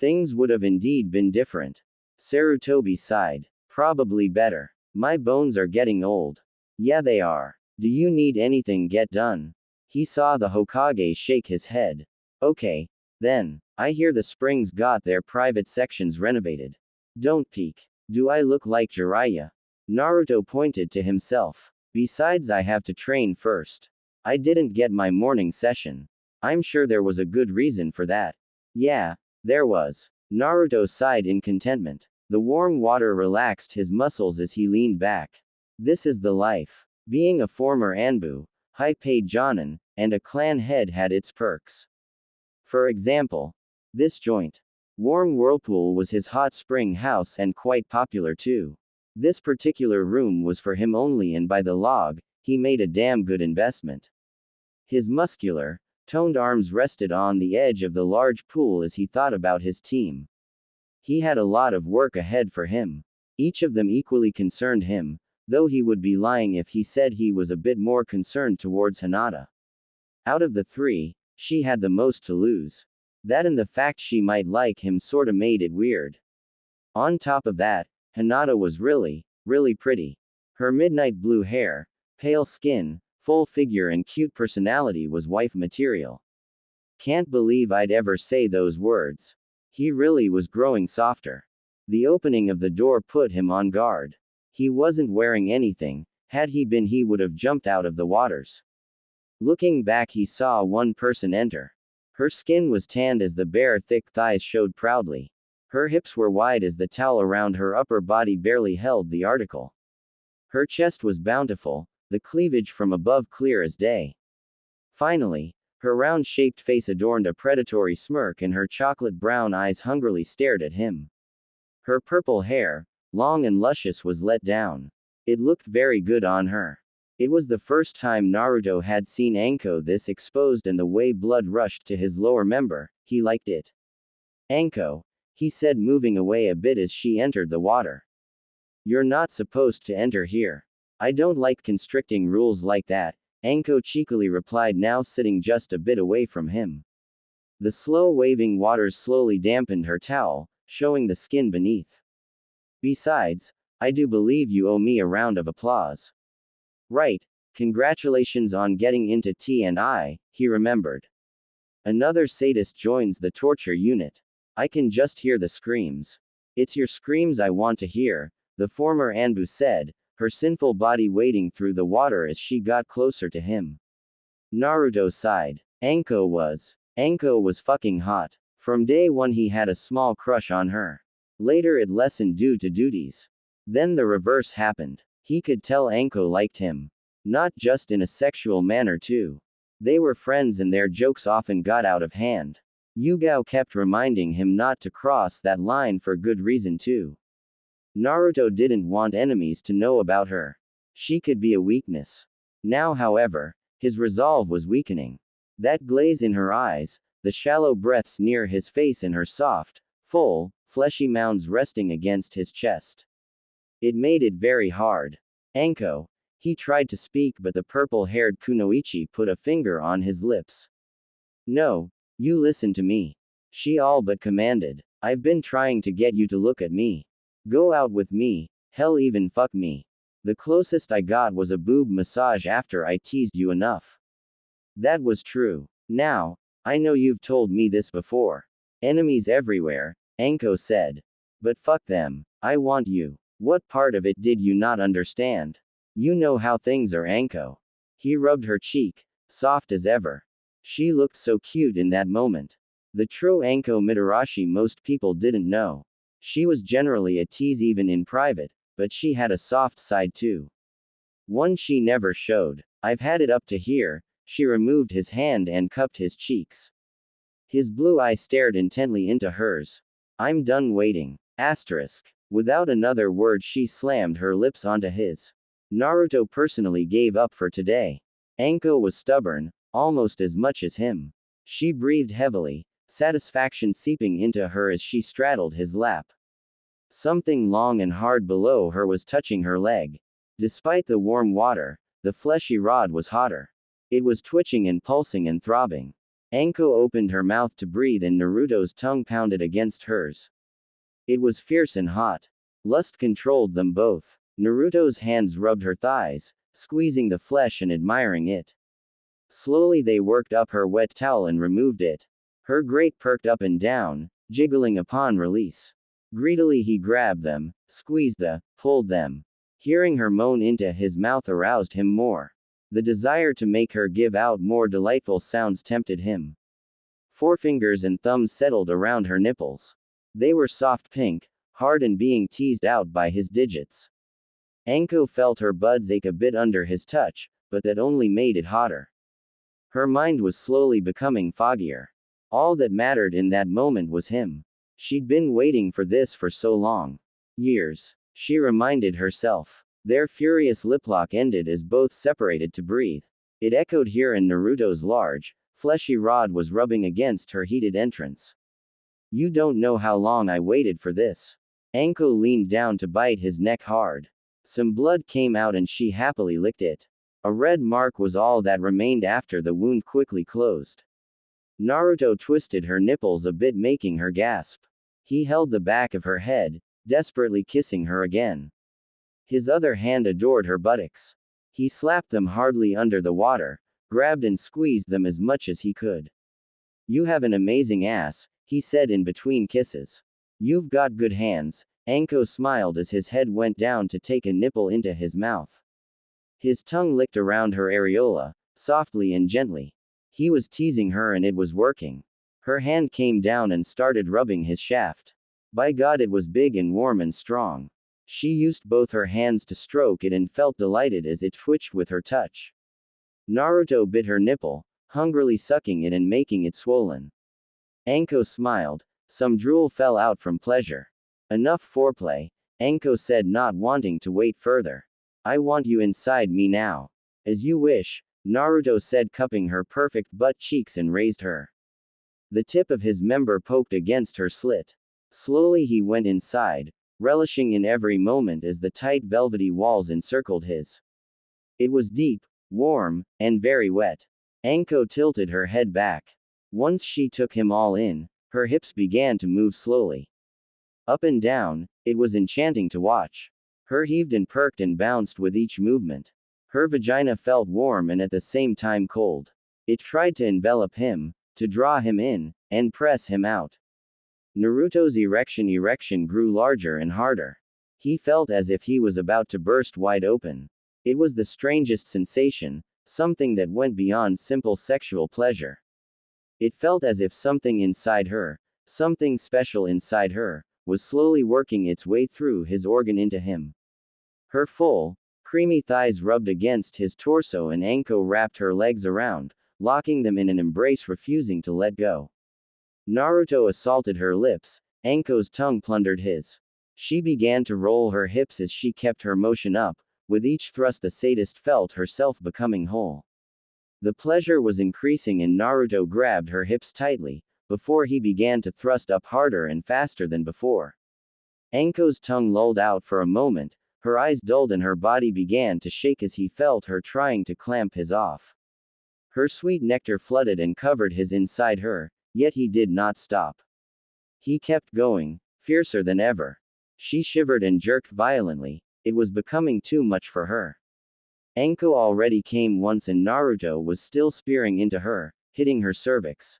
things would have indeed been different. Sarutobi sighed. Probably better. My bones are getting old. Yeah, they are. Do you need anything get done? He saw the Hokage shake his head. Okay, then. I hear the Springs got their private sections renovated. Don't peek. Do I look like Jiraiya? Naruto pointed to himself. Besides, I have to train first. I didn't get my morning session. I'm sure there was a good reason for that. Yeah, there was. Naruto sighed in contentment. The warm water relaxed his muscles as he leaned back. This is the life. Being a former Anbu, high-paid Jonin, and a clan head had its perks. For example, this joint. Warm Whirlpool was his hot spring house and quite popular too. This particular room was for him only, and by the log, he made a damn good investment. His muscular, toned arms rested on the edge of the large pool as he thought about his team. He had a lot of work ahead for him. Each of them equally concerned him, though he would be lying if he said he was a bit more concerned towards Hinata. Out of the three, she had the most to lose. That and the fact she might like him sorta made it weird. On top of that, Hinata was really, really pretty. Her midnight blue hair, pale skin, full figure and cute personality was wife material. Can't believe I'd ever say those words. He really was growing softer. The opening of the door put him on guard. He wasn't wearing anything. Had he been, he would have jumped out of the waters. Looking back, he saw one person enter. Her skin was tanned as the bare, thick thighs showed proudly. Her hips were wide as the towel around her upper body barely held the article. Her chest was bountiful, the cleavage from above clear as day. Finally, her round-shaped face adorned a predatory smirk and her chocolate brown eyes hungrily stared at him. Her purple hair, long and luscious, was let down. It looked very good on her. It was the first time Naruto had seen Anko this exposed, and the way blood rushed to his lower member, he liked it. Anko, he said, moving away a bit as she entered the water. You're not supposed to enter here. I don't like constricting rules like that, Anko cheekily replied, now sitting just a bit away from him. The slow waving waters slowly dampened her towel, showing the skin beneath. Besides, I do believe you owe me a round of applause. Right, congratulations on getting into T&I, he remembered. Another sadist joins the torture unit. I can just hear the screams. It's your screams I want to hear, the former Anbu said, her sinful body wading through the water as she got closer to him. Naruto sighed. Anko was fucking hot. From day one he had a small crush on her. Later it lessened due to duties. Then the reverse happened. He could tell Anko liked him. Not just in a sexual manner too. They were friends and their jokes often got out of hand. Yugao kept reminding him not to cross that line for good reason too. Naruto didn't want enemies to know about her. She could be a weakness. Now, however, his resolve was weakening. That glaze in her eyes, the shallow breaths near his face and her soft, full, fleshy mounds resting against his chest. It made it very hard. Anko. He tried to speak, but the purple-haired Kunoichi put a finger on his lips. No, you listen to me. She all but commanded. I've been trying to get you to look at me. Go out with me, hell even fuck me. The closest I got was a boob massage after I teased you enough. That was true. Now, I know you've told me this before. Enemies everywhere, Anko said. But fuck them. I want you. What part of it did you not understand? You know how things are, Anko. He rubbed her cheek, soft as ever. She looked so cute in that moment. The true Anko Mitarashi most people didn't know. She was generally a tease even in private, but she had a soft side too. One she never showed. I've had it up to here. She removed his hand and cupped his cheeks. His blue eye stared intently into hers. I'm done waiting. Asterisk. Without another word she slammed her lips onto his. Naruto personally gave up for today. Anko was stubborn, almost as much as him. She breathed heavily, satisfaction seeping into her as she straddled his lap. Something long and hard below her was touching her leg. Despite the warm water, the fleshy rod was hotter. It was twitching and pulsing and throbbing. Anko opened her mouth to breathe and Naruto's tongue pounded against hers. It was fierce and hot. Lust controlled them both. Naruto's hands rubbed her thighs, squeezing the flesh and admiring it. Slowly they worked up her wet towel and removed it. Her grate perked up and down, jiggling upon release. Greedily he grabbed them, pulled them. Hearing her moan into his mouth aroused him more. The desire to make her give out more delightful sounds tempted him. Forefingers and thumbs settled around her nipples. They were soft pink, hard and being teased out by his digits. Anko felt her buds ache a bit under his touch, but that only made it hotter. Her mind was slowly becoming foggier. All that mattered in that moment was him. She'd been waiting for this for so long. Years. She reminded herself. Their furious liplock ended as both separated to breathe. It echoed here and Naruto's large, fleshy rod was rubbing against her heated entrance. You don't know how long I waited for this. Anko leaned down to bite his neck hard. Some blood came out and she happily licked it. A red mark was all that remained after the wound quickly closed. Naruto twisted her nipples a bit, making her gasp. He held the back of her head, desperately kissing her again. His other hand adored her buttocks. He slapped them hardly under the water, grabbed and squeezed them as much as he could. You have an amazing ass, he said in between kisses. You've got good hands. Anko smiled as his head went down to take a nipple into his mouth. His tongue licked around her areola, softly and gently. He was teasing her and it was working. Her hand came down and started rubbing his shaft. By God, it was big and warm and strong. She used both her hands to stroke it and felt delighted as it twitched with her touch. Naruto bit her nipple, hungrily sucking it and making it swollen. Anko smiled. Some drool fell out from pleasure. Enough foreplay, Anko said, not wanting to wait further. I want you inside me now. As you wish, Naruto said, cupping her perfect butt cheeks and raised her. The tip of his member poked against her slit. Slowly he went inside, relishing in every moment as the tight velvety walls encircled his. It was deep, warm, and very wet. Anko tilted her head back. Once she took him all in, her hips began to move slowly. Up and down, it was enchanting to watch. Her heaved and perked and bounced with each movement. Her vagina felt warm and at the same time cold. It tried to envelop him, to draw him in, and press him out. Naruto's erection grew larger and harder. He felt as if he was about to burst wide open. It was the strangest sensation, something that went beyond simple sexual pleasure. It felt as if something inside her, something special inside her, was slowly working its way through his organ into him. Her full, creamy thighs rubbed against his torso and Anko wrapped her legs around, locking them in an embrace, refusing to let go. Naruto assaulted her lips, Anko's tongue plundered his. She began to roll her hips as she kept her motion up, with each thrust the sadist felt herself becoming whole. The pleasure was increasing and Naruto grabbed her hips tightly, before he began to thrust up harder and faster than before. Anko's tongue lulled out for a moment, her eyes dulled and her body began to shake as he felt her trying to clamp his off. Her sweet nectar flooded and covered his inside her, yet he did not stop. He kept going, fiercer than ever. She shivered and jerked violently, it was becoming too much for her. Anko already came once and Naruto was still spearing into her, hitting her cervix.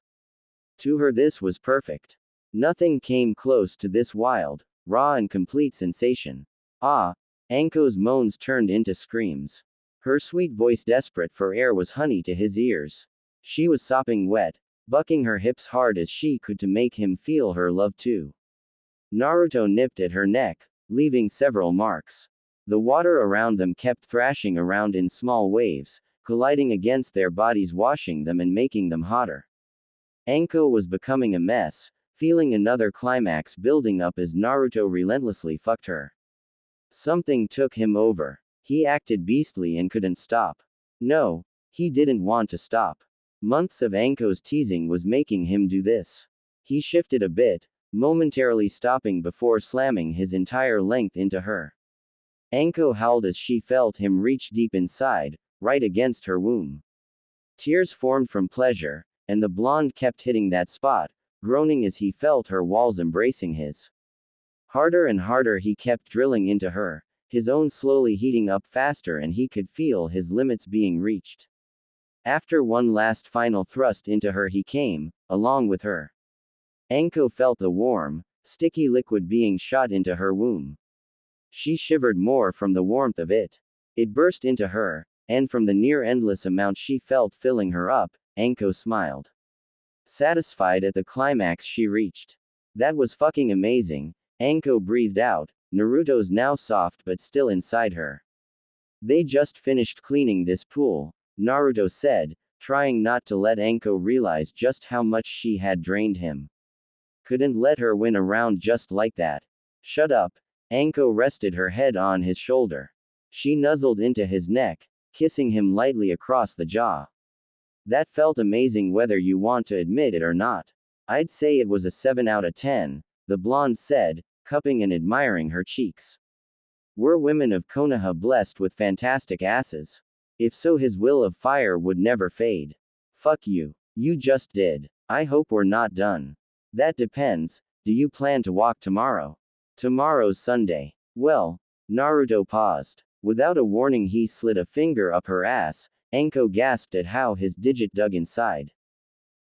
To her this was perfect. Nothing came close to this wild, raw and complete sensation. Ah! Anko's moans turned into screams. Her sweet voice desperate for air was honey to his ears. She was sopping wet, bucking her hips hard as she could to make him feel her love too. Naruto nipped at her neck, leaving several marks. The water around them kept thrashing around in small waves, colliding against their bodies, washing them and making them hotter. Anko was becoming a mess, feeling another climax building up as Naruto relentlessly fucked her. Something took him over. He acted beastly and couldn't stop. No, he didn't want to stop. Months of Anko's teasing was making him do this. He shifted a bit, momentarily stopping before slamming his entire length into her. Anko howled as she felt him reach deep inside, right against her womb. Tears formed from pleasure, and the blonde kept hitting that spot, groaning as he felt her walls embracing his. Harder and harder he kept drilling into her, his own slowly heating up faster, and he could feel his limits being reached. After one last final thrust into her, he came, along with her. Anko felt the warm, sticky liquid being shot into her womb. She shivered more from the warmth of it. It burst into her, and from the near endless amount she felt filling her up, Anko smiled. Satisfied at the climax she reached. That was fucking amazing, Anko breathed out, Naruto's now soft but still inside her. They just finished cleaning this pool, Naruto said, trying not to let Anko realize just how much she had drained him. Couldn't let her win a round just like that. Shut up, Anko rested her head on his shoulder. She nuzzled into his neck, kissing him lightly across the jaw. That felt amazing whether you want to admit it or not. I'd say it was a 7 out of 10, the blonde said, cupping and admiring her cheeks. Were women of Konoha blessed with fantastic asses? If so, his will of fire would never fade. Fuck you. You just did. I hope we're not done. That depends. Do you plan to walk tomorrow? Tomorrow's Sunday. Well, Naruto paused. Without a warning, he slid a finger up her ass. Anko gasped at how his digit dug inside.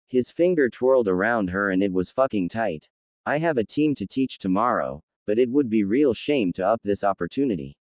His finger twirled around her and it was fucking tight. I have a team to teach tomorrow, but it would be real shame to up this opportunity.